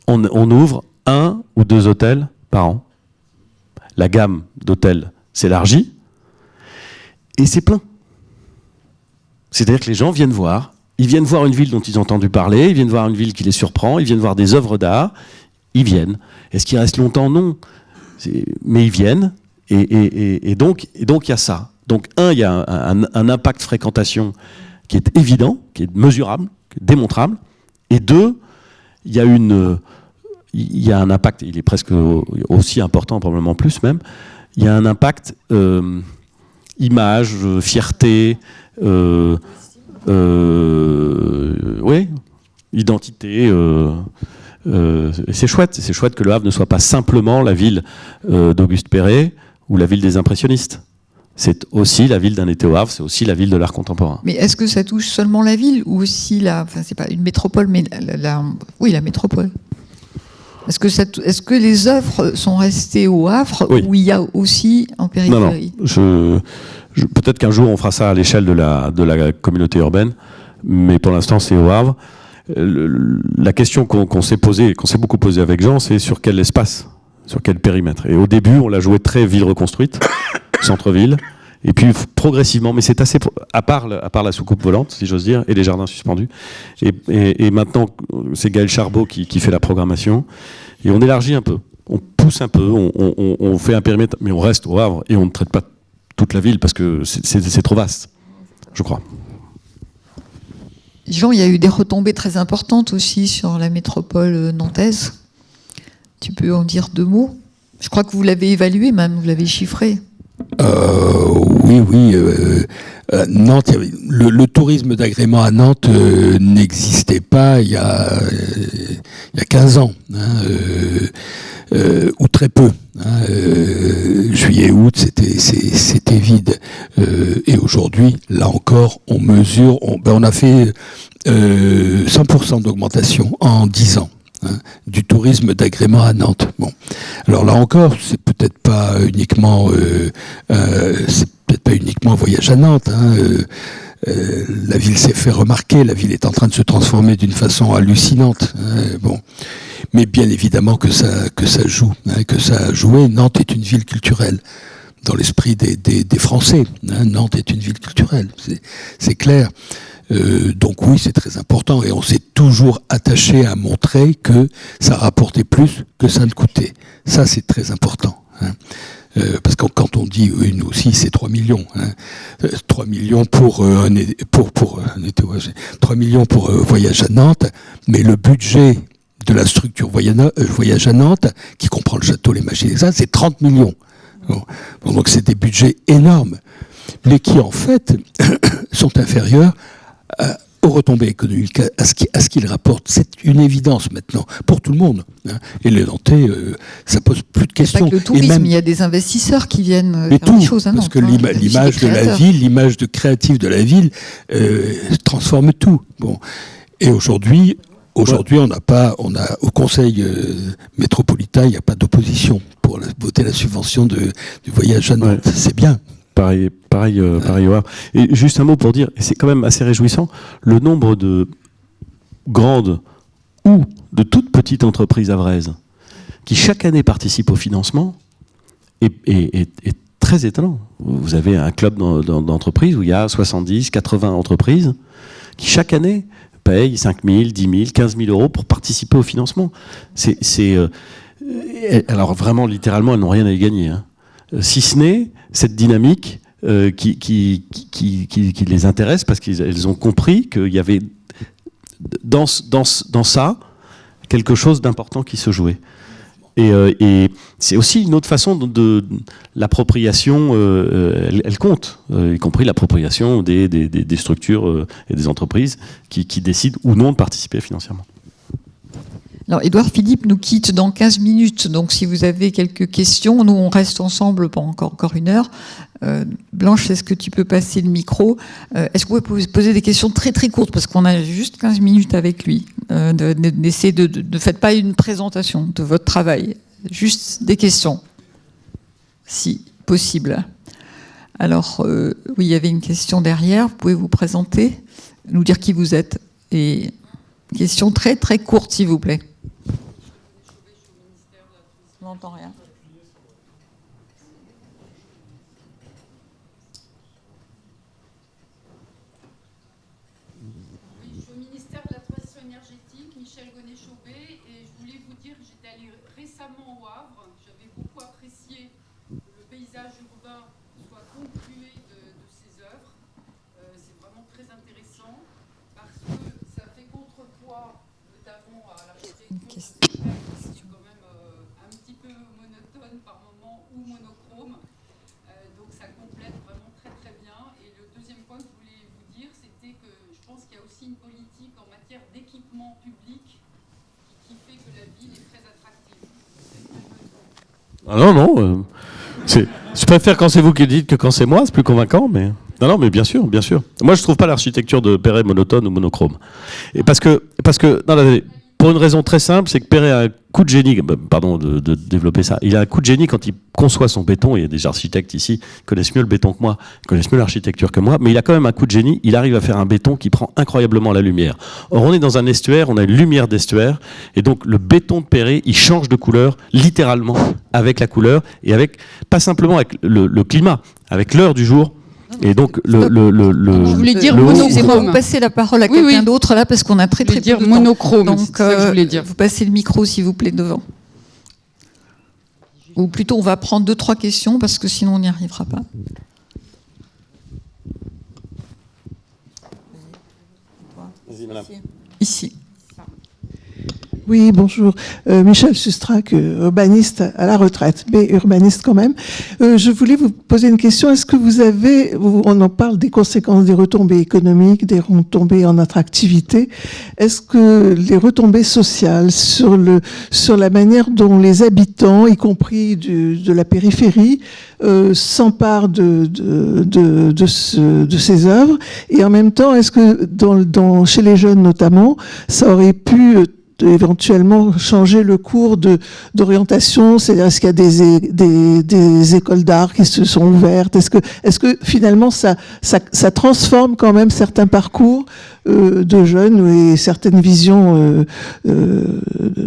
On ouvre 1 ou 2 hôtels par an. La gamme d'hôtels s'élargit et c'est plein. C'est-à-dire que les gens viennent voir. Ils viennent voir une ville dont ils ont entendu parler, ils viennent voir une ville qui les surprend, ils viennent voir des œuvres d'art, ils viennent. Est-ce qu'ils restent longtemps ? Non. Mais ils viennent, et donc il y a ça. Donc il y a un impact fréquentation qui est évident, qui est mesurable, qui est démontrable, et 2, il y a un impact, il est presque aussi important, probablement plus même, il y a un impact image, fierté, oui, identité. C'est chouette que le Havre ne soit pas simplement la ville d'Auguste Perret ou la ville des impressionnistes. C'est aussi la ville d'un été au Havre, c'est aussi la ville de l'art contemporain. Mais est-ce que ça touche seulement la ville ou aussi enfin c'est pas une métropole, mais la métropole? Est-ce que les œuvres sont restées au Havre, ou il y a aussi en périphérie? Non. Peut-être qu'un jour on fera ça à l'échelle de la communauté urbaine, mais pour l'instant c'est au Havre. La question qu'on s'est posée, qu'on s'est beaucoup posée avec Jean, c'est sur quel espace, sur quel périmètre. Et au début, on l'a joué très ville reconstruite, centre-ville, et puis progressivement, mais c'est assez, à part la soucoupe volante, si j'ose dire, et les jardins suspendus. Et maintenant, c'est Gaël Charbot qui fait la programmation, et on élargit un peu, on pousse un peu, on fait un périmètre, mais on reste au Havre, et on ne traite pas toute la ville, parce que c'est trop vaste, je crois. Jean, il y a eu des retombées très importantes aussi sur la métropole nantaise. Tu peux en dire 2 mots? Je crois que vous l'avez évalué même, vous l'avez chiffré. Oui. Nantes, le tourisme d'agrément à Nantes n'existait pas il y a 15 ans, ou très peu. Juillet, août, c'était vide. Et aujourd'hui, là encore, on mesure, on a fait 100% d'augmentation en 10 ans. Du tourisme d'agrément à Nantes. Bon, alors là encore, c'est peut-être pas uniquement un voyage à Nantes. La ville s'est fait remarquer, la ville est en train de se transformer d'une façon hallucinante. Bon, mais bien évidemment que ça joue, que ça a joué. Nantes est une ville culturelle dans l'esprit des Français. Nantes est une ville culturelle, c'est clair. Donc oui, c'est très important et on s'est toujours attaché à montrer que ça rapportait plus que ça ne coûtait. Ça, c'est très important. Hein. Parce que quand on dit, nous aussi, c'est 3 millions. Hein. 3 millions pour 3 millions pour voyage à Nantes, mais le budget de la structure voyage à Nantes, qui comprend le château, les machines et ça, c'est 30 millions. Bon, donc c'est des budgets énormes, mais qui en fait sont inférieurs aux retombées économiques, à ce qu'ils rapportent. C'est une évidence maintenant, pour tout le monde. Hein. Et les Nantais, ça pose plus de questions. Pas que le tourisme, il y a des investisseurs qui viennent faire des choses à Nantes. Parce que l'image de la ville, l'image créative de la ville transforme tout. Bon. Et aujourd'hui, au Conseil métropolitain, il n'y a pas d'opposition pour voter la subvention du voyage à Nantes. Ouais. C'est bien. Pareil. Et juste un mot pour dire, et c'est quand même assez réjouissant, le nombre de grandes ou de toutes petites entreprises havraises qui chaque année participent au financement est très étonnant. Vous avez un club d'entreprises où il y a 70, 80 entreprises qui chaque année payent 5 000, 10 000, 15 000 euros pour participer au financement. Alors vraiment, littéralement, elles n'ont rien à y gagner. Hein. Si ce n'est cette dynamique qui les intéresse, parce qu'elles ont compris qu'il y avait dans ça quelque chose d'important qui se jouait. Et c'est aussi une autre façon de l'appropriation, elle compte, y compris l'appropriation des structures et des entreprises qui décident ou non de participer financièrement. Alors, Édouard Philippe nous quitte dans 15 minutes, donc si vous avez quelques questions, nous on reste ensemble pendant encore une heure. Blanche, est-ce que tu peux passer le micro? Est-ce que vous pouvez poser des questions très très courtes, parce qu'on a juste 15 minutes avec lui. Ne faites pas une présentation de votre travail, juste des questions, si possible. Alors, oui, il y avait une question derrière, vous pouvez vous présenter, nous dire qui vous êtes, et question très très courte, s'il vous plaît. On n'entend rien. Oui, je suis au ministère de la Transition énergétique, Michel Gonnet-Chaubet, et je voulais vous dire que j'étais allée récemment au Havre. J'avais beaucoup apprécié que le paysage urbain soit conclué de ces œuvres. C'est vraiment très intéressant parce que ça fait contrepoids notamment à l'architecture qui est quand même un petit peu monotone par moment ou monochrome. Donc ça complète vraiment très très bien. Et le deuxième point que je voulais vous dire, c'était que je pense qu'il y a aussi une politique en matière d'équipement public qui fait que la ville est très attractive. Ah non. Je préfère quand c'est vous qui dites que quand c'est moi, c'est plus convaincant, mais... Non, mais bien sûr. Moi, je trouve pas l'architecture de Perret monotone ou monochrome. Et parce que pour une raison très simple, c'est que Perret a un coup de génie, pardon de développer ça, il a un coup de génie quand il conçoit son béton, il y a des architectes ici qui connaissent mieux le béton que moi, qui connaissent mieux l'architecture que moi, mais il a quand même un coup de génie, il arrive à faire un béton qui prend incroyablement la lumière. Or, on est dans un estuaire, on a une lumière d'estuaire, et donc le béton de Perret, il change de couleur, littéralement, avec la couleur, et avec, pas simplement avec le climat, avec l'heure du jour. Et donc je voulais dire excusez-moi, vous passez la parole à quelqu'un d'autre là parce qu'on a très peu de temps. Monochrome, donc c'est ça que je voulais dire. Vous passez le micro s'il vous plaît devant. Ou plutôt on va prendre 2-3 questions parce que sinon on n'y arrivera pas. Vas-y, madame. Ici. Oui, bonjour. Michel Sustrac, urbaniste à la retraite, mais urbaniste quand même. Je voulais vous poser une question. Est-ce que on en parle des conséquences des retombées économiques, des retombées en attractivité. Est-ce que les retombées sociales sur la manière dont les habitants, y compris de la périphérie, s'emparent de ces œuvres, et en même temps, est-ce que chez les jeunes notamment, ça aurait pu éventuellement changer le cours d'orientation, c'est-à-dire est-ce qu'il y a des écoles d'art qui se sont ouvertes, est-ce que finalement ça transforme quand même certains parcours de jeunes et certaines visions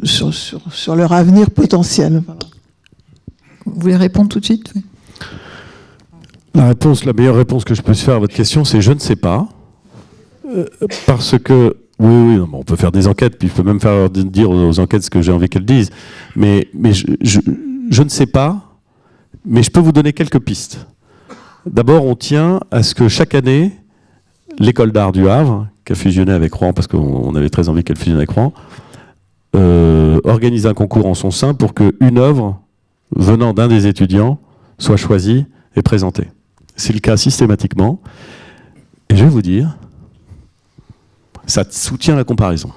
sur leur avenir potentiel. Voilà. Vous voulez répondre tout de suite? Oui. La meilleure réponse que je peux faire à votre question, c'est je ne sais pas. Parce que, oui, non, on peut faire des enquêtes, puis je peux même faire dire aux enquêtes ce que j'ai envie qu'elles disent. Mais je ne sais pas, mais je peux vous donner quelques pistes. D'abord, on tient à ce que chaque année, l'école d'art du Havre, qui a fusionné avec Rouen, parce qu'on avait très envie qu'elle fusionne avec Rouen, organise un concours en son sein pour qu'une œuvre venant d'un des étudiants soit choisie et présentée. C'est le cas systématiquement. Et je vais vous dire, ça soutient la comparaison.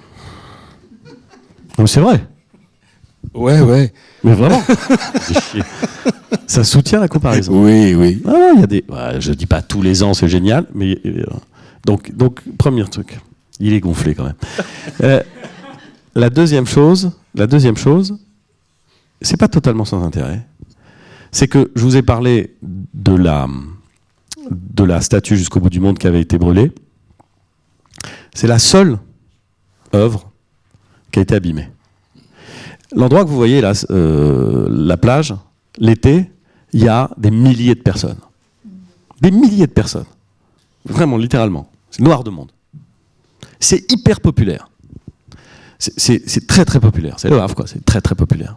Non, c'est vrai. Ouais. Mais vraiment. Ça soutient la comparaison. Oui. Ah, il y a des. Ouais, je dis pas tous les ans, c'est génial, mais donc premier truc, il est gonflé quand même. La deuxième chose, c'est pas totalement sans intérêt. C'est que je vous ai parlé de la statue jusqu'au bout du monde qui avait été brûlée. C'est la seule œuvre qui a été abîmée. L'endroit que vous voyez là, la plage, l'été, il y a des milliers de personnes. Des milliers de personnes. Vraiment, littéralement. C'est noir de monde. C'est hyper populaire. C'est très très populaire. C'est le Havre, quoi. C'est très très populaire.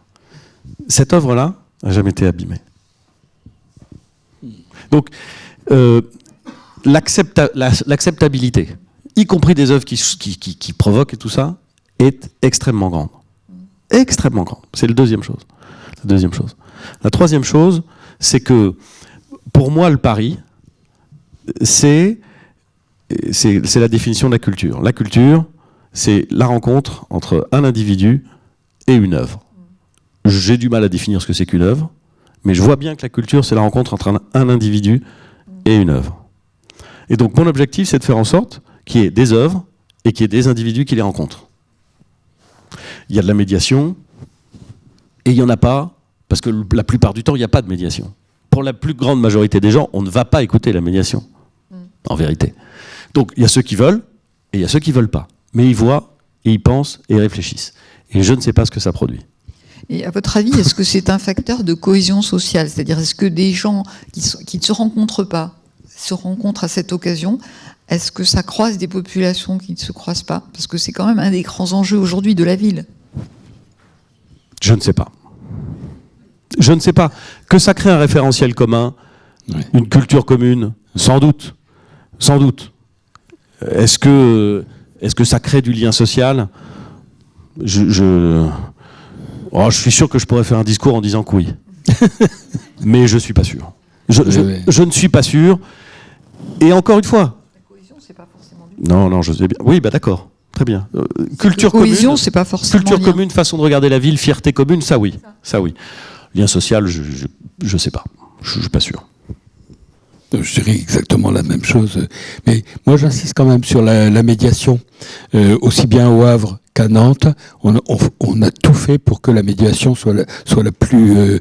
Cette œuvre-là n'a jamais été abîmée. Donc, l'acceptabilité, y compris des œuvres qui provoquent et tout ça, est extrêmement grande. Extrêmement grande. C'est la deuxième chose. La troisième chose, c'est que, pour moi, le pari, c'est la définition de la culture. La culture, c'est la rencontre entre un individu et une œuvre. J'ai du mal à définir ce que c'est qu'une œuvre, mais je vois bien que la culture, c'est la rencontre entre un individu et une œuvre. Et donc, mon objectif, c'est de faire en sorte qu'il y ait des œuvres et qu'il y ait des individus qui les rencontrent. Il y a de la médiation, et il n'y en a pas, parce que la plupart du temps, il n'y a pas de médiation. Pour la plus grande majorité des gens, on ne va pas écouter la médiation, en vérité. Donc, il y a ceux qui veulent, et il y a ceux qui ne veulent pas. Mais ils voient, et ils pensent, et ils réfléchissent. Et je ne sais pas ce que ça produit. Et à votre avis, est-ce que c'est un facteur de cohésion sociale? C'est-à-dire, est-ce que des gens qui ne se rencontrent pas se rencontrent à cette occasion? Est-ce que ça croise des populations qui ne se croisent pas? Parce que c'est quand même un des grands enjeux aujourd'hui de la ville. Je ne sais pas. Je ne sais pas. Que ça crée un référentiel commun, une culture commune, sans doute. Sans doute. Est-ce que ça crée du lien social? Je suis sûr que je pourrais faire un discours en disant que oui. Mais je ne suis pas sûr. Je ne suis pas sûr. Et encore une fois... La cohésion, c'est pas forcément... Non, je sais bien. Oui, bah d'accord. Très bien. Culture cohésion, commune, c'est pas forcément culture lien. commune, façon de regarder la ville, fierté commune, ça oui. Ça oui. Lien social, je sais pas. Je suis pas sûr. Je dirais exactement la même chose. Mais moi, j'insiste quand même sur la médiation. Aussi bien au Havre qu'à Nantes, on a tout fait pour que la médiation soit la plus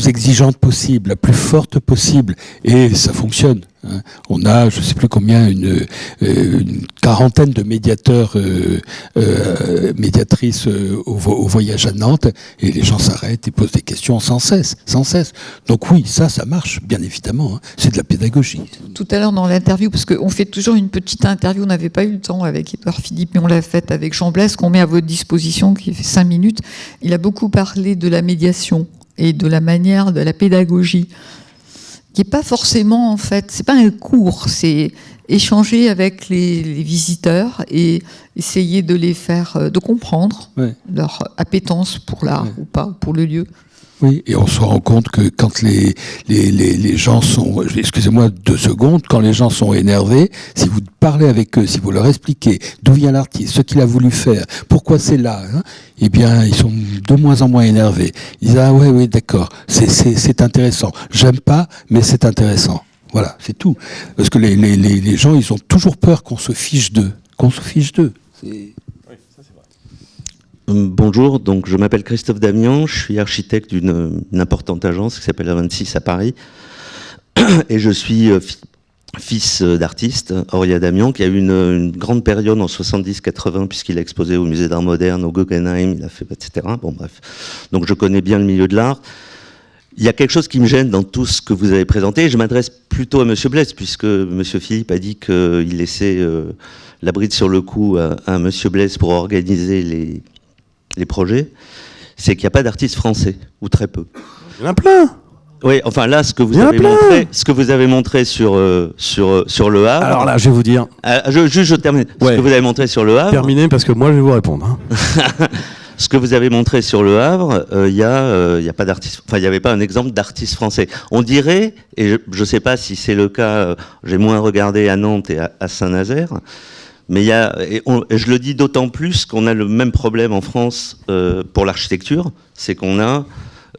exigeante possible, la plus forte possible. Et ça fonctionne. Hein. On a, je ne sais plus combien, une quarantaine de médiateurs, médiatrices au voyage à Nantes, et les gens s'arrêtent et posent des questions sans cesse. Donc oui, ça marche, bien évidemment. Hein. C'est de la pédagogie. Tout à l'heure dans l'interview, parce qu'on fait toujours une petite interview, on n'avait pas eu le temps avec Édouard Philippe, mais on l'a faite avec Jean Blaise, qu'on met à votre disposition, qui fait 5 minutes. Il a beaucoup parlé de la médiation et de la manière de la pédagogie, qui n'est pas forcément, en fait, c'est pas un cours, c'est échanger avec les visiteurs et essayer de les faire, de comprendre leur appétence pour l'art ou pas, pour le lieu. Oui, et on se rend compte que quand les gens sont, excusez-moi 2 secondes, quand les gens sont énervés, si vous parlez avec eux, si vous leur expliquez d'où vient l'artiste, ce qu'il a voulu faire, pourquoi c'est là, hein, eh bien, ils sont de moins en moins énervés. Ils disent, ah oui, d'accord, c'est intéressant. J'aime pas, mais c'est intéressant. Voilà, c'est tout. Parce que les gens, ils ont toujours peur qu'on se fiche d'eux. Bonjour, donc je m'appelle Christophe Damian, je suis architecte d'une importante agence qui s'appelle A26 à Paris, et je suis fils d'artiste, Auria Damian, qui a eu une grande période en 70-80, puisqu'il a exposé au Musée d'Art Moderne, au Guggenheim, il a fait, etc. Bon bref, donc je connais bien le milieu de l'art. il y a quelque chose qui me gêne dans tout ce que vous avez présenté. Je m'adresse plutôt à M. Blaise, puisque M. Philippe a dit qu'il laissait la bride sur le cou à M. Blaise pour organiser les projets. C'est qu'il n'y a pas d'artistes français, ou très peu. Il y en a plein. Oui, enfin là, ce que vous avez montré sur le Havre. Alors là, je vais vous dire. Je termine. Ouais. Ce que vous avez montré sur le Havre. Terminé, parce que moi, je vais vous répondre. Hein. Ce que vous avez montré sur le Havre, il y a pas d'artiste. Enfin, il n'y avait pas un exemple d'artiste français. On dirait, et je ne sais pas si c'est le cas. J'ai moins regardé à Nantes et à Saint-Nazaire. Mais et je le dis d'autant plus qu'on a le même problème en France pour l'architecture, c'est qu'on a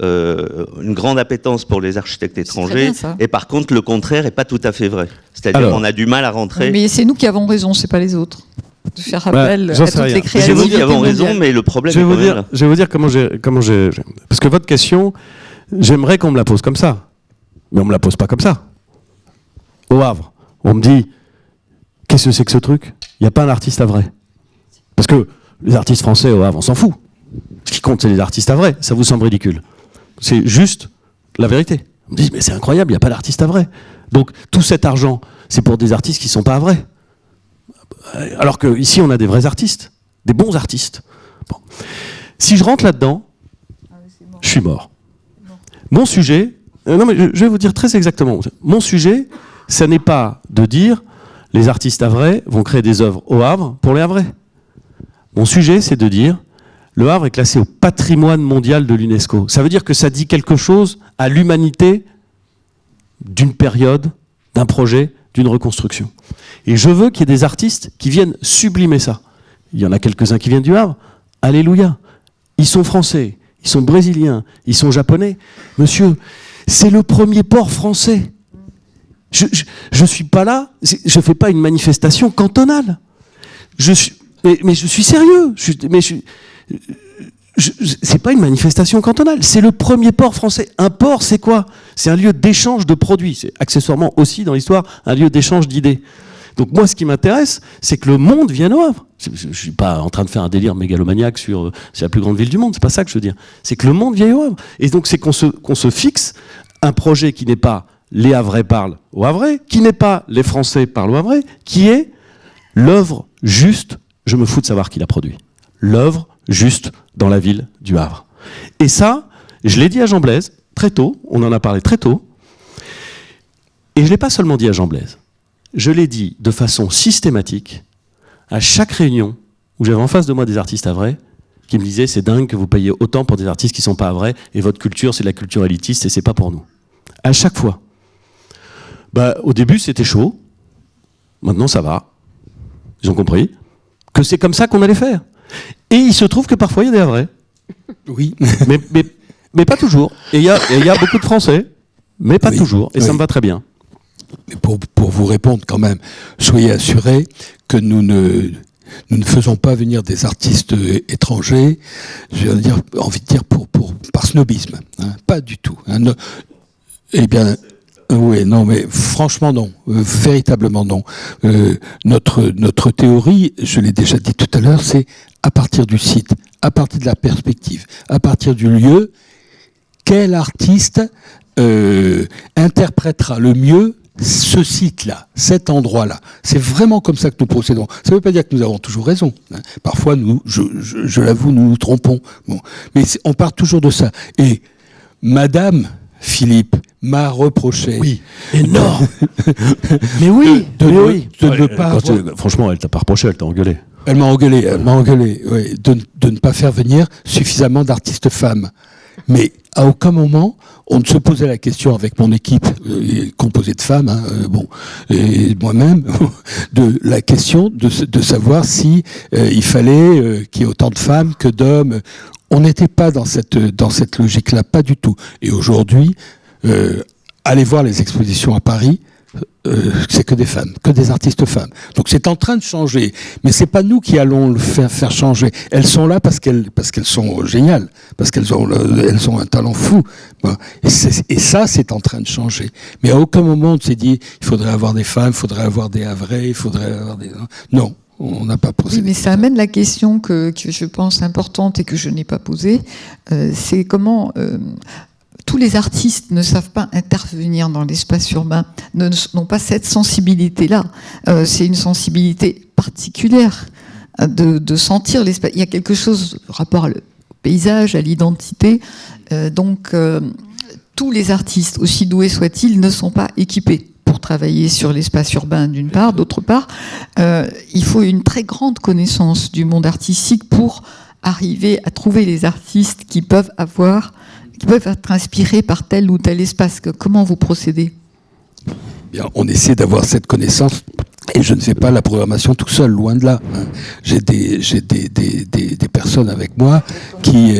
une grande appétence pour les architectes étrangers, et par contre le contraire n'est pas tout à fait vrai. C'est-à-dire qu'on a du mal à rentrer. Mais c'est nous qui avons raison, c'est pas les autres. De faire appel à toutes les créativités. C'est vous qui avons raison, mais le problème est quand même là. Je vais vous dire comment j'ai... Parce que votre question, j'aimerais qu'on me la pose comme ça, mais on me la pose pas comme ça. Au Havre, on me dit, qu'est-ce que c'est que ce truc ? Il n'y a pas un artiste à vrai. Parce que les artistes français au Havre, on s'en fout. Ce qui compte, c'est les artistes à vrai. Ça vous semble ridicule. C'est juste la vérité. On me dit, mais c'est incroyable, il n'y a pas d'artiste à vrai. Donc, tout cet argent, c'est pour des artistes qui ne sont pas à vrai. Alors qu'ici, on a des vrais artistes, des bons artistes. Bon. Si je rentre là-dedans, je suis mort. Mon sujet, non mais je vais vous dire très exactement, mon sujet, ça n'est pas de dire les artistes havrais vont créer des œuvres au Havre pour les Havrais. Mon sujet, c'est de dire le Havre est classé au patrimoine mondial de l'UNESCO. Ça veut dire que ça dit quelque chose à l'humanité d'une période, d'un projet, d'une reconstruction. Et je veux qu'il y ait des artistes qui viennent sublimer ça. Il y en a quelques-uns qui viennent du Havre. Alléluia. Ils sont français, ils sont brésiliens, ils sont japonais. Monsieur, c'est le premier port français. Je suis pas là, je fais pas une manifestation cantonale. Mais je suis sérieux. C'est pas une manifestation cantonale, c'est le premier port français. Un port, c'est quoi ? C'est un lieu d'échange de produits. C'est accessoirement aussi dans l'histoire un lieu d'échange d'idées. Donc moi, ce qui m'intéresse, c'est que le monde vienne au Havre. Je suis pas en train de faire un délire mégalomaniaque sur c'est la plus grande ville du monde. C'est pas ça que je veux dire. C'est que le monde vienne au Havre. Et donc c'est qu'on se fixe un projet qui n'est pas les Havrais parlent au Havrais, qui n'est pas les Français parlent au Havrais, qui est l'œuvre juste. Je me fous de savoir qui l'a produit. L'œuvre juste dans la ville du Havre. Et ça, je l'ai dit à Jean Blaise très tôt. On en a parlé très tôt. Et je l'ai pas seulement dit à Jean Blaise. Je l'ai dit de façon systématique à chaque réunion où j'avais en face de moi des artistes havrais qui me disaient c'est dingue que vous payez autant pour des artistes qui sont pas havrais et votre culture c'est de la culture élitiste et c'est pas pour nous. À chaque fois. Au début c'était chaud. Maintenant ça va. Ils ont compris que c'est comme ça qu'on allait faire. Et il se trouve que parfois il y a des havrais. Oui. mais pas toujours. Et il y a beaucoup de Français, mais pas toujours. Et ça me va très bien. Pour vous répondre quand même, soyez assurés que nous ne faisons pas venir des artistes étrangers, j'ai envie de dire par snobisme, hein, pas du tout. Hein, eh bien, oui, non, mais franchement non, véritablement non. Notre théorie, je l'ai déjà dit tout à l'heure, c'est à partir du site, à partir de la perspective, à partir du lieu, quel artiste interprétera le mieux ce site-là, cet endroit-là. C'est vraiment comme ça que nous procédons. Ça ne veut pas dire que nous avons toujours raison. Hein. Parfois, je l'avoue, nous nous trompons. Bon. Mais on part toujours de ça. Et Madame Philippe m'a reproché... Oui, énorme. Mais oui, de ne pas franchement, elle t'a pas reproché, elle t'a engueulé. Elle m'a engueulé, oui, de ne pas faire venir suffisamment d'artistes femmes. Mais à aucun moment, on ne se posait la question avec mon équipe composée de femmes, hein, et moi-même, de la question de savoir si il fallait qu'il y ait autant de femmes que d'hommes. On n'était pas dans cette logique-là, pas du tout. Et aujourd'hui, allez voir les expositions à Paris. C'est que des femmes, que des artistes femmes. Donc c'est en train de changer, mais c'est pas nous qui allons le faire changer. Elles sont là parce qu'elles sont géniales, parce qu'elles ont un talent fou. Et ça, c'est en train de changer. Mais à aucun moment on s'est dit il faudrait avoir des femmes, il faudrait avoir des havrais, il faudrait avoir des... Non, on n'a pas posé. Oui, mais ça amène la question que je pense importante et que je n'ai pas posée. C'est comment... tous les artistes ne savent pas intervenir dans l'espace urbain, n'ont pas cette sensibilité-là. C'est une sensibilité particulière de sentir l'espace. Il y a quelque chose rapport au paysage, à l'identité. Donc, tous les artistes, aussi doués soient-ils, ne sont pas équipés pour travailler sur l'espace urbain d'une part. D'autre part, il faut une très grande connaissance du monde artistique pour arriver à trouver les artistes qui peuvent être inspirés par tel ou tel espace. Comment vous procédez ? Bien, on essaie d'avoir cette connaissance. Et je ne fais pas la programmation tout seul, loin de là. J'ai des personnes avec moi qui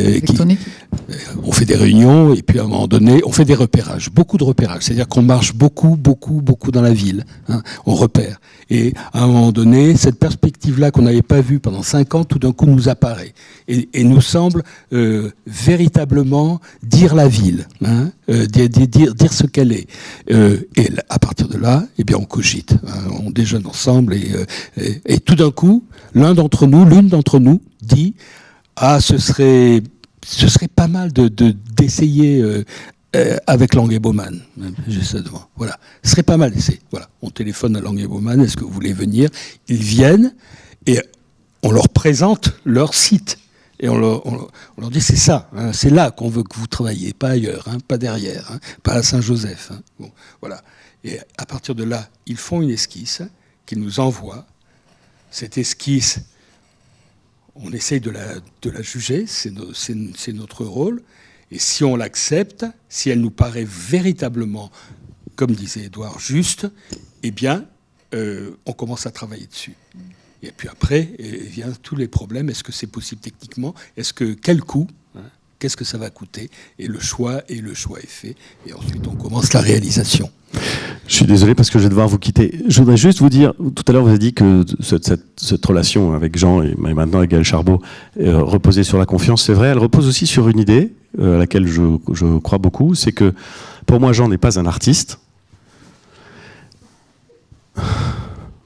on fait des réunions et puis à un moment donné, on fait des repérages, beaucoup de repérages. C'est-à-dire qu'on marche beaucoup dans la ville. On repère. Et à un moment donné, cette perspective-là qu'on n'avait pas vue pendant 5 ans, tout d'un coup nous apparaît et nous semble véritablement dire la ville, dire ce qu'elle est. Et à partir de là, eh bien, on cogite, on déjeune ensemble et tout d'un coup, l'une d'entre nous dit ce serait pas mal d'essayer avec Lang et Baumann. J'ai ça devant. Voilà, ce serait pas mal d'essayer. Voilà, on téléphone à Lang et Baumann. Est-ce que vous voulez venir ? Ils viennent et on leur présente leur site. Et on leur dit c'est ça, c'est là qu'on veut que vous travailliez, pas ailleurs, pas derrière, pas à Saint-Joseph. Bon, voilà. Et à partir de là, ils font une esquisse qu'ils nous envoient. Cette esquisse, on essaye de la juger, c'est notre rôle. Et si on l'accepte, si elle nous paraît véritablement, comme disait Édouard, juste, eh bien, on commence à travailler dessus. Et puis après, viennent tous les problèmes. Est-ce que c'est possible techniquement ? Quel coût ? Qu'est-ce que ça va coûter ? Et le choix est fait. Et ensuite, on commence la réalisation. Je suis désolé parce que je vais devoir vous quitter. Je voudrais juste vous dire, tout à l'heure vous avez dit que cette relation avec Jean et maintenant avec Gaël Charbot reposait sur la confiance. C'est vrai, elle repose aussi sur une idée à laquelle je crois beaucoup. C'est que pour moi, Jean n'est pas un artiste.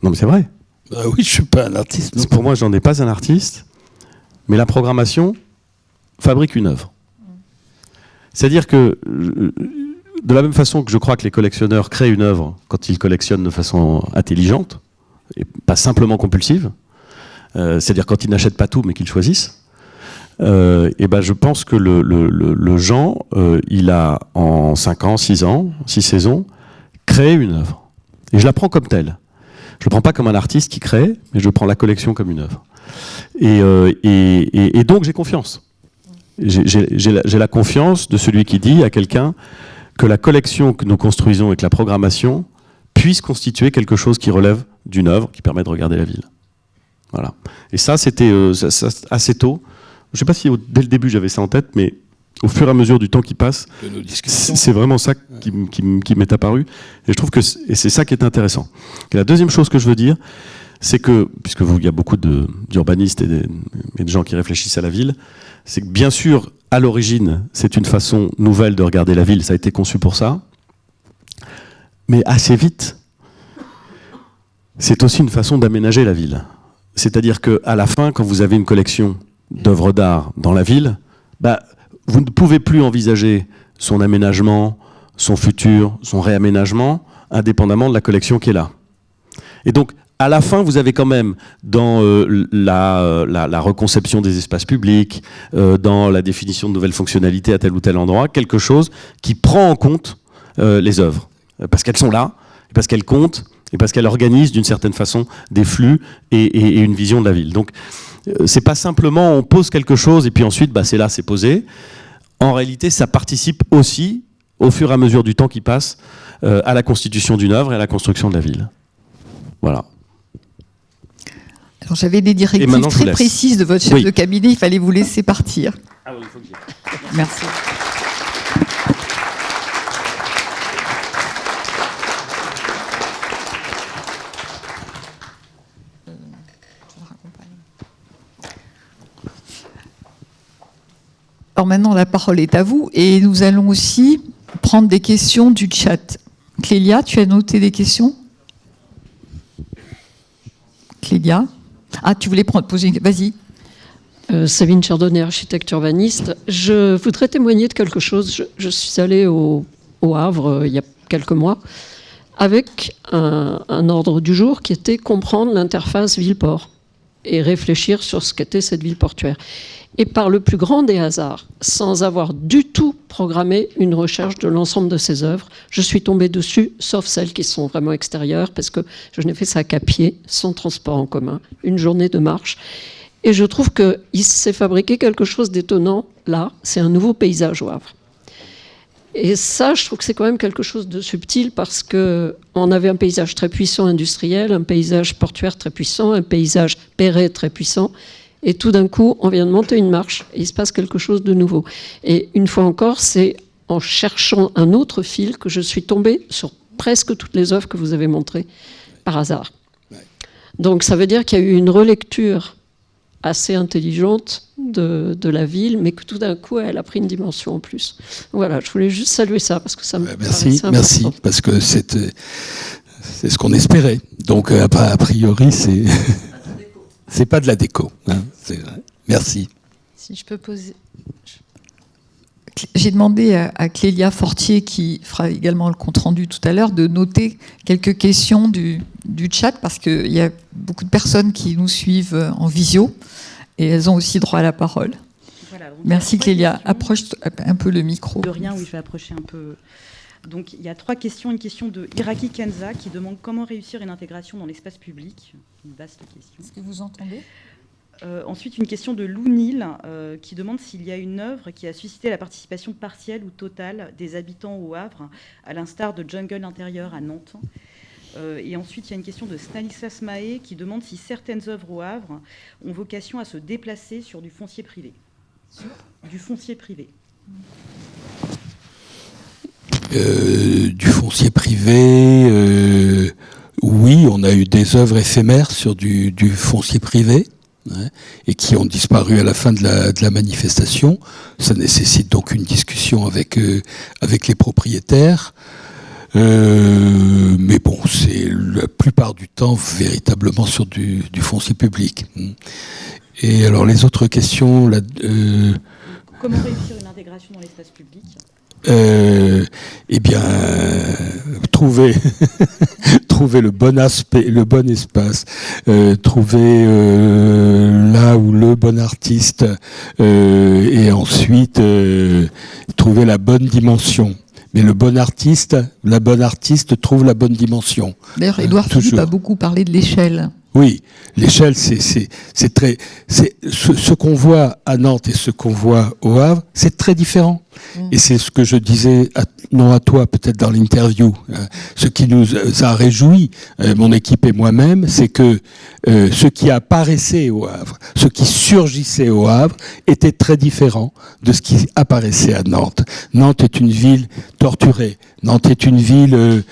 Non mais c'est vrai. Oui, je ne suis pas un artiste. Non. Pour moi, Jean n'est pas un artiste, mais la programmation fabrique une œuvre. C'est-à-dire que, de la même façon que je crois que les collectionneurs créent une œuvre quand ils collectionnent de façon intelligente, et pas simplement compulsive, c'est-à-dire quand ils n'achètent pas tout mais qu'ils choisissent, et ben je pense que le Jean, il a en 5 ans, 6 ans, 6 saisons, créé une œuvre. Et je la prends comme telle. Je ne le prends pas comme un artiste qui crée, mais je prends la collection comme une œuvre. Et donc j'ai confiance. J'ai la confiance de celui qui dit à quelqu'un que la collection que nous construisons avec la programmation puisse constituer quelque chose qui relève d'une œuvre qui permet de regarder la ville. Voilà. Et ça, c'était assez tôt. Je ne sais pas si dès le début j'avais ça en tête, mais au fur et à mesure du temps qui passe, c'est vraiment ça qui m'est apparu. Et je trouve que c'est ça qui est intéressant. Et la deuxième chose que je veux dire, c'est que, puisque il y a beaucoup d'urbanistes et de gens qui réfléchissent à la ville, c'est que bien sûr, à l'origine, c'est une façon nouvelle de regarder la ville, ça a été conçu pour ça, mais assez vite, c'est aussi une façon d'aménager la ville. C'est-à-dire qu'à la fin, quand vous avez une collection d'œuvres d'art dans la ville, vous ne pouvez plus envisager son aménagement, son futur, son réaménagement, indépendamment de la collection qui est là. Et donc, à la fin, vous avez quand même, dans la reconception des espaces publics, dans la définition de nouvelles fonctionnalités à tel ou tel endroit, quelque chose qui prend en compte les œuvres. Parce qu'elles sont là, parce qu'elles comptent, et parce qu'elles organisent d'une certaine façon des flux et une vision de la ville. Donc, c'est pas simplement on pose quelque chose et puis ensuite, c'est là, c'est posé. En réalité, ça participe aussi, au fur et à mesure du temps qui passe, à la constitution d'une œuvre et à la construction de la ville. Voilà. Alors j'avais des directives très précises de votre chef de cabinet, il fallait vous laisser partir. Ah oui, il faut que j'y aille. Merci. Alors maintenant, la parole est à vous et nous allons aussi prendre des questions du chat. Clélia, tu as noté des questions ? Clélia ? Ah, tu voulais poser une... Vas-y. Sabine Chardonnay, architecte urbaniste. Je voudrais témoigner de quelque chose. Je suis allée au Havre il y a quelques mois avec un ordre du jour qui était comprendre l'interface ville-port et réfléchir sur ce qu'était cette ville portuaire. Et par le plus grand des hasards, sans avoir du tout programmé une recherche de l'ensemble de ces œuvres, je suis tombée dessus, sauf celles qui sont vraiment extérieures, parce que je n'ai fait ça qu'à pied, sans transport en commun, une journée de marche. Et je trouve qu'il s'est fabriqué quelque chose d'étonnant, là, c'est un nouveau paysage au Havre. Et ça, je trouve que c'est quand même quelque chose de subtil, parce qu'on avait un paysage très puissant industriel, un paysage portuaire très puissant, un paysage perret très puissant, et tout d'un coup, on vient de monter une marche, et il se passe quelque chose de nouveau. Et une fois encore, c'est en cherchant un autre fil que je suis tombée sur presque toutes les œuvres que vous avez montrées, par hasard. Donc ça veut dire qu'il y a eu une relecture assez intelligente de la ville, mais que tout d'un coup, elle a pris une dimension en plus. Voilà, je voulais juste saluer ça, parce que ça me merci, parce que c'est ce qu'on espérait. Donc, a priori, c'est pas de la déco. Hein, merci. Si je peux poser... J'ai demandé à Clélia Fortier, qui fera également le compte-rendu tout à l'heure, de noter quelques questions du chat, parce qu'il y a beaucoup de personnes qui nous suivent en visio, et elles ont aussi droit à la parole. Voilà, merci Clélia. Approche un peu le micro. De rien, oui, je vais approcher un peu. Donc il y a 3 questions. Une question de Iraki Kenza, qui demande comment réussir une intégration dans l'espace public. Une vaste question. Est-ce que vous entendez ? Ensuite, une question de Lou Nil, qui demande s'il y a une œuvre qui a suscité la participation partielle ou totale des habitants au Havre, à l'instar de Jungle Intérieur à Nantes. Et ensuite, il y a une question de Stanislas Mahé, qui demande si certaines œuvres au Havre ont vocation à se déplacer sur du foncier privé. Du foncier privé. Du foncier privé, oui, on a eu des œuvres éphémères sur du foncier privé. Hein, et qui ont disparu à la fin de la manifestation. Ça nécessite donc une discussion avec les propriétaires. Mais bon, c'est la plupart du temps véritablement sur du foncier public. Et alors les autres questions... Comment réussir une intégration dans l'espace public ? Eh bien, trouver le bon aspect, le bon espace, trouver là où le bon artiste, et ensuite trouver la bonne dimension. Mais le bon artiste, la bonne artiste trouve la bonne dimension. D'ailleurs, Édouard Philippe a beaucoup parlé de l'échelle. Oui, l'échelle, c'est très, ce qu'on voit à Nantes et ce qu'on voit au Havre, c'est très différent. Et c'est ce que je disais, non à toi, peut-être dans l'interview. Ce qui nous a réjoui, mon équipe et moi-même, c'est que ce qui apparaissait au Havre, ce qui surgissait au Havre, était très différent de ce qui apparaissait à Nantes. Nantes est une ville torturée. Nantes est une ville,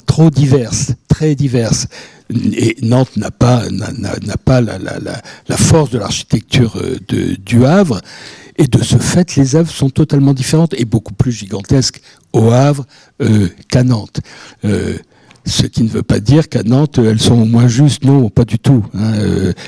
trop diverse, très diverse. Et Nantes n'a pas la force de l'architecture du Havre. Et de ce fait, les œuvres sont totalement différentes et beaucoup plus gigantesques au Havre qu'à Nantes. Ce qui ne veut pas dire qu'à Nantes, elles sont moins justes. Non, pas du tout. Hein.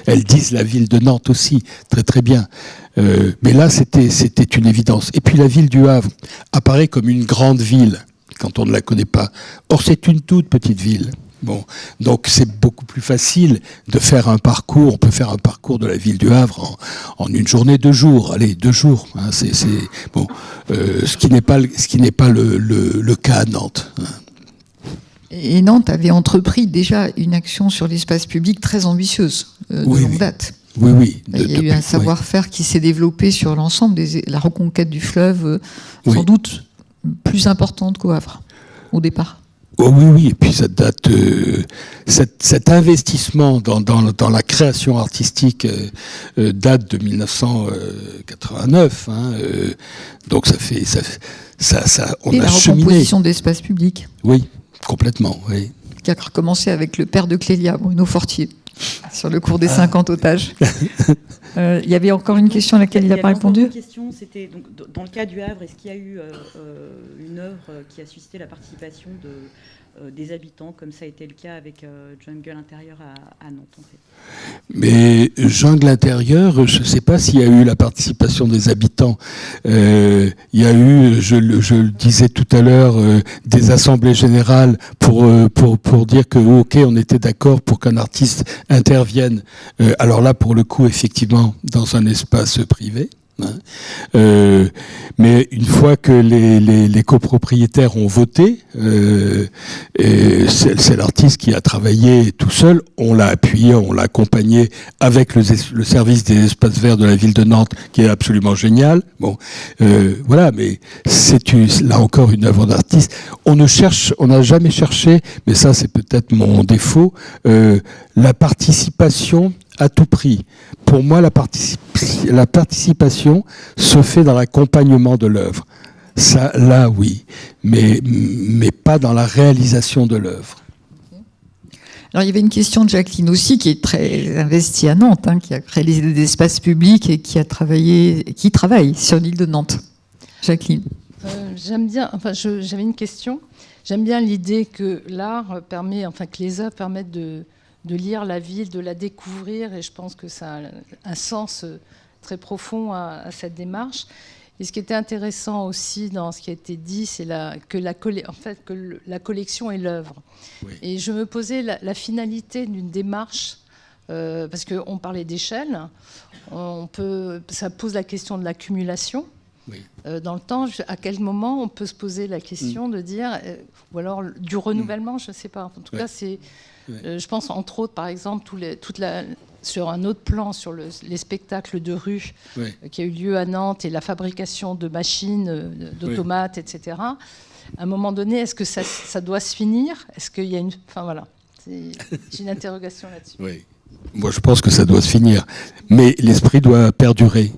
Elles disent la ville de Nantes aussi, très très bien. Mais là, c'était une évidence. Et puis la ville du Havre apparaît comme une grande ville quand on ne la connaît pas. Or, c'est une toute petite ville. Bon, donc c'est beaucoup plus facile de faire un parcours. On peut faire un parcours de la ville du Havre en une journée, 2 jours. Allez, 2 jours. Hein, c'est bon. Ce qui n'est pas le cas à Nantes. Hein. Et Nantes avait entrepris déjà une action sur l'espace public très ambitieuse de longue date. Oui. Il y a eu un savoir-faire qui s'est développé sur l'ensemble la reconquête du fleuve, sans doute plus importante qu'au Havre au départ. Oh oui, et puis ça date, cet investissement dans la création artistique date de 1989, hein, donc on et a la cheminé. Recomposition d'espace public. Oui, complètement, oui. Qui a recommencé avec le père de Clélia, Bruno Fortier, sur le cours des 50 otages. Il y avait encore une question à laquelle il n'a pas répondu. Une question, c'était donc, dans le cas du Havre, est-ce qu'il y a eu une œuvre qui a suscité la participation des habitants, comme ça a été le cas avec Jungle Intérieur à Nantes, en fait. Mais Jungle Intérieur, je ne sais pas s'il y a eu la participation des habitants. Il y a eu, je le disais tout à l'heure, des assemblées générales pour dire que, ok, on était d'accord pour qu'un artiste intervienne. Alors là, pour le coup, effectivement, dans un espace privé. Mais une fois que les copropriétaires ont voté, c'est l'artiste qui a travaillé tout seul. On l'a appuyé, on l'a accompagné avec le service des espaces verts de la ville de Nantes, qui est absolument génial. Bon, voilà, mais c'est là encore une œuvre d'artiste. On n'a jamais cherché, mais ça c'est peut-être mon défaut, la participation à tout prix. Pour moi, la participation se fait dans l'accompagnement de l'œuvre. Ça, là, oui, mais pas dans la réalisation de l'œuvre. Alors, il y avait une question de Jacqueline aussi, qui est très investie à Nantes, qui a créé des espaces publics et qui travaille sur l'île de Nantes. Jacqueline. J'aime bien, j'avais une question. J'aime bien l'idée que l'art permet, que les œuvres permettent de lire la ville, de la découvrir, et je pense que ça a un sens très profond à cette démarche. Et ce qui était intéressant aussi dans ce qui a été dit, c'est que la collection est l'œuvre. Oui. Et je me posais la finalité d'une démarche, parce qu'on parlait d'échelle, ça pose la question de l'accumulation. Oui. Dans le temps, à quel moment on peut se poser la question de dire, ou alors du renouvellement, je ne sais pas. En tout cas, c'est... Je pense entre autres, par exemple, sur un autre plan, sur les spectacles de rue qui a eu lieu à Nantes et la fabrication de machines, d'automates, etc. À un moment donné, est-ce que ça doit se finir ? Est-ce qu'il y a une... Enfin voilà, j'ai une interrogation là-dessus. Oui. Moi, je pense que ça doit se finir. Mais l'esprit doit perdurer.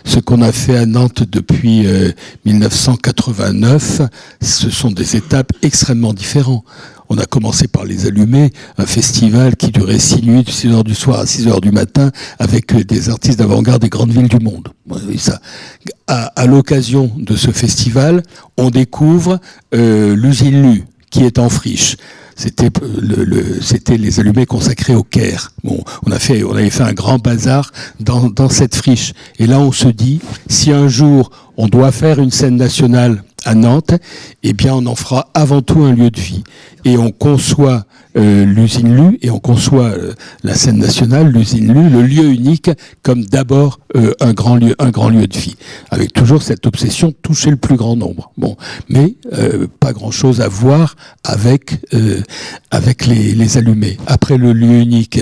Ce qu'on a fait à Nantes depuis 1989, ce sont des étapes extrêmement différentes. On a commencé par les Allumés, un festival qui durait 6 nuits, de 6h du soir à 6h du matin, avec des artistes d'avant-garde des grandes villes du monde. Et ça, à l'occasion de ce festival, on découvre l'usine Lu, qui est en friche. C'était les Allumés consacrés au Caire. Bon, on avait fait un grand bazar dans cette friche. Et là, on se dit, si un jour on doit faire une scène nationale à Nantes, eh bien, on en fera avant tout un lieu de vie. Et on conçoit l'usine Lu et on conçoit la scène nationale, l'usine Lu, le lieu unique, comme d'abord un grand lieu de vie, avec toujours cette obsession de toucher le plus grand nombre. Bon, mais pas grand-chose à voir avec les Allumés. Après le lieu unique,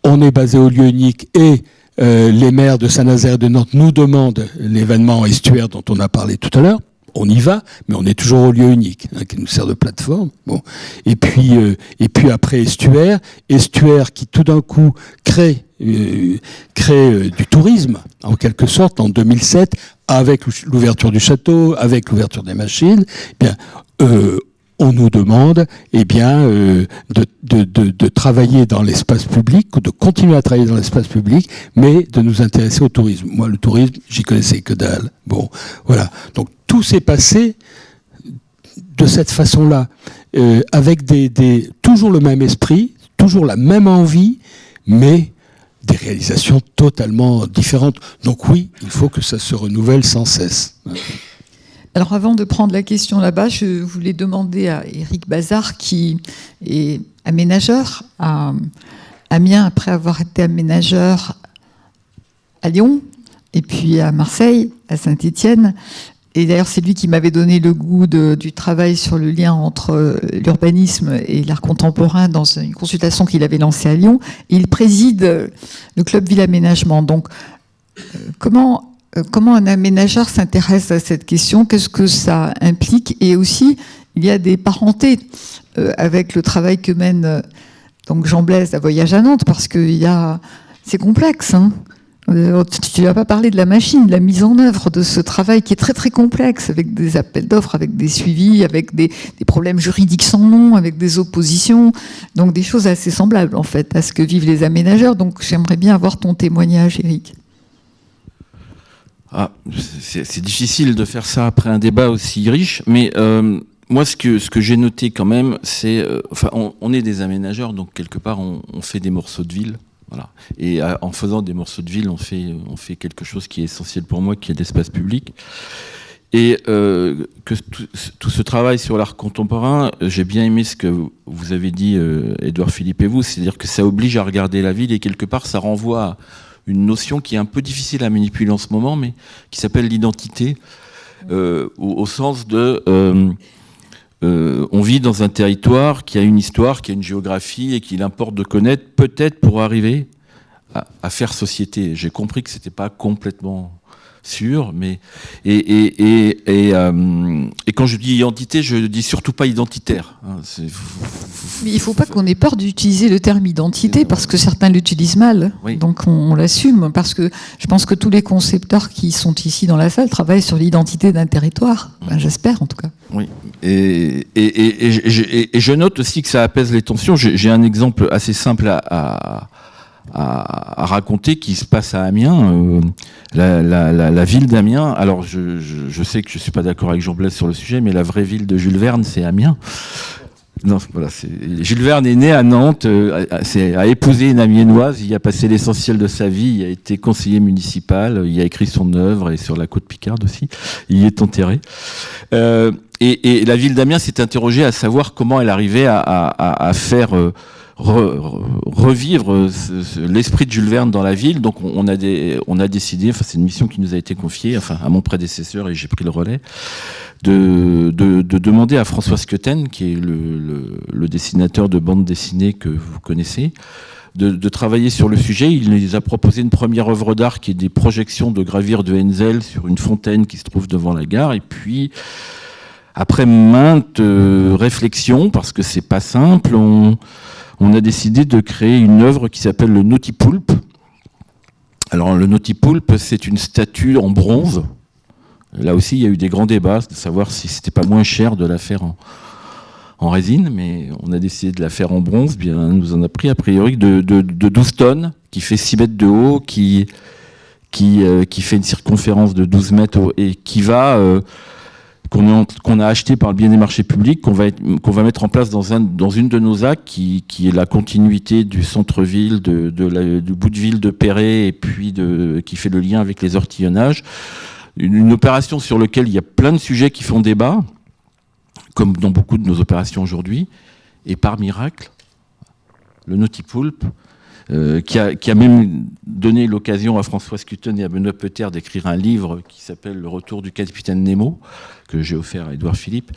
on est basé au lieu unique et les maires de Saint-Nazaire et de Nantes nous demandent l'événement estuaire dont on a parlé tout à l'heure. On y va, mais on est toujours au lieu unique, qui nous sert de plateforme. Bon. Et puis après estuaire qui tout d'un coup crée du tourisme, en quelque sorte, en 2007, avec l'ouverture du château, avec l'ouverture des machines. Eh bien, on nous demande de travailler dans l'espace public, ou de continuer à travailler dans l'espace public, mais de nous intéresser au tourisme. Moi, le tourisme, j'y connaissais que dalle. Bon, voilà. Donc, tout s'est passé de cette façon-là, avec toujours le même esprit, toujours la même envie, mais des réalisations totalement différentes. Donc oui, il faut que ça se renouvelle sans cesse. Alors avant de prendre la question là-bas, je voulais demander à Éric Bazard, qui est aménageur à Amiens, après avoir été aménageur à Lyon, et puis à Marseille, à Saint-Étienne. Et d'ailleurs, c'est lui qui m'avait donné le goût du travail sur le lien entre l'urbanisme et l'art contemporain dans une consultation qu'il avait lancée à Lyon. Et il préside le club Ville Aménagement. Donc, comment un aménageur s'intéresse à cette question? Qu'est-ce que ça implique? Et aussi, il y a des parentés avec le travail que mène donc Jean Blaise à Voyage à Nantes, parce que c'est complexe, hein. Tu n'as pas parlé de la machine, de la mise en œuvre de ce travail qui est très très complexe, avec des appels d'offres, avec des suivis, avec des problèmes juridiques sans nom, avec des oppositions, donc des choses assez semblables en fait à ce que vivent les aménageurs. Donc j'aimerais bien avoir ton témoignage, Éric. C'est difficile de faire ça après un débat aussi riche, mais moi, ce que j'ai noté quand même, c'est, enfin, on est des aménageurs, donc quelque part, on fait des morceaux de ville, voilà. Et en faisant des morceaux de ville, on fait quelque chose qui est essentiel pour moi, qui est l'espace public. Et que tout ce travail sur l'art contemporain, j'ai bien aimé ce que vous avez dit, Édouard Philippe et vous, c'est-à-dire que ça oblige à regarder la ville et quelque part, ça renvoie à une notion qui est un peu difficile à manipuler en ce moment, mais qui s'appelle l'identité, au sens de on vit dans un territoire qui a une histoire, qui a une géographie et qu'il importe de connaître, peut-être pour arriver à faire société. J'ai compris que c'était pas complètement sûr, mais et quand je dis identité, je dis surtout pas identitaire. Hein, mais il faut pas qu'on ait peur d'utiliser le terme identité parce que certains l'utilisent mal. Oui. Donc on l'assume parce que je pense que tous les concepteurs qui sont ici dans la salle travaillent sur l'identité d'un territoire. Ben, j'espère en tout cas. Oui. Et je note aussi que ça apaise les tensions. J'ai un exemple assez simple à raconter qui se passe à Amiens, la ville d'Amiens. Alors je sais que je suis pas d'accord avec Jean Blaise sur le sujet, mais la vraie ville de Jules Verne, c'est Amiens. Non, voilà, Jules Verne est né à Nantes, a épousé une Amiénoise, il a passé l'essentiel de sa vie, il a été conseiller municipal, il a écrit son œuvre, et sur la côte Picarde aussi, il y est enterré. Et la ville d'Amiens s'est interrogée à savoir comment elle arrivait à faire revivre l'esprit de Jules Verne dans la ville. Donc on a décidé, enfin c'est une mission qui nous a été confiée, enfin à mon prédécesseur, et j'ai pris le relais, de demander à François Squeten, qui est le dessinateur de bande dessinée que vous connaissez, de travailler sur le sujet. Il nous a proposé une première œuvre d'art qui est des projections de gravure de Hensel sur une fontaine qui se trouve devant la gare, et puis après maintes réflexions, parce que c'est pas simple, on a décidé de créer une œuvre qui s'appelle le Nautipoulpe. Alors le Nautipoulpe, c'est une statue en bronze. Là aussi, il y a eu des grands débats de savoir si c'était pas moins cher de la faire en résine, mais on a décidé de la faire en bronze. Bien, on nous en a pris a priori de 12 tonnes, qui fait 6 mètres de haut, qui fait une circonférence de 12 mètres et qui va... qu'on a acheté par le biais des marchés publics, qu'on va mettre en place dans une de nos actes qui est la continuité du centre-ville, du bout de ville de Perret, et puis qui fait le lien avec les ortillonnages. Une opération sur laquelle il y a plein de sujets qui font débat, comme dans beaucoup de nos opérations aujourd'hui, et par miracle, le Nautipoulpe, qui a même donné l'occasion à François Squeten et à Benoît Peter d'écrire un livre qui s'appelle Le Retour du capitaine Nemo, que j'ai offert à Édouard Philippe,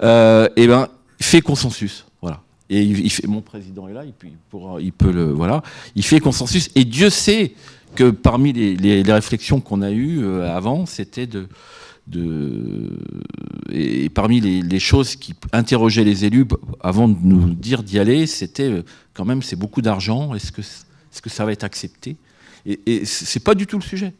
et ben fait consensus, voilà. Et il fait, mon président est là, il peut le, voilà, il fait consensus. Et Dieu sait que parmi les réflexions qu'on a eues avant, c'était et parmi les choses qui interrogeaient les élus avant de nous dire d'y aller, c'était quand même, c'est beaucoup d'argent, est-ce que ça va être accepté ? Et c'est pas du tout le sujet.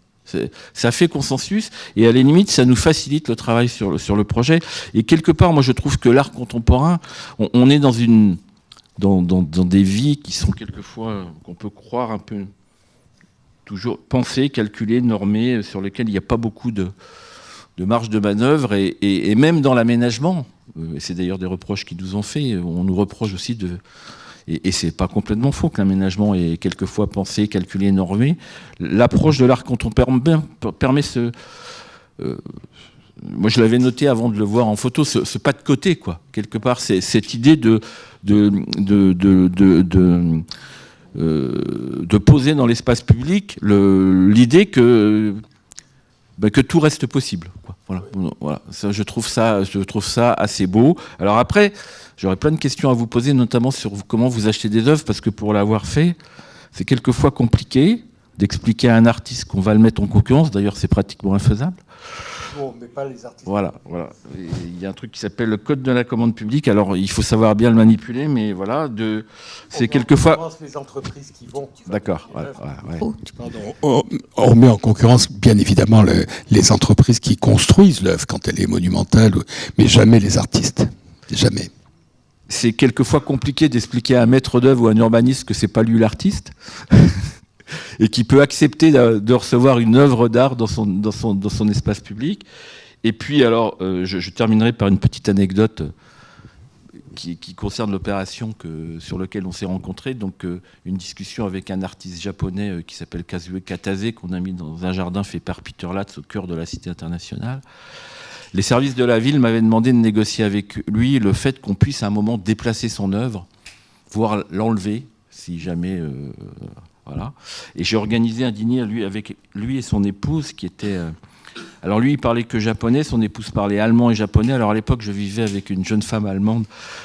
Ça fait consensus, et à la limite, ça nous facilite le travail sur le projet. Et quelque part, moi, je trouve que l'art contemporain, on est dans des vies qui sont quelquefois, qu'on peut croire un peu, toujours pensées, calculées, normées, sur lesquelles il n'y a pas beaucoup de marge de manœuvre, et même dans l'aménagement, c'est d'ailleurs des reproches qu'ils nous ont fait, on nous reproche aussi et c'est pas complètement faux que l'aménagement est quelquefois pensé, calculé, normé. L'approche de l'art contemporain permet moi je l'avais noté avant de le voir en photo, ce pas de côté, quoi. Quelque part, c'est cette idée de poser dans l'espace public l'idée que tout reste possible, quoi. Voilà. Ça, je trouve ça assez beau. Alors après, j'aurais plein de questions à vous poser, notamment sur comment vous achetez des œuvres, parce que pour l'avoir fait, c'est quelquefois compliqué d'expliquer à un artiste qu'on va le mettre en concurrence. D'ailleurs, c'est pratiquement infaisable. Bon, mais pas les artistes. Voilà. Il y a un truc qui s'appelle le code de la commande publique. Alors, il faut savoir bien le manipuler, mais voilà, c'est quelquefois les entreprises qui vont. D'accord. Voilà. On remet en concurrence, bien évidemment, les entreprises qui construisent l'œuvre quand elle est monumentale, mais jamais les artistes. Jamais. C'est quelquefois compliqué d'expliquer à un maître d'œuvre ou à un urbaniste que c'est pas lui l'artiste. Et qui peut accepter de recevoir une œuvre d'art dans son espace public. Et puis, alors, je terminerai par une petite anecdote qui concerne l'opération sur laquelle on s'est rencontrés. Donc, une discussion avec un artiste japonais qui s'appelle Kazue Katase, qu'on a mis dans un jardin fait par Peter Latz au cœur de la Cité internationale. Les services de la ville m'avaient demandé de négocier avec lui le fait qu'on puisse à un moment déplacer son œuvre, voire l'enlever, si jamais... voilà. Et j'ai organisé un dîner avec lui et son épouse qui était... Alors lui, il parlait que japonais, son épouse parlait allemand et japonais. Alors à l'époque, je vivais avec une jeune femme allemande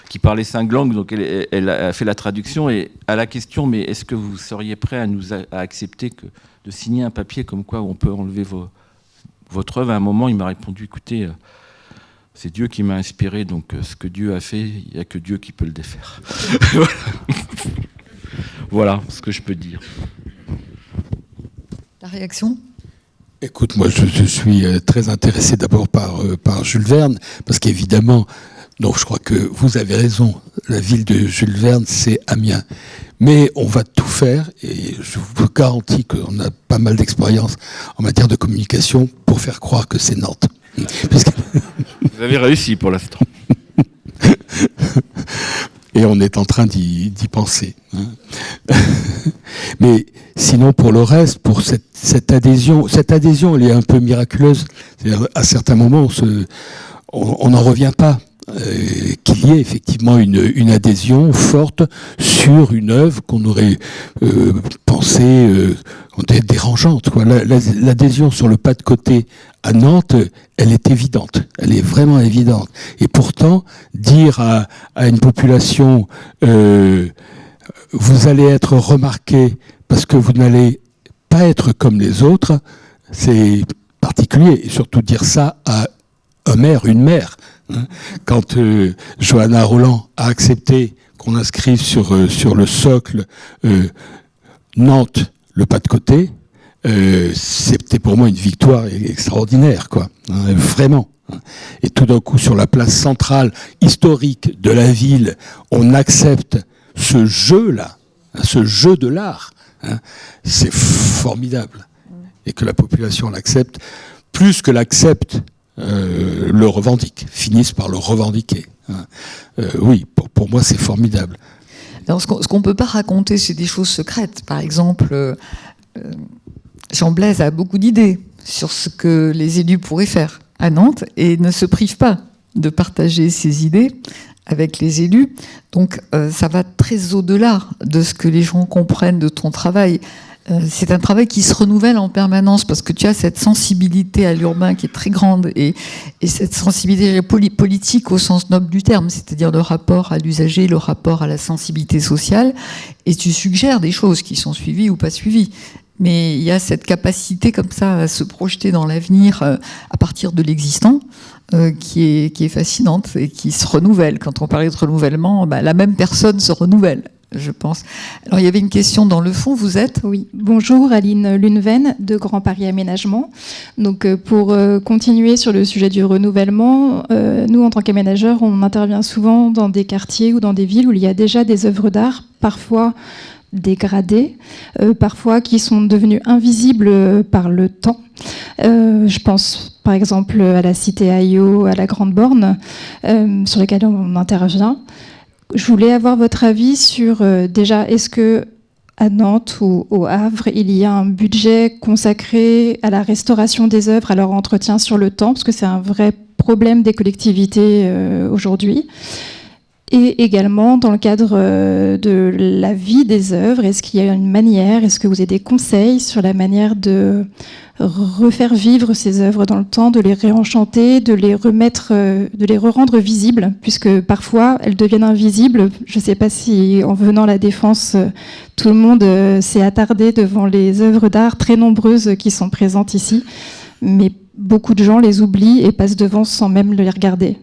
qui parlait 5 langues, donc elle a fait la traduction. Et à la question, mais est-ce que vous seriez prêt à accepter de signer un papier comme quoi on peut enlever votre œuvre? À un moment, il m'a répondu, écoutez, c'est Dieu qui m'a inspiré, donc ce que Dieu a fait, il n'y a que Dieu qui peut le défaire. Voilà ce que je peux dire. Ta réaction ? Écoute, moi je suis très intéressé d'abord par Jules Verne, parce qu'évidemment, donc je crois que vous avez raison, la ville de Jules Verne, c'est Amiens. Mais on va tout faire, et je vous garantis qu'on a pas mal d'expérience en matière de communication pour faire croire que c'est Nantes. Vous avez réussi pour l'instant. Et on est en train d'y penser. Mais sinon, pour le reste, pour cette adhésion, elle est un peu miraculeuse. C'est-à-dire, à certains moments, on n'en revient pas. Qu'il y ait effectivement une adhésion forte sur une œuvre qu'on aurait pensée dérangeante, quoi. L'adhésion sur le pas de côté à Nantes, elle est évidente, elle est vraiment évidente. Et pourtant, dire à une population vous allez être remarqué parce que vous n'allez pas être comme les autres, c'est particulier. Et surtout dire ça à un maire, une maire. Quand Johanna Roland a accepté qu'on inscrive sur le socle Nantes, le pas de côté, c'était pour moi une victoire extraordinaire, quoi, vraiment. Et tout d'un coup, sur la place centrale historique de la ville, on accepte ce jeu-là, ce jeu de l'art. C'est formidable. Et que la population l'accepte, plus que l'accepte, le revendique, finissent par le revendiquer. Oui, pour moi, c'est formidable. Alors, ce qu'on ne peut pas raconter, c'est des choses secrètes. Par exemple, Jean Blaise a beaucoup d'idées sur ce que les élus pourraient faire à Nantes et ne se prive pas de partager ses idées avec les élus. Donc, ça va très au-delà de ce que les gens comprennent de ton travail. C'est un travail qui se renouvelle en permanence parce que tu as cette sensibilité à l'urbain qui est très grande et cette sensibilité politique au sens noble du terme, c'est-à-dire le rapport à l'usager, le rapport à la sensibilité sociale, et tu suggères des choses qui sont suivies ou pas suivies. Mais il y a cette capacité comme ça à se projeter dans l'avenir à partir de l'existant qui est fascinante et qui se renouvelle. Quand on parlait de renouvellement, la même personne se renouvelle, je pense. Alors, il y avait une question dans le fond, vous êtes ? Oui, bonjour, Aline Luneven de Grand Paris Aménagement. Donc, pour continuer sur le sujet du renouvellement, nous, en tant qu'aménageurs, on intervient souvent dans des quartiers ou dans des villes où il y a déjà des œuvres d'art, parfois dégradées, parfois qui sont devenues invisibles par le temps. Je pense par exemple à la cité Aïo, à la Grande Borne, sur lesquelles on intervient. Je voulais avoir votre avis sur, déjà, est-ce que à Nantes ou au Havre, il y a un budget consacré à la restauration des œuvres, à leur entretien sur le temps, parce que c'est un vrai problème des collectivités aujourd'hui. Et également, dans le cadre de la vie des œuvres, est-ce qu'il y a une manière, est-ce que vous avez des conseils sur la manière de refaire vivre ces œuvres dans le temps, de les réenchanter, de les remettre, de les re-rendre visibles, puisque parfois elles deviennent invisibles. Je ne sais pas si, en venant à la Défense, tout le monde s'est attardé devant les œuvres d'art très nombreuses qui sont présentes ici, mais beaucoup de gens les oublient et passent devant sans même les regarder.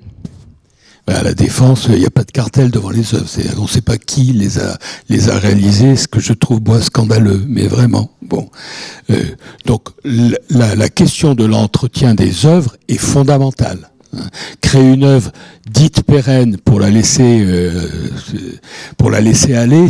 À la Défense, il n'y a pas de cartel devant les œuvres. On ne sait pas qui les a réalisées, ce que je trouve moi scandaleux, mais vraiment. Bon, donc la question de l'entretien des œuvres est fondamentale. Créer une œuvre dite pérenne pour la laisser aller,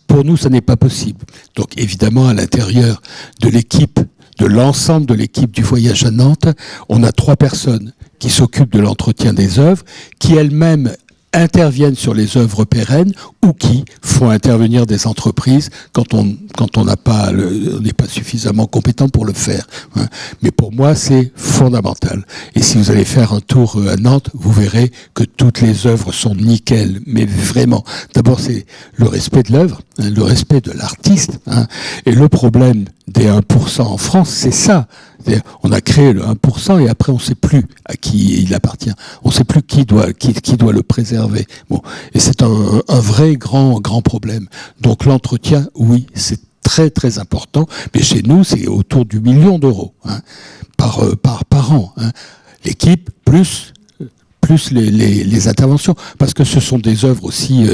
pour nous, ça n'est pas possible. Donc évidemment, à l'intérieur de l'équipe, de l'ensemble de l'équipe du voyage à Nantes, on a 3 personnes qui s'occupent de l'entretien des œuvres, qui elles-mêmes interviennent sur les œuvres pérennes ou qui font intervenir des entreprises quand on n'est pas suffisamment compétent pour le faire. Hein. Mais pour moi, c'est fondamental. Et si vous allez faire un tour à Nantes, vous verrez que toutes les œuvres sont nickel. Mais vraiment, d'abord, c'est le respect de l'œuvre, hein, le respect de l'artiste. Hein. Et le problème des 1% en France, c'est ça. On a créé le 1% et après on ne sait plus à qui il appartient. On ne sait plus qui doit le préserver. Bon, et c'est un vrai grand problème. Donc l'entretien, oui, c'est très très important. Mais chez nous, c'est autour du 1 million d'euros hein, par an. Hein. L'équipe plus les interventions, parce que ce sont des œuvres aussi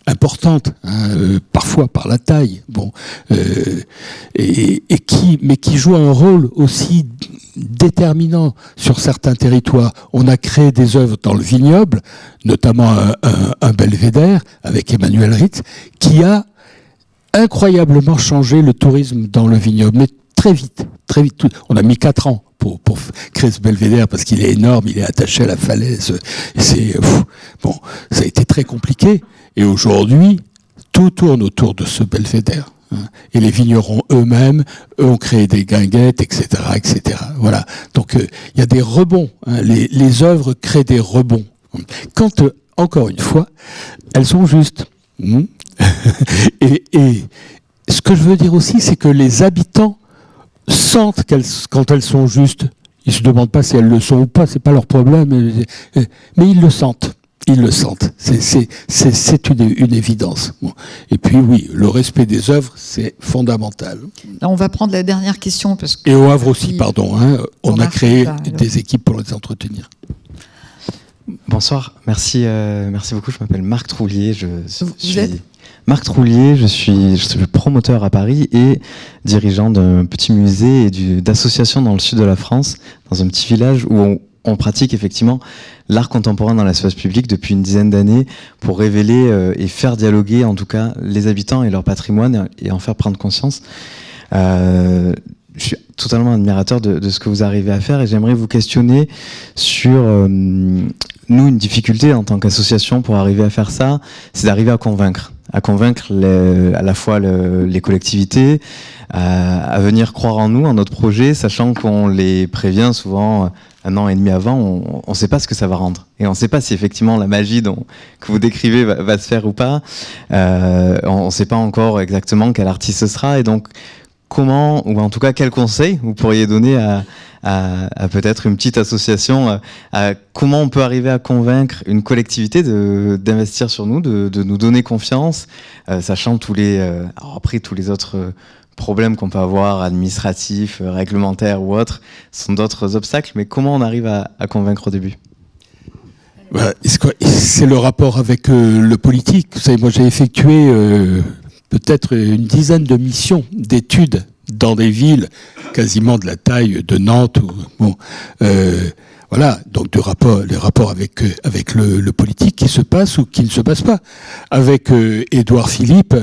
importantes, hein, parfois par la taille, bon, mais qui jouent un rôle aussi déterminant sur certains territoires. On a créé des œuvres dans le vignoble, notamment un belvédère avec Emmanuel Ritz, qui a incroyablement changé le tourisme dans le vignoble, mais très vite. On a mis 4 ans pour créer ce belvédère parce qu'il est énorme, il est attaché à la falaise. Bon, ça a été très compliqué. Et aujourd'hui, tout tourne autour de ce belvédère. Hein. Et les vignerons eux-mêmes, ont créé des guinguettes, etc., etc. Voilà. Donc il y a des rebonds. Hein. Les œuvres créent des rebonds. Quand, encore une fois, elles sont justes. Et ce que je veux dire aussi, c'est que les habitants sentent quand elles sont justes. Ils se demandent pas si elles le sont ou pas, c'est pas leur problème, mais ils le sentent. Ils le sentent. C'est une évidence. Bon. Et puis oui, le respect des œuvres, c'est fondamental. Là, on va prendre la dernière question parce que. Et au Havre aussi, pardon. Hein, on a créé des équipes pour les entretenir. Bonsoir, merci beaucoup. Je m'appelle Marc Troulier. Marc Troulier, je suis promoteur à Paris et dirigeant d'un petit musée et d'association dans le sud de la France, dans un petit village où on pratique effectivement l'art contemporain dans l'espace public depuis une dizaine d'années pour révéler et faire dialoguer en tout cas les habitants et leur patrimoine et en faire prendre conscience. Je suis totalement admirateur de ce que vous arrivez à faire et j'aimerais vous questionner sur nous, une difficulté en tant qu'association pour arriver à faire ça, c'est d'arriver à convaincre à la fois les collectivités, à venir croire en nous, en notre projet, sachant qu'on les prévient souvent 1 an et demi avant, on ne sait pas ce que ça va rendre. Et on ne sait pas si effectivement la magie que vous décrivez va se faire ou pas. On ne sait pas encore exactement quel artiste ce sera. Et donc, comment, ou en tout cas quel conseil vous pourriez donner à peut-être une petite association, à comment on peut arriver à convaincre une collectivité d'investir sur nous, de nous donner confiance, sachant tous les autres problèmes qu'on peut avoir, administratifs, réglementaires ou autres, sont d'autres obstacles, mais comment on arrive à convaincre au début ? C'est le rapport avec le politique. Vous savez, moi j'ai effectué peut-être une dizaine de missions d'études dans des villes quasiment de la taille de Nantes. Voilà, donc les rapports avec le politique qui se passe ou qui ne se passe pas. Avec Édouard Philippe,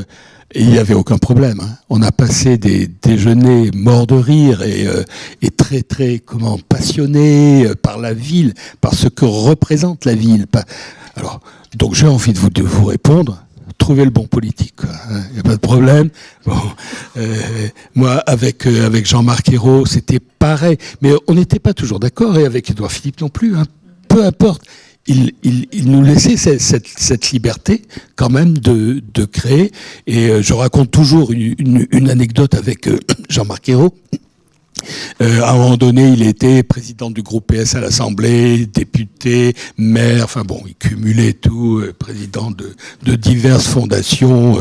il n'y avait aucun problème. Hein. On a passé des déjeuners morts de rire et très très passionnés par la ville, par ce que représente la ville. Alors, donc j'ai envie de vous répondre. Trouver le bon politique, il n'y a pas de problème. Bon, moi, avec Jean-Marc Ayrault, c'était pareil, mais on n'était pas toujours d'accord, et avec Édouard Philippe non plus. Hein. Peu importe, il nous laissait cette liberté quand même de créer. Et je raconte toujours une anecdote avec Jean-Marc Ayrault. À un moment donné, il était président du groupe PS à l'Assemblée, député, maire, enfin bon, il cumulait tout, président de diverses fondations.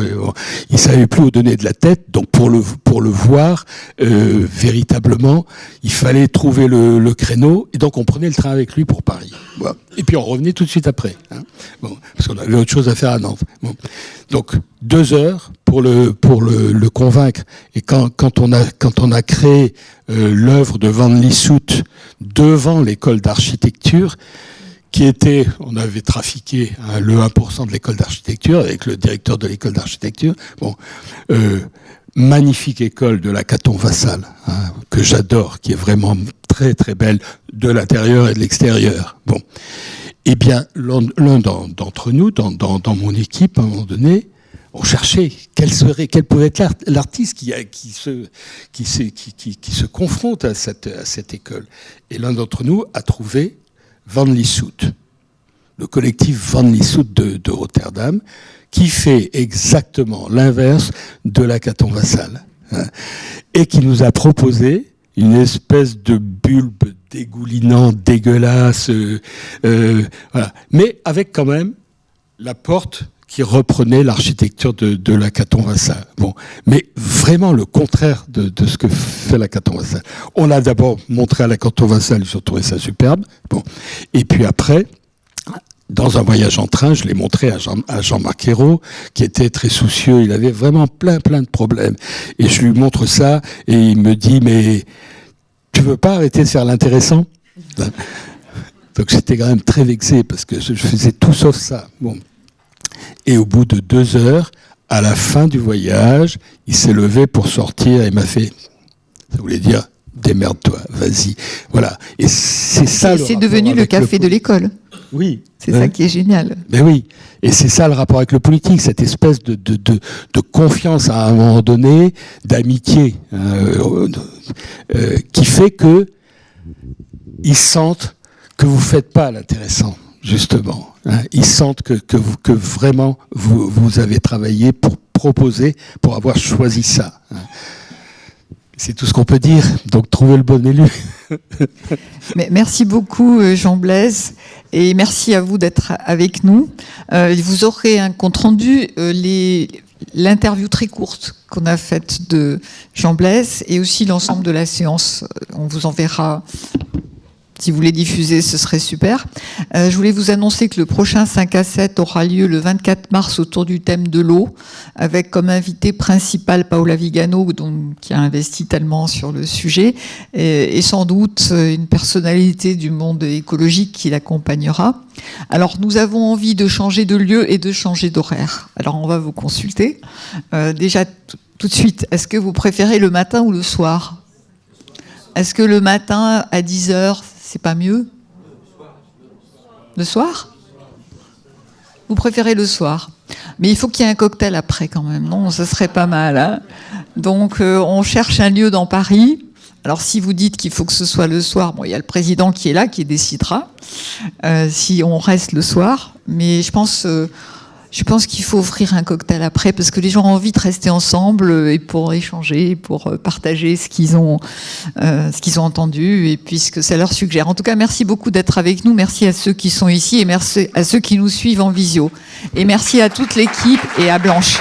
Il savait plus où donner de la tête. Donc pour le voir véritablement, il fallait trouver le créneau. Et donc on prenait le train avec lui pour Paris. Voilà. Et puis on revenait tout de suite après, hein. Bon, parce qu'on avait autre chose à faire à Nantes. Bon. Donc 2 heures pour le convaincre. Et quand on a créé l'œuvre de Van Lieshout devant l'école d'architecture, on avait trafiqué le 1% de l'école d'architecture avec le directeur de l'école d'architecture. Bon, magnifique école de la Caton-Vassal, hein, que j'adore, qui est vraiment très très belle de l'intérieur et de l'extérieur. Bon, eh bien, l'un d'entre nous, dans mon équipe, à un moment donné, on cherchait quel pouvait être l'artiste qui se confronte à cette école. Et l'un d'entre nous a trouvé Van Lieshout, le collectif Van Lieshout de Rotterdam, qui fait exactement l'inverse de la Caton-Vassal, hein, et qui nous a proposé une espèce de bulbe dégoulinant, dégueulasse, voilà, mais avec quand même la porte qui reprenait l'architecture de la Caton-Vassal. Bon, mais vraiment le contraire de ce que fait la Caton-Vassal. On l'a d'abord montré à la Caton-Vassal, ils ont trouvé ça superbe. Bon, et puis après, dans un voyage en train, je l'ai montré à Jean-Marc Ayrault, qui était très soucieux. Il avait vraiment plein de problèmes. Et je lui montre ça, et il me dit, mais tu veux pas arrêter de faire l'intéressant? Donc j'étais quand même très vexé, parce que je faisais tout sauf ça. Bon. Et au bout de 2 heures, à la fin du voyage, il s'est levé pour sortir et m'a fait, ça voulait dire, démerde-toi, vas-y. Voilà. Et c'est ça. C'est devenu le café de l'école. Oui. C'est ça qui est génial. Mais oui. Et c'est ça le rapport avec le politique, cette espèce de confiance à un moment donné, d'amitié, qui fait que ils sentent que vous faites pas l'intéressant, justement. Hein. Ils sentent que vraiment vous avez travaillé pour proposer, pour avoir choisi ça. Hein. C'est tout ce qu'on peut dire. Donc, trouvez le bon élu. Mais merci beaucoup, Jean Blaise, et merci à vous d'être avec nous. Vous aurez un compte-rendu, l'interview très courte qu'on a faite de Jean Blaise, et aussi l'ensemble de la séance. On vous enverra. Si vous voulez diffuser, ce serait super. Je voulais vous annoncer que le prochain 5 à 7 aura lieu le 24 mars autour du thème de l'eau, avec comme invité principal Paola Vigano, qui a investi tellement sur le sujet, et sans doute une personnalité du monde écologique qui l'accompagnera. Alors, nous avons envie de changer de lieu et de changer d'horaire. Alors, on va vous consulter. Déjà, tout de suite, est-ce que vous préférez le matin ou le soir ? Est-ce que le matin à 10h, c'est pas mieux? Le soir? Vous préférez le soir? Mais il faut qu'il y ait un cocktail après quand même, non? Ça serait pas mal, hein? Donc on cherche un lieu dans Paris. Alors si vous dites qu'il faut que ce soit le soir, bon, il y a le président qui est là, qui décidera si on reste le soir. Mais je pense qu'il faut offrir un cocktail après, parce que les gens ont envie de rester ensemble et pour échanger, pour partager ce qu'ils ont entendu, et puisque ça leur suggère. En tout cas, merci beaucoup d'être avec nous. Merci à ceux qui sont ici et merci à ceux qui nous suivent en visio. Et merci à toute l'équipe et à Blanche.